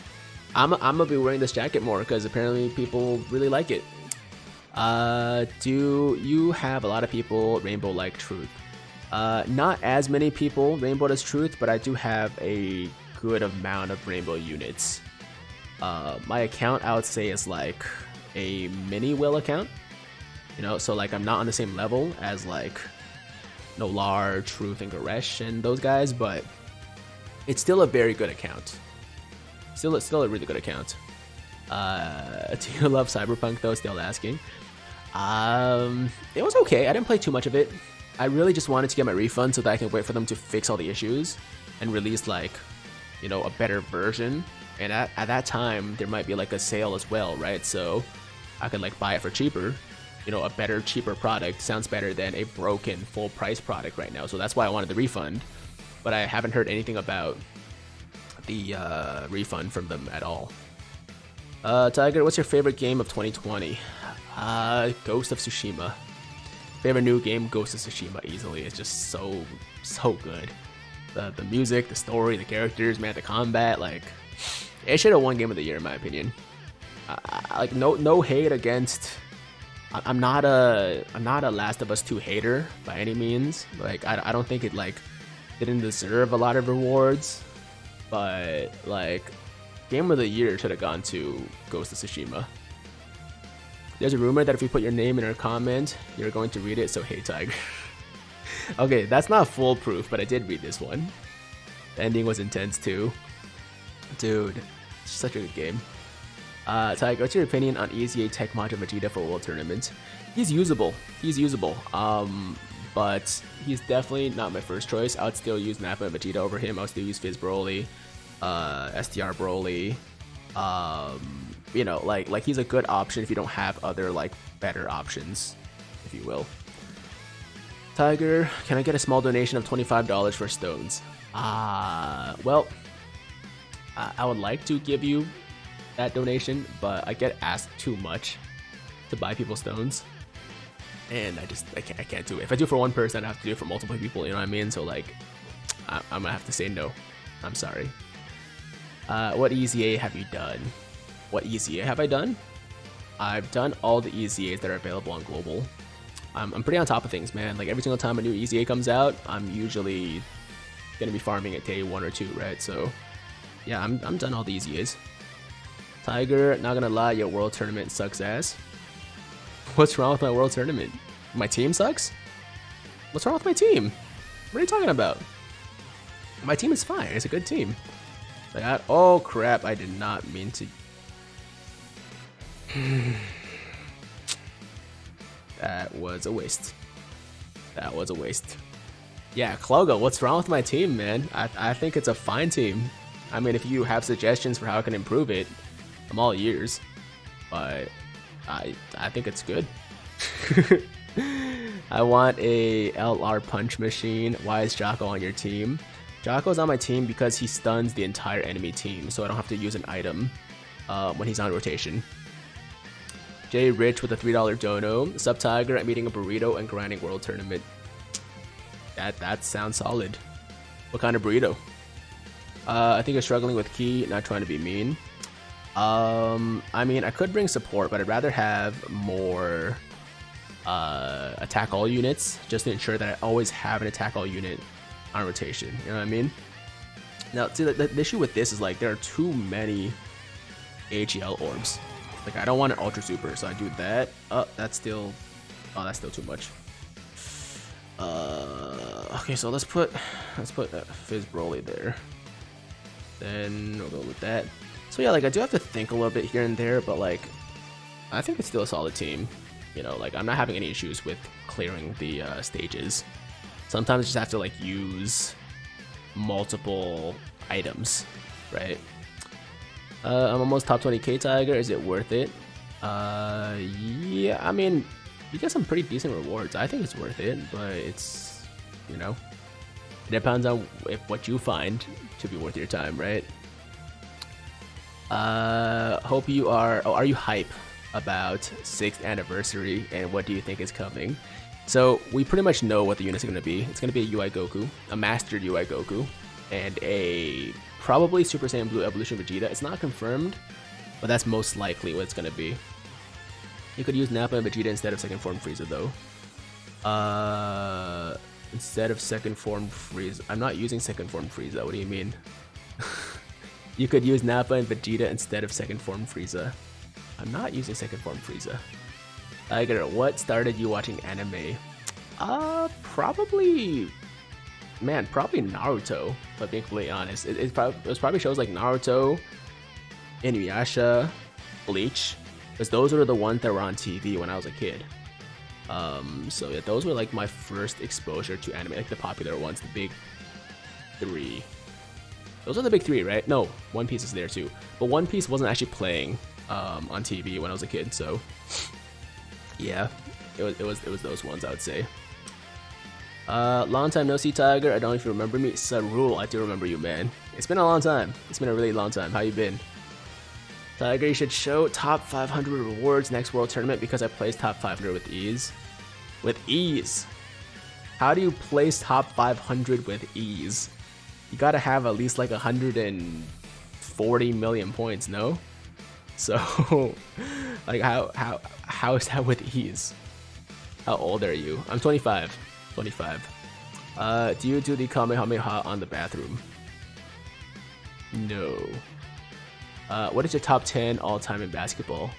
I'm gonna be wearing this jacket more because apparently people really like it. Do you have a lot of people Rainbow like Truth? Not as many people Rainbow as Truth, but I do have a good amount of Rainbow units. My account, I would say, is like a mini Will account. You know, so like I'm not on the same level as like Nolar, Truth, and Goresh and those guys, but it's still a very good account. Still a really good account. Do you love Cyberpunk though? Still asking. It was okay. I didn't play too much of it. I really just wanted to get my refund so that I can wait for them to fix all the issues and release like, you know, a better version. And at that time, there might be like a sale as well, right? So I could like buy it for cheaper. You know, a better, cheaper product sounds better than a broken full price product right now. So that's why I wanted the refund. But I haven't heard anything about the refund from them at all. Tiger, what's your favorite game of 2020? Ghost of Tsushima. Favorite new game, Ghost of Tsushima, easily. It's just so good. The music, the story, the characters, man, the combat, like, it should have won Game of the Year in my opinion. Like no hate against. I'm not a Last of Us 2 hater by any means. Like I don't think it like didn't deserve a lot of rewards, but like Game of the Year should have gone to Ghost of Tsushima. There's a rumor that if you put your name in our comment, you're going to read it, so hey Tiger. Okay, that's not foolproof, but I did read this one. The ending was intense too. Dude, it's such a good game. Tiger, what's your opinion on EZA Tech Module Vegeta for World Tournament? He's usable. But he's definitely not my first choice. I would still use Nappa and Vegeta over him. I would still use Fizz Broly, STR Broly. You know, like he's a good option if you don't have other like better options, if you will. Tiger, can I get a small donation of $25 for stones? Well, I would like to give you that donation, but I get asked too much to buy people stones, and I can't do it. If I do it for one person, I have to do it for multiple people. You know what I mean? So like, I'm gonna have to say no. I'm sorry. What EZA have you done? What EZA have I done? I've done all the EZAs that are available on global. I'm pretty on top of things, man. Like every single time a new EZA comes out, I'm usually gonna be farming at day 1 or 2, right? So yeah, I'm done all the EZAs. Tiger, not gonna lie, your world tournament sucks ass. What's wrong with my world tournament? My team sucks? What's wrong with my team? What are you talking about? My team is fine. It's a good team. Like, oh crap! I did not mean to. That was a waste. That was a waste. Yeah, Clogo, what's wrong with my team, man? I think it's a fine team. I mean, if you have suggestions for how I can improve it, I'm all ears. But I think it's good. I want a LR punch machine. Why is Jocko on your team? Jocko's on my team because he stuns the entire enemy team, so I don't have to use an item when he's on rotation. Jay Rich with a $3 dono. Sub Tiger, I'm eating a burrito and grinding world tournament. That sounds solid. What kind of burrito? I think you're struggling with key, not trying to be mean. I mean, I could bring support, but I'd rather have more attack all units, just to ensure that I always have an attack all unit on rotation. You know what I mean? Now, see, the issue with this is like there are too many AGL orbs. Like I don't want an ultra super, so I do that. That's still too much. Okay, so let's put Fizz Broly there. Then we'll go with that. So yeah, like I do have to think a little bit here and there, but like I think it's still a solid team. You know, like I'm not having any issues with clearing the stages. Sometimes I just have to like use multiple items, right? I'm almost top 20k Tiger. Is it worth it? Yeah, I mean, you get some pretty decent rewards. I think it's worth it, but it's, you know, it depends on what you find to be worth your time, right? Hope you are. Oh, are you hype about 6th anniversary and what do you think is coming? So we pretty much know what the units are going to be. It's going to be a UI Goku, a mastered UI Goku, and a probably Super Saiyan Blue Evolution Vegeta. It's not confirmed, but that's most likely what it's going to be. You could use Nappa and Vegeta instead of second form Frieza though. Instead of second form Frieza. I'm not using second form Frieza. What do you mean? You could use Nappa and Vegeta instead of second form Frieza. I'm not using second form Frieza. Tiger, what started you watching anime? Probably Naruto, if I'm being completely honest. It was probably shows like Naruto, Inuyasha, Bleach, because those were the ones that were on TV when I was a kid. So yeah, those were like my first exposure to anime, like the popular ones, the big three. Those are the big three, right? No, One Piece is there too, but One Piece wasn't actually playing on TV when I was a kid, so yeah, it was those ones, I would say. Long time no see, Tiger. I don't know if you remember me. Sarul, I do remember you, man. It's been a long time. It's been a really long time. How you been? Tiger, you should show top 500 rewards next World Tournament because I placed top 500 with ease. With ease? How do you place top 500 with ease? You gotta have at least like 140 million points, no? So, like, how is that with ease? How old are you? I'm 25. 25. Do you do the Kamehameha on the bathroom? No. What is your top 10 all-time in basketball?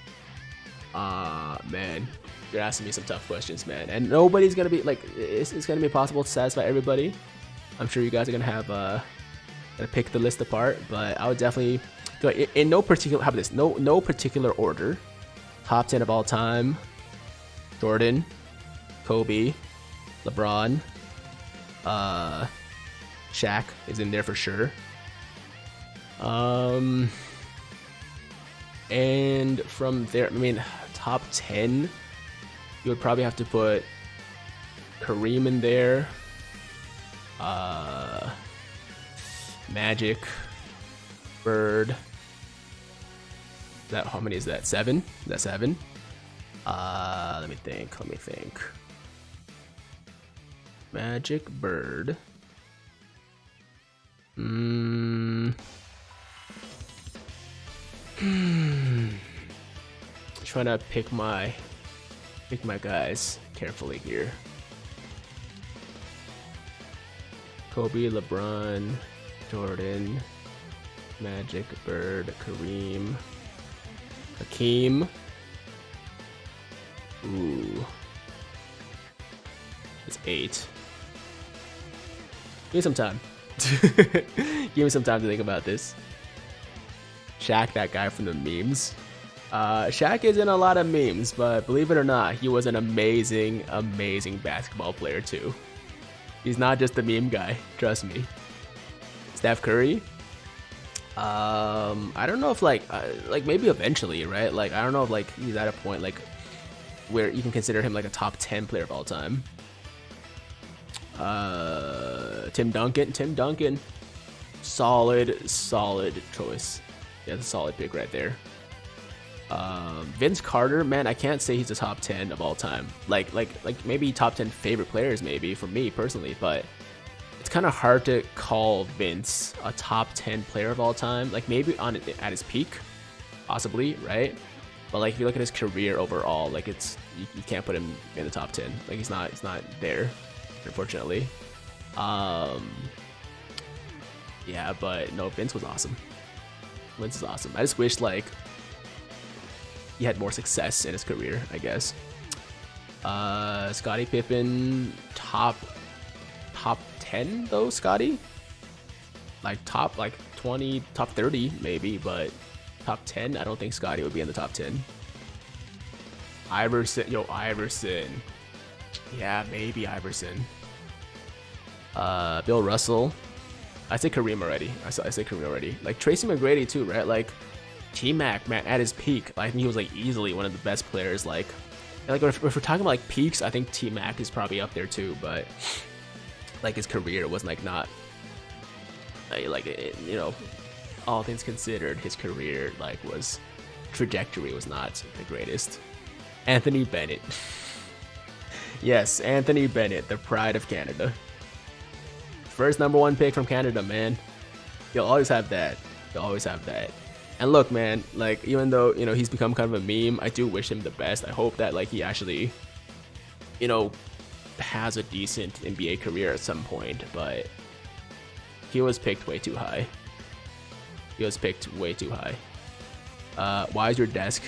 Man, you're asking me some tough questions, man. And nobody's gonna be like, it's gonna be possible to satisfy everybody. I'm sure you guys are gonna have gonna pick the list apart, but I would definitely go in no particular. How about this? No particular order. Top 10 of all time: Jordan, Kobe, LeBron, Shaq is in there for sure. And from there, I mean, top 10, you would probably have to put Kareem in there, Magic, Bird. How many is that? 7? Is that 7? Let me think. Magic, Bird. Trying to pick my guys carefully here. Kobe, LeBron, Jordan, Magic, Bird, Kareem, Hakeem. Ooh, it's 8. Give me some time. Give me some time to think about this. Shaq, that guy from the memes. Shaq is in a lot of memes, but believe it or not, he was an amazing basketball player too. He's not just a meme guy, trust me. Steph Curry. I don't know if like maybe eventually, right? Like I don't know if like he's at a point like where you can consider him like a top 10 player of all time. Tim Duncan. Solid choice. Yeah, that's a solid pick right there. Vince Carter, man, I can't say he's a top 10 of all time. Like maybe top 10 favorite players, maybe for me personally, but it's kind of hard to call Vince a top 10 player of all time. Like maybe at his peak, possibly, right? But like if you look at his career overall, like it's you can't put him in the top 10. Like he's not there, unfortunately. Yeah, but no, Vince was awesome. Vince is awesome. I just wish like he had more success in his career, I guess. Scottie Pippen, top 10 though, Scottie? Like top 20, top 30 maybe, but top 10, I don't think Scottie would be in the top 10. Iverson. Yeah, maybe Iverson. Bill Russell. I say Kareem already. I say Kareem already. Like Tracy McGrady too, right? Like T-Mac, man, at his peak, I think he was like easily one of the best players. Like if we're talking about like peaks, I think T-Mac is probably up there too. But like his career was like not you know, all things considered, his career trajectory was not the greatest. Anthony Bennett. Yes, Anthony Bennett, the pride of Canada. First #1 pick from Canada, man. You'll always have that. And look, man, like even though, you know, he's become kind of a meme, I do wish him the best. I hope that like he actually, you know, has a decent NBA career at some point, but he was picked way too high. He was picked way too high. Why is your desk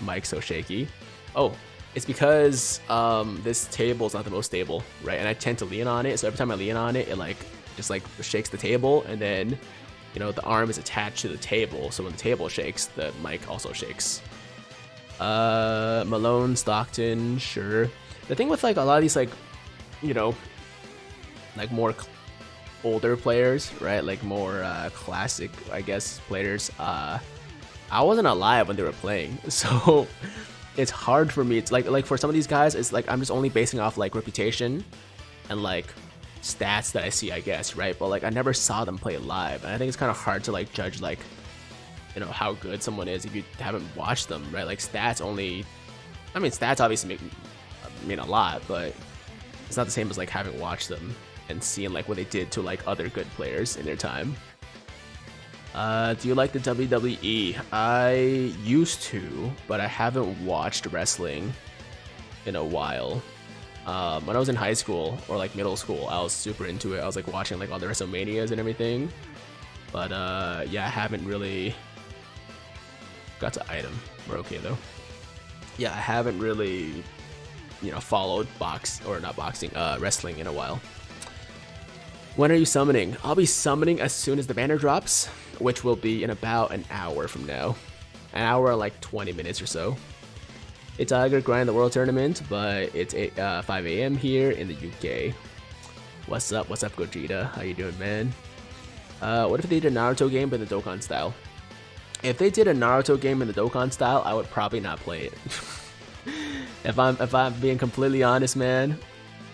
mic so shaky? Oh, it's because this table is not the most stable, right? And I tend to lean on it, so every time I lean on it, it like just like shakes the table, and then you know the arm is attached to the table, so when the table shakes, the mic also shakes. Malone, Stockton, sure. The thing with like a lot of these like, you know, like more older players, right? Like more classic, I guess, players. I wasn't alive when they were playing, so it's hard for me. It's like for some of these guys, it's like I'm just only basing off like reputation and like stats that I see, I guess, right? But like I never saw them play live, and I think it's kind of hard to like judge like, you know, how good someone is if you haven't watched them, right? Like stats only, I mean, stats obviously mean a lot, but it's not the same as like having watched them and seeing like what they did to like other good players in their time. Do you like the WWE? I used to, but I haven't watched wrestling in a while. When I was in high school or like middle school, I was super into it. I was like watching like all the WrestleManias and everything. But yeah, I haven't really got to item. We're okay though. Yeah, I haven't really, you know, followed wrestling in a while. When are you summoning? I'll be summoning as soon as the banner drops, which will be in about an hour from now. An hour, like 20 minutes or so. Hey Tiger, grind the World Tournament, but it's 5 a.m. here in the UK. What's up? What's up, Gogeta? How you doing, man? What if they did a Naruto game but in the Dokkan style? If they did a Naruto game in the Dokkan style, I would probably not play it. If I'm being completely honest, man,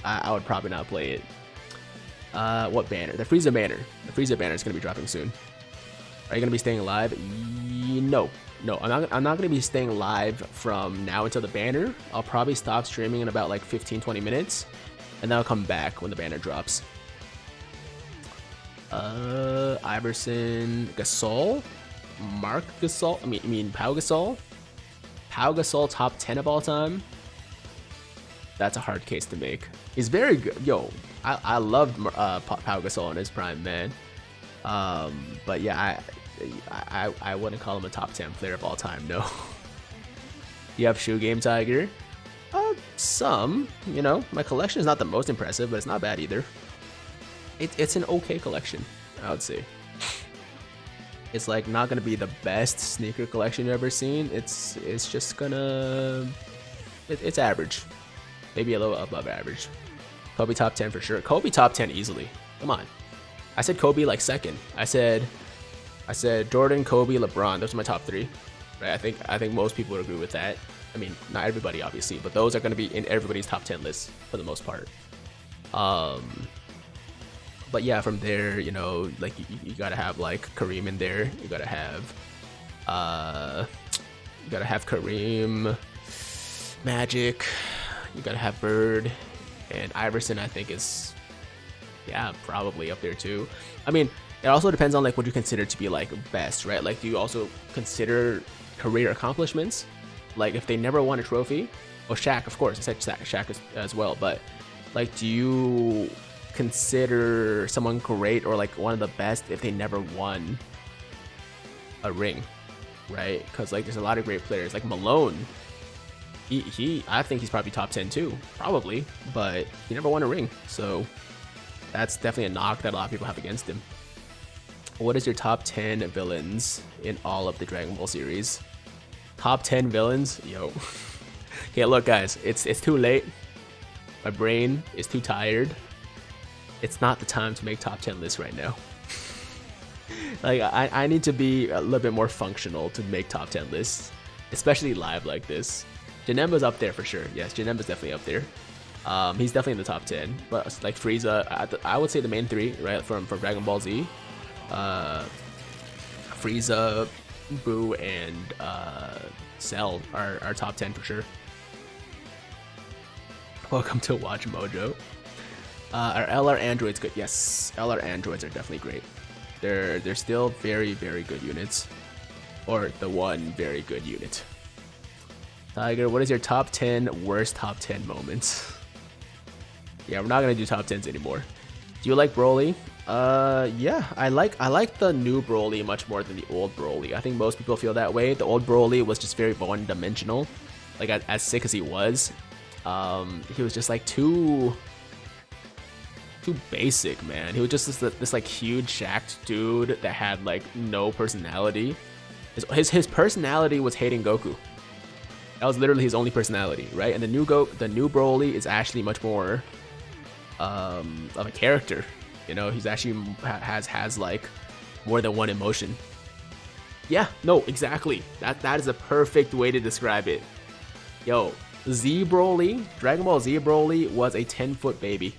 I would probably not play it. What banner? The Frieza banner. The Frieza banner is gonna be dropping soon. Are you gonna be staying live? No, I'm not gonna be staying live from now until the banner. I'll probably stop streaming in about like 15-20 minutes, and then I'll come back when the banner drops. Iverson, Gasol, Mark Gasol. I mean Pau Gasol. Pau Gasol top 10 of all time. That's a hard case to make. He's very good. Yo, I loved Pau Gasol in his prime, man. But yeah, I wouldn't call him a top 10 player of all time, no. You have shoe game, Tiger? Some, you know. My collection is not the most impressive, but it's not bad either. It's an okay collection, I would say. It's like not gonna be the best sneaker collection you've ever seen. It's just gonna, it's average, maybe a little above average. Kobe top 10 for sure. Kobe top 10 easily. Come on. I said Kobe like second. I said Jordan, Kobe, LeBron. Those are my top three, right? I think most people would agree with that. I mean, not everybody obviously, but those are going to be in everybody's top 10 list for the most part. But yeah, from there, you know, like you gotta have like Kareem in there. You gotta have Kareem, Magic. You gotta have Bird, and Iverson. I think is, yeah, probably up there too. I mean, it also depends on like what you consider to be like best, right? Like, do you also consider career accomplishments? Like if they never won a trophy, well, Shaq, of course, I said Shaq as well, but like, do you consider someone great or like one of the best if they never won a ring, right? Because like there's a lot of great players like Malone. I think he's probably top 10 too, probably, but he never won a ring, so that's definitely a knock that a lot of people have against him. What is your top 10 villains in all of the Dragon Ball series? Top 10 villains? Yo. Okay, look guys, it's too late. My brain is too tired. It's not the time to make top 10 lists right now. Like I need to be a little bit more functional to make top 10 lists, especially live like this. Janemba's up there for sure. Yes, Janemba's definitely up there. He's definitely in the top 10. But like Frieza, I would say the main three, right, from Dragon Ball Z. Frieza, Boo, and Cell are top 10 for sure. Welcome to Watch Mojo. Are LR androids good? Yes, LR androids are definitely great. They're still very, very good units, or the one very good unit. Tiger, what is your top 10 worst top 10 moments? Yeah, we're not gonna do top 10s anymore. Do you like Broly? Yeah, I like the new Broly much more than the old Broly. I think most people feel that way. The old Broly was just very one-dimensional. Like, as sick as he was, he was just like too basic, man. He was just this like huge jacked dude that had like no personality. His personality was hating Goku. That was literally his only personality, right? And the new Broly is actually much more of a character. You know, he's actually has like more than one emotion. Yeah, no, exactly. That is a perfect way to describe it. Yo, Z Broly, Dragon Ball Z Broly was a 10-foot baby.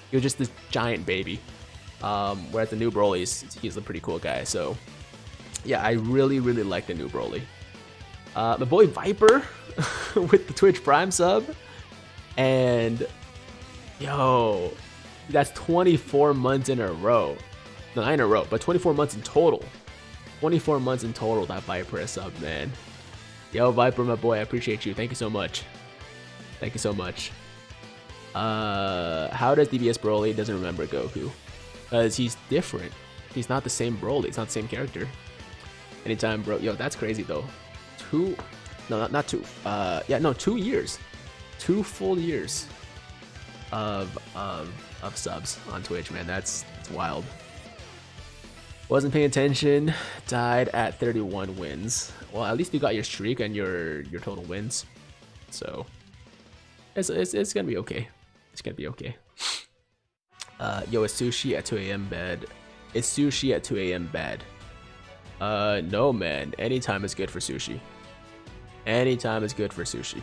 He was just this giant baby. Whereas the new Broly, he's a pretty cool guy. So, yeah, I really like the new Broly. My boy Viper with the Twitch Prime sub. And, yo, that's 24 months in a row. No, not in a row, but 24 months in total. 24 months in total that Viper has sub, man. Yo, Viper, my boy, I appreciate you. Thank you so much. Thank you so much. How does DBS Broly doesn't remember Goku? Because he's different. He's not the same Broly. It's not the same character. Anytime, bro. Yo, that's crazy though. 2 years. 2 full years of subs on Twitch, man. That's wild. Wasn't paying attention. Died at 31 wins. Well, at least you got your streak and your total wins. So it's gonna be okay. It's gonna be okay. Yo, is sushi at 2 a.m. bad? Is sushi at 2 a.m. bad? No, man. Anytime is good for sushi. Anytime is good for sushi.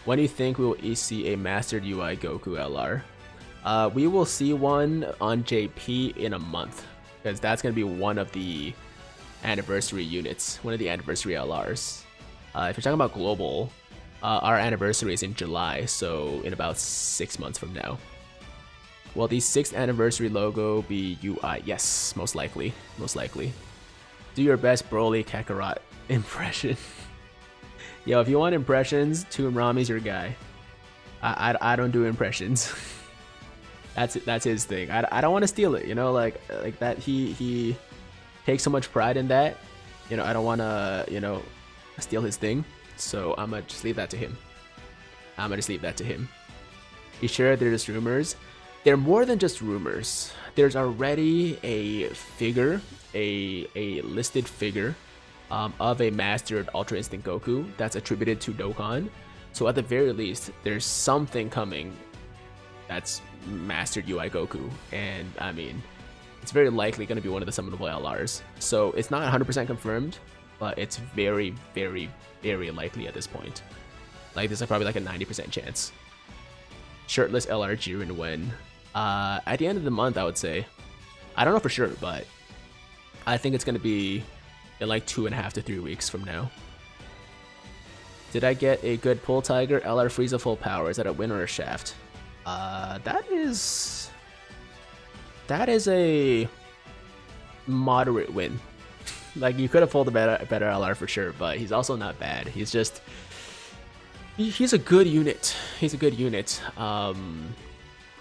When do you think we will see a mastered UI Goku LR? We will see one on JP in a month, because that's gonna be one of the anniversary units, one of the anniversary LRs. If you're talking about global, our anniversary is in July, so in about 6 months from now. Will the 6th anniversary logo be UI? Yes, most likely. Most likely. Do your best Broly Kakarot impression. Yo, if you want impressions, Toon Rami's your guy. I don't do impressions. That's his thing. I don't want to steal it, you know, like that. He takes so much pride in that. You know, I don't want to, you know, steal his thing. So I'm gonna just leave that to him. You sure they're just rumors? They're more than just rumors. There's already a figure, a listed figure of a mastered Ultra Instinct Goku that's attributed to Dokkan. So at the very least, there's something coming that's mastered UI Goku. And I mean, it's very likely going to be one of the summonable LRs. So it's not 100% confirmed, but it's very likely at this point. Like, there's probably like a 90% chance. Shirtless LR Jiren when? At the end of the month, I would say. I don't know for sure, but I think it's going to be in like 2.5 to 3 weeks from now. Did I get a good pull, Tiger? LR Frieza full power. Is that a win or a shaft? That is a moderate win. Like, you could have pulled a better LR for sure, but he's also not bad. He's just he's a good unit. He's a good unit.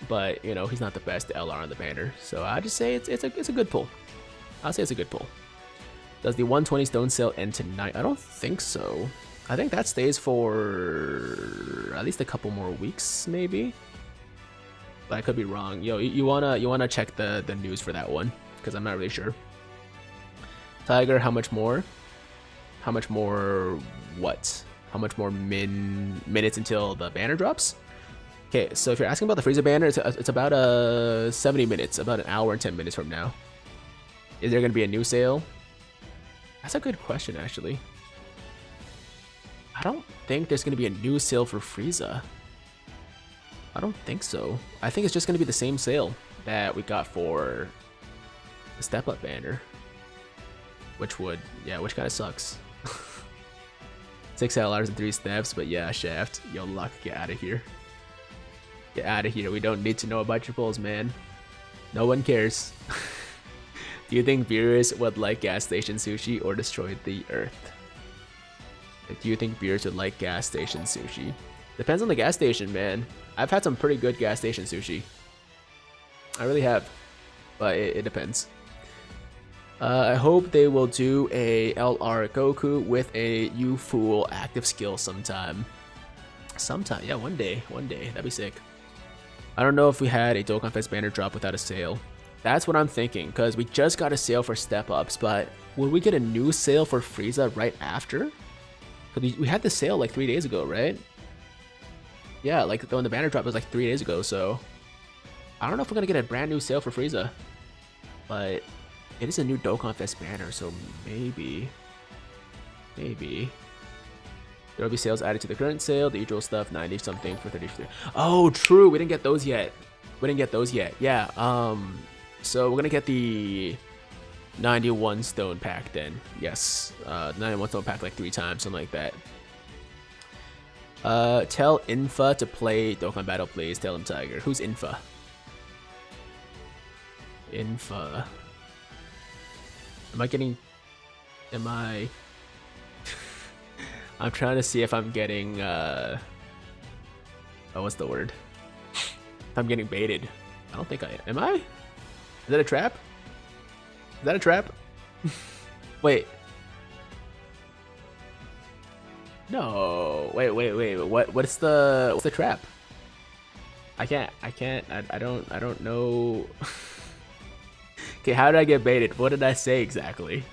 But you know, he's not the best LR on the banner. So I just say it's a good pull. I'll say it's a good pull. Does the 120 stone sale end tonight? I don't think so. I think that stays for at least a couple more weeks, maybe. But I could be wrong. Yo, you wanna check the news for that one, because I'm not really sure. Tiger, how much more? How much more what? How much more minutes until the banner drops? Okay, so if you're asking about the Frieza banner, it's about 70 minutes, about an hour and 10 minutes from now. Is there gonna be a new sale? That's a good question, actually. I don't think there's gonna be a new sale for Frieza. I don't think so. I think it's just gonna be the same sale that we got for the Step Up banner. Which kind of sucks. 6 LRs and 3 steps, but yeah, shaft. Yo, Luck, get out of here. Get out of here. We don't need to know about your pulls, man. No one cares. Do you think Beerus would like gas station sushi or destroy the earth? Do you think Beerus would like gas station sushi? Depends on the gas station, man. I've had some pretty good gas station sushi. I really have. but it depends. I hope they will do a LR Goku with a You Fool active skill sometime. Sometime, yeah, one day, that'd be sick. I don't know if we had a Dokkan Fest banner drop without a sale. That's what I'm thinking, because we just got a sale for Step Ups, but will we get a new sale for Frieza right after? Because we had the sale like 3 days ago, right? Yeah, like when the banner dropped was like 3 days ago, so I don't know if we're gonna get a brand new sale for Frieza, but it is a new Dokkan Fest banner, so maybe there'll be sales added to the current sale. The usual stuff, 90 something for 33. Oh, true, we didn't get those yet. Yeah. So we're gonna get the 91 stone pack then. Yes, 91 stone pack like 3 times, something like that. Tell Infa to play Dokkan Battle, please. Tell him, Tiger. Who's Infa? Infa. Am I I'm trying to see if I'm getting oh, what's the word? If I'm getting baited. I don't think I am. Am I? Is that a trap? Is that a trap? Wait. No. Wait. What's the trap? I don't know. Okay, how did I get baited? What did I say exactly?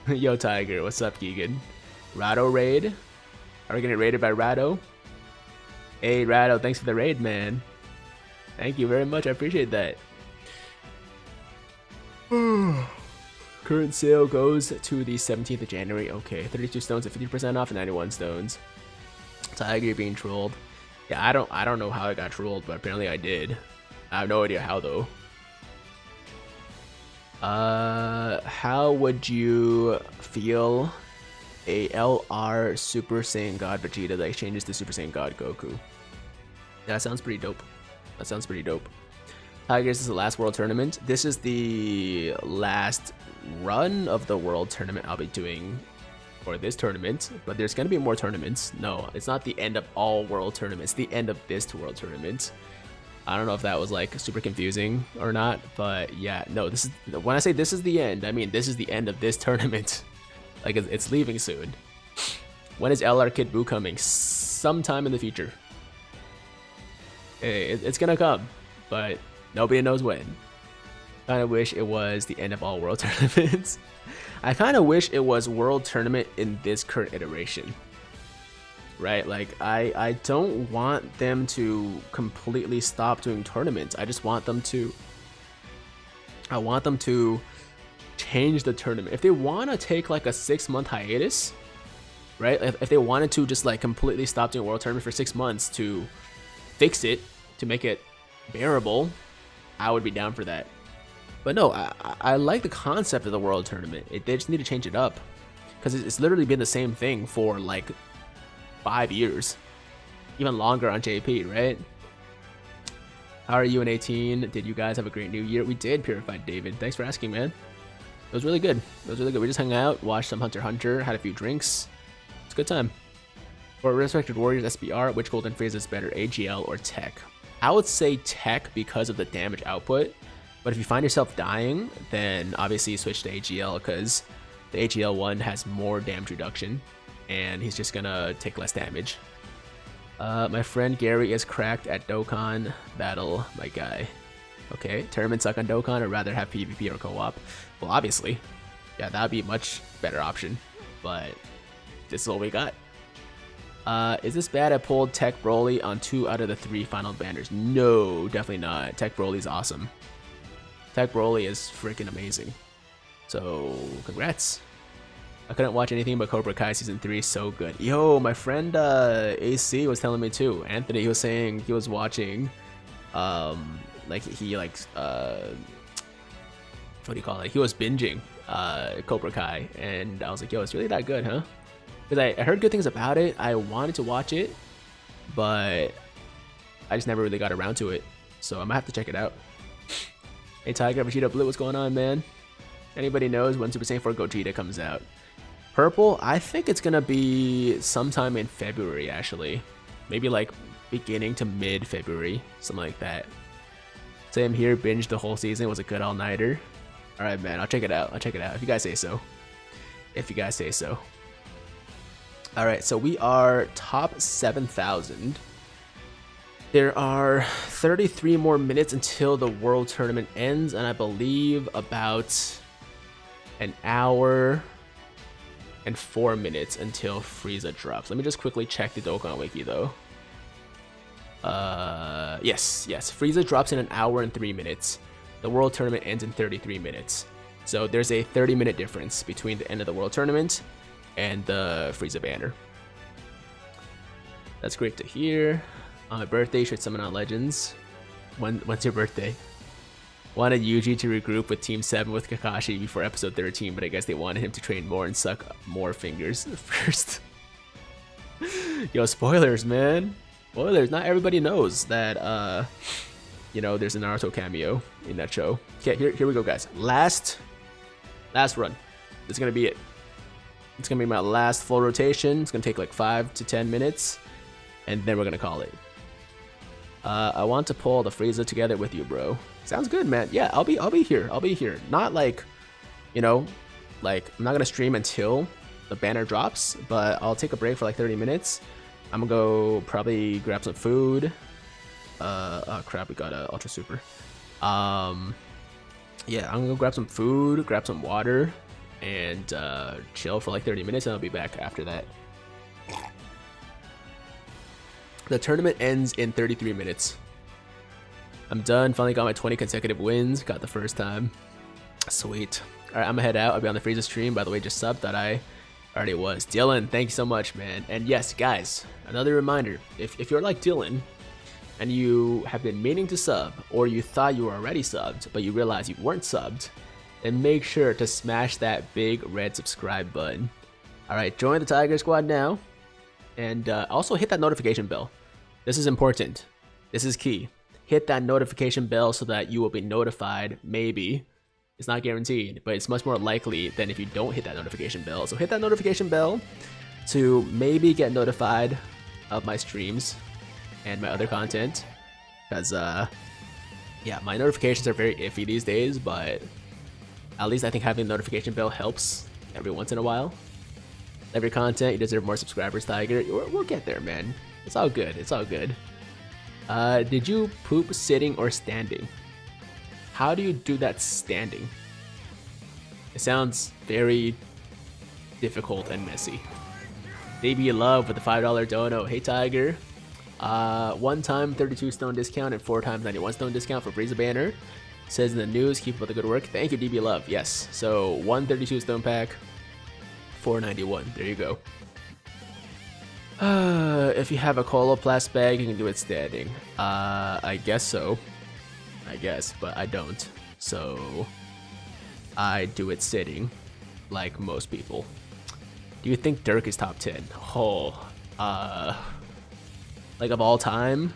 Yo, Tiger, what's up, Keegan? Rado raid? Are we getting raided by Rado? Hey, Rado, thanks for the raid, man. Thank you very much, I appreciate that. Current sale goes to the 17th of January. Okay, 32 stones at 50% off and 91 stones. Tiger, you're being trolled. Yeah, I don't know how I got trolled, but apparently I did. I have no idea how though. How would you feel a LR Super Saiyan God Vegeta that changes to Super Saiyan God Goku? That sounds pretty dope. Tigers is the last World Tournament. This is the last run of the World Tournament I'll be doing for this tournament, but there's gonna be more tournaments. No, it's not the end of all World Tournaments. It's the end of this World Tournament. I don't know if that was like super confusing or not, but yeah, no, this is when I say this is the end, I mean this is the end of this tournament. Like it's leaving soon. When is LR Kid Buu coming? Sometime in the future. It's gonna come, but nobody knows when. Kind of wish it was the end of all World Tournaments. I kind of wish it was World Tournament in this current iteration. Right, like I don't want them to completely stop doing tournaments. I just want them to change the tournament. If they want to take like a 6-month hiatus, right? If they wanted to just like completely stop doing World Tournament for 6 months to fix it, to make it bearable, I would be down for that. But no, I like the concept of the World Tournament. They just need to change it up, because it's literally been the same thing for like 5 years, even longer on JP, right? How are you in 18? Did you guys have a great new year? We did, Purified David. Thanks for asking, man. It was really good. We just hung out, watched some Hunter x Hunter, had a few drinks. It's a good time. For Resurrected Warriors SBR, which Golden Phase is better, AGL or Tech? I would say Tech because of the damage output, but if you find yourself dying, then obviously switch to AGL, because the AGL one has more damage reduction, and he's just gonna take less damage. My friend Gary is cracked at Dokkan Battle, my guy. Okay, tournament suck on Dokkan, or rather have PvP or co-op? Well, obviously. Yeah, that'd be a much better option, but this is what we got. Is this bad? I pulled Tech Broly on 2 out of the 3 final banners. No, definitely not. Tech Broly's awesome. Tech Broly is freaking amazing. So, congrats. I couldn't watch anything but Cobra Kai Season 3, so good. Yo, my friend AC was telling me too. Anthony, he was saying he was watching, like he like, what do you call it? He was binging Cobra Kai, and I was like, yo, it's really that good, huh? Because I heard good things about it. I wanted to watch it, but I just never really got around to it. So I'm gonna have to check it out. Hey Tiger, Vegeta Blue, what's going on, man? Anybody knows when Super Saiyan 4 Gogeta comes out? Purple, I think it's gonna be sometime in February, actually. Maybe like beginning to mid-February, something like that. Same here, binged the whole season, was a good all-nighter. Alright man, I'll check it out, if you guys say so. Alright, so we are top 7,000. There are 33 more minutes until the World Tournament ends, and I believe about an hour and 4 minutes until Frieza drops. Let me just quickly check the Dokkan Wiki though. Yes, Frieza drops in an hour and 3 minutes. The World Tournament ends in 33 minutes. So there's a 30-minute difference between the end of the World Tournament and the Frieza banner. That's great to hear. On my birthday, you should summon on Legends. When's your birthday? Wanted Yuji to regroup with Team 7 with Kakashi before episode 13, but I guess they wanted him to train more and suck more fingers first. Yo, spoilers, man. Spoilers. Not everybody knows that, you know, there's a Naruto cameo in that show. Okay, here we go, guys. Last run. This is gonna be it. It's gonna be my last full rotation. It's gonna take like 5 to 10 minutes, and then we're gonna call it. I want to pull the Frieza together with you, bro. Sounds good, man. Yeah, I'll be here. Not like, you know, like I'm not gonna stream until the banner drops, but I'll take a break for like 30 minutes. I'm gonna go probably grab some food. Oh crap, we got a Ultra Super. Yeah, I'm gonna go grab some food, grab some water, and chill for like 30 minutes, and I'll be back after that. The tournament ends in 33 minutes. I'm done. Finally got my 20 consecutive wins. Got the first time. Sweet. Alright, I'm gonna head out. I'll be on the Frieza stream. By the way, just subbed that I already was. Dylan, thank you so much, man. And yes, guys, another reminder. If you're like Dylan, and you have been meaning to sub, or you thought you were already subbed, but you realized you weren't subbed, then make sure to smash that big red subscribe button. Alright, join the Tiger Squad now. And also hit that notification bell. This is important. This is key. Hit that notification bell so that you will be notified, maybe. It's not guaranteed, but it's much more likely than if you don't hit that notification bell. So hit that notification bell to maybe get notified of my streams and my other content. Because, yeah, my notifications are very iffy these days, but at least I think having a notification bell helps every once in a while. Every content, you deserve more subscribers, Tiger. We'll get there, man. It's all good. It's all good. Did you poop sitting or standing? How do you do that standing? It sounds very difficult and messy. DB Love with the $5 dono. Hey, Tiger. 1 time 32 stone discount and 4 times 91 stone discount for Frieza banner. Says in the news, keep up the good work. Thank you, DB Love. Yes. So 1 32 stone pack, 491. There you go. If you have a Coloplast bag, you can do it standing. I guess so. I guess, but I don't. So I do it sitting, like most people. Do you think Dirk is top 10? Oh, like of all time?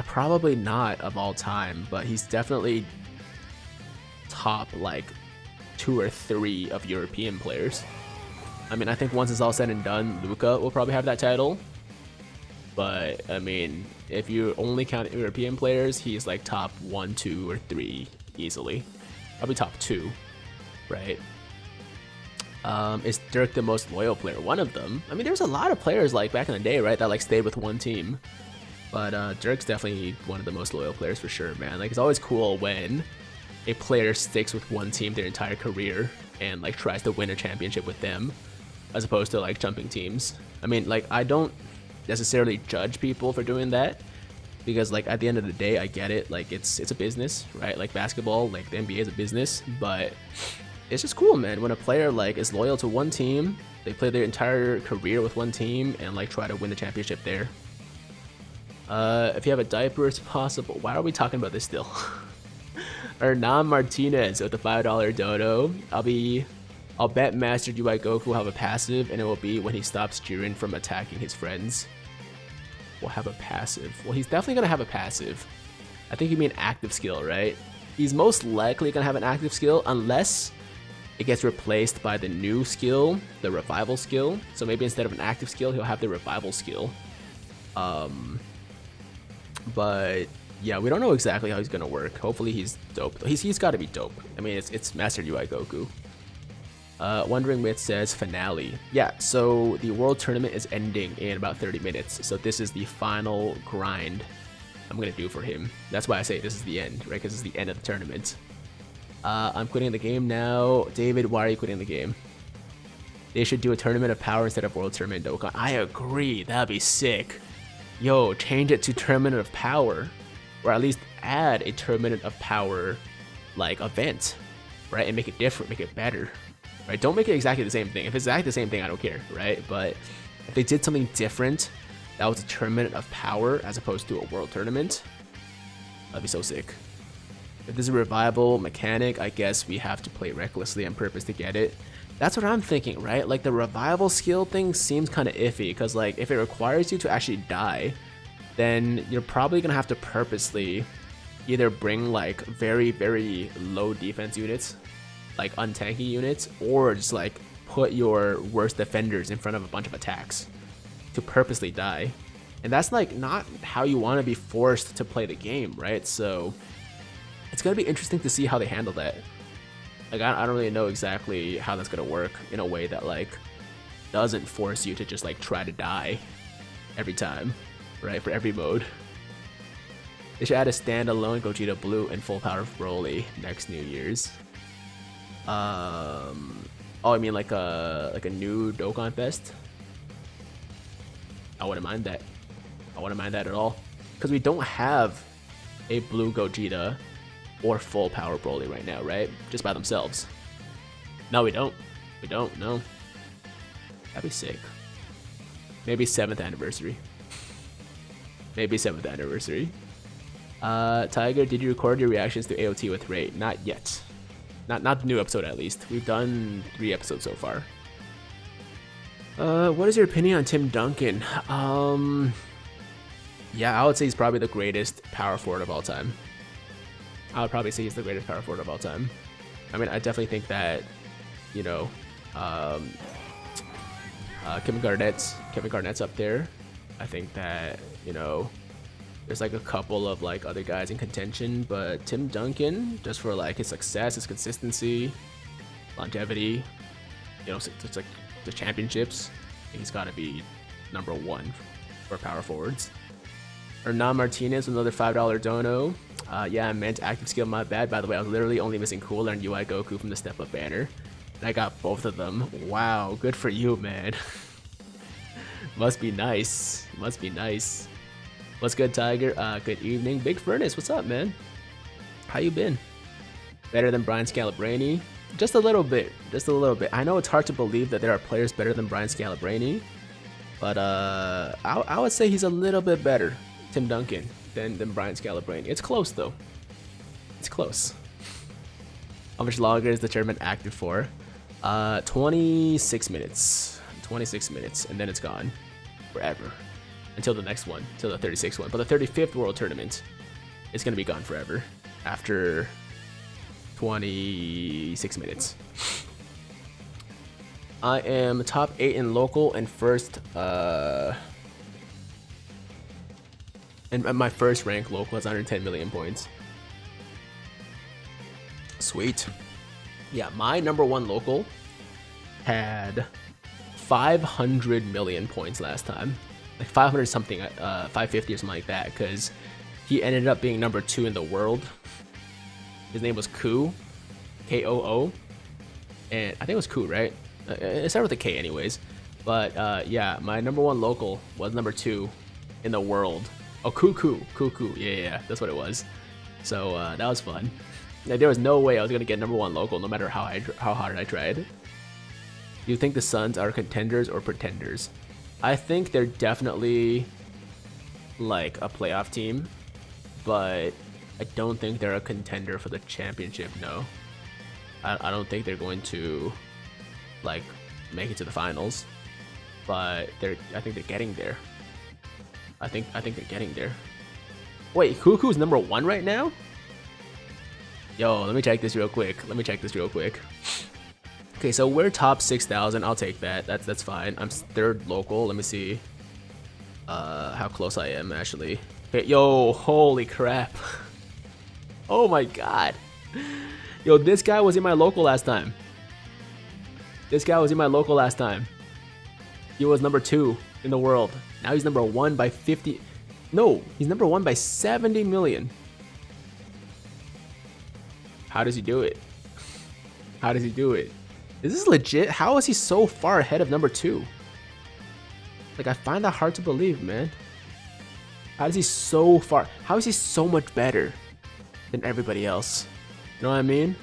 Probably not of all time, but he's definitely top like 2 or 3 of European players. I mean, I think once it's all said and done, Luca will probably have that title. But, I mean, if you only count European players, he's like top 1, 2, or 3 easily. Probably top 2, right? Is Dirk the most loyal player? One of them. I mean, there's a lot of players like back in the day, right, that like stayed with one team. But Dirk's definitely one of the most loyal players for sure, man. Like, it's always cool when a player sticks with one team their entire career and like tries to win a championship with them, as opposed to like jumping teams. I mean, like, I don't necessarily judge people for doing that, because like at the end of the day, I get it, like it's a business, right? Like basketball, like the NBA is a business, but it's just cool, man, when a player like is loyal to one team, they play their entire career with one team and like try to win the championship there. If you have a diaper, it's possible. Why are we talking about this still? Hernan Martinez with the $5 dodo. I'll bet Master UI Goku will have a passive, and it will be when he stops Jiren from attacking his friends. Will have a passive. Well, he's definitely gonna have a passive. I think you mean active skill, right? He's most likely gonna have an active skill unless it gets replaced by the new skill, the revival skill. So maybe instead of an active skill, he'll have the revival skill. But Yeah, we don't know exactly how he's gonna work. Hopefully he's dope. He's got to be dope. I mean, it's Master UI Goku. Wondering Myth says finale. Yeah, so the World Tournament is ending in about 30 minutes. So this is the final grind I'm gonna do for him. That's why I say this is the end, right? Because it's the end of the tournament. I'm quitting the game now. David, why are you quitting the game? They should do a Tournament of Power instead of World Tournament Dokkan. I agree, that'd be sick. Yo, change it to Tournament of Power. Or at least add a Tournament of Power like event, right? And make it different, make it better, right? Don't make it exactly the same thing. If it's exactly the same thing, I don't care, right? But if they did something different, that was a Tournament of Power as opposed to a World Tournament, that'd be so sick. If this is a revival mechanic, I guess we have to play recklessly on purpose to get it. That's what I'm thinking, right? Like the revival skill thing seems kind of iffy because like if it requires you to actually die, then you're probably gonna have to purposely either bring like very, very low defense units, like untanky units, or just like put your worst defenders in front of a bunch of attacks to purposely die. And that's like not how you want to be forced to play the game, right? So it's gonna be interesting to see how they handle that. Like I don't really know exactly how that's gonna work in a way that like doesn't force you to just like try to die every time, right? For every mode. They should add a standalone Gogeta Blue and full power Broly next New Year's. Oh, I mean like a new Dokkan Fest. I wouldn't mind that. I wouldn't mind that at all, because we don't have a blue Gogeta or full power Broly right now, right? Just by themselves. No, we don't. We don't, no. That'd be sick. Maybe 7th anniversary. Maybe 7th anniversary. Tiger, did you record your reactions to AOT with Ray? Not yet. Not the new episode at least. We've done 3 episodes so far. What is your opinion on Tim Duncan? Yeah, I would say he's probably the greatest power forward of all time. I would probably say he's the greatest power forward of all time. I mean, I definitely think that, you know, Kevin Garnett's up there. I think that, you know, there's like a couple of like other guys in contention, but Tim Duncan, just for like his success, his consistency, longevity, you know, just like the championships, he's got to be #1 for power forwards. Hernan Martinez, another $5 dono. Yeah, I meant active skill, my bad. By the way, I was literally only missing Cooler and UI Goku from the Step Up banner. And I got both of them. Wow, good for you, man. Must be nice. Must be nice. What's good, Tiger? Good evening. Big Furnace, what's up, man? How you been? Better than Brian Scalabrine? Just a little bit. Just a little bit. I know it's hard to believe that there are players better than Brian Scalabrine, but I would say he's a little bit better, Tim Duncan, than Brian Scalabrine. It's close, though. It's close. How much longer is the tournament active for? 26 minutes. 26 minutes, and then it's gone. Forever. Until the next one. Until the 36th one. But the 35th World Tournament is going to be gone forever. After 26 minutes. I am top 8 in local and first... and my first rank local has 110 million points. Sweet. Yeah, my #1 local had 500 million points last time. Like 500 something, 550 or something like that, because he ended up being #2 in the world. His name was Koo, K-O-O, and I think it was Koo, right? It started with a K anyways. But yeah, my #1 local was #2 in the world. Oh, Cuckoo, yeah, that's what it was. So that was fun. Like, there was no way I was gonna get #1 local, no matter how hard I tried. Do you think the Suns are contenders or pretenders? I think they're definitely like a playoff team, but I don't think they're a contender for the championship. No, I don't think they're going to like make it to the finals, but I think they're getting there. I think they're getting there. Wait, Cuckoo's #1 right now? Yo, let me check this real quick. Okay, so we're top 6,000. I'll take that. That's fine. I'm 3rd local. Let me see how close I am actually. Okay, yo, holy crap. Oh my god. Yo, this guy was in my local last time. This guy was in my local last time. He was number 2 in the world. Now he's number 1 by 50. No, he's number 1 by 70 million. How does he do it? How does he do it? Is this legit? How is he so far ahead of number 2? Like, I find that hard to believe, man. How is he so far? How is he so much better than everybody else? You know what I mean?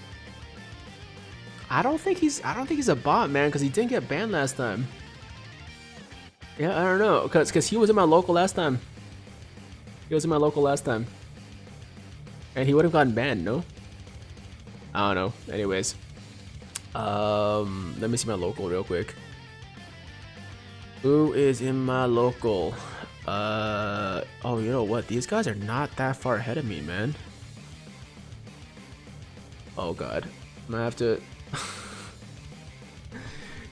I don't think he's a bot, man, because he didn't get banned last time. Yeah, I don't know, because he was in my local last time. He was in my local last time. And he would have gotten banned, no? I don't know. Anyways. Let me see my local real quick. Who is in my local? Oh, you know what? These guys are not that far ahead of me, man. Oh god. I'm gonna have to...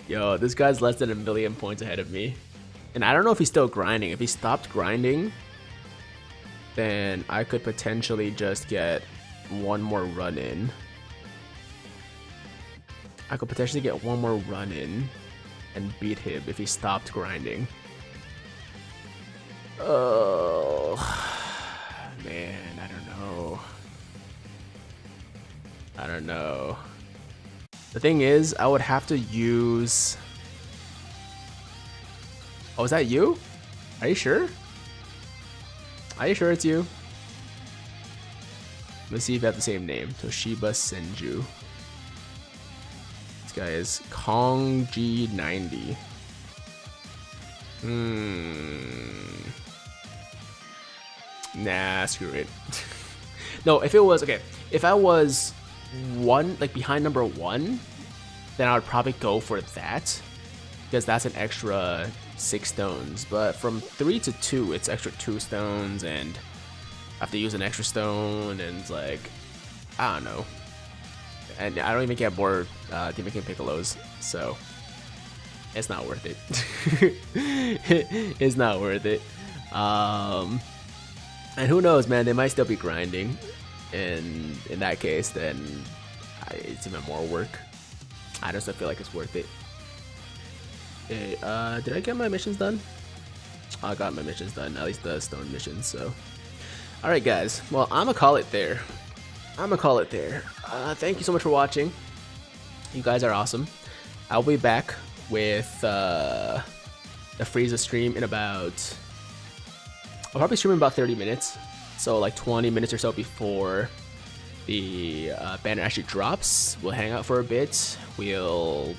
Yo, this guy's less than 1 million points ahead of me. And I don't know if he's still grinding. If he stopped grinding, then I could potentially just get one more run in. I could potentially get one more run in and beat him if he stopped grinding. Oh, man, I don't know. I don't know. The thing is, I would have to use... Oh, is that you? Are you sure? Are you sure it's you? Let's see if you have the same name. Toshiba Senju. This guy is Kongji90. Nah, screw it. No, if it was... Okay, if I was behind number 1, then I would probably go for that. Because that's an extra 6 stones. But from 3 to 2, it's extra 2 stones, and I have to use an extra stone, and it's like, I don't know. And I don't even get more Namekian Piccolos, so it's not worth it. It's not worth it. And who knows, man, they might still be grinding. And in that case, then it's even more work. I just don't feel like it's worth it. Okay, did I get my missions done? I got my missions done, at least the stone missions, so. Alright guys, well, I'm gonna call it there. Thank you so much for watching. You guys are awesome. I'll be back with the Frieza stream in about... I'll probably stream in about 30 minutes. So like 20 minutes or so before the banner actually drops. We'll hang out for a bit. We'll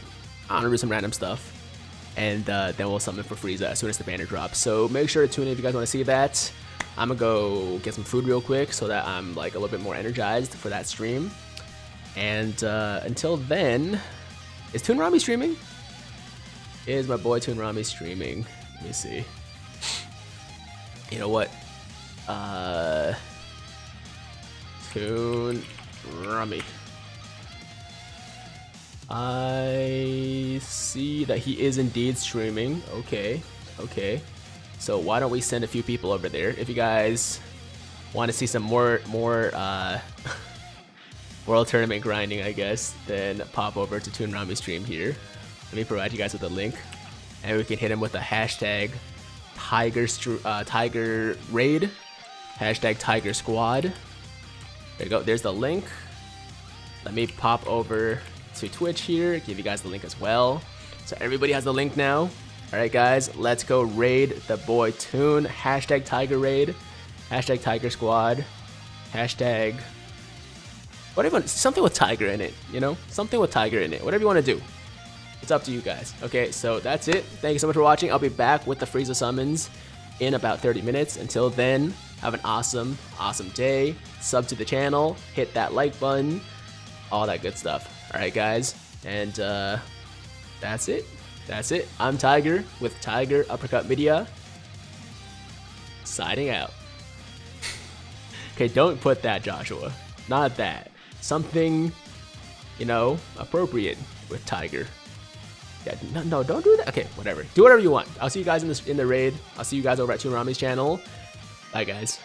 do some random stuff. And then we'll summon for Frieza as soon as the banner drops. So make sure to tune in if you guys want to see that. I'm gonna go get some food real quick so that I'm like a little bit more energized for that stream. And until then, is Toonrami streaming? Is my boy Toonrami streaming? Let me see. You know what? Toonrami. I see that he is indeed streaming. Okay. So why don't we send a few people over there? If you guys want to see some more World Tournament grinding, I guess, then pop over to Toonrami stream here. Let me provide you guys with a link, and we can hit him with a hashtag Tiger Raid, hashtag Tiger Squad. There you go. There's the link. Let me pop over to Twitch here, give you guys the link as well. So everybody has the link now. Alright guys, let's go raid the boy Toon. Hashtag Tiger Raid, hashtag Tiger Squad, hashtag whatever, something with Tiger in it, you know? Something with Tiger in it. Whatever you want to do. It's up to you guys. Okay, so that's it. Thank you so much for watching. I'll be back with the Frieza summons in about 30 minutes. Until then, have an awesome day. Sub to the channel, hit that like button, all that good stuff. Alright guys, and that's it. I'm Tiger with Tiger Uppercut Media. Signing out. Okay, don't put that, Joshua. Not that. Something, you know, appropriate with Tiger. Yeah, no, don't do that. Okay, whatever. Do whatever you want. I'll see you guys in the raid. I'll see you guys over at Toonrami's channel. Bye, guys.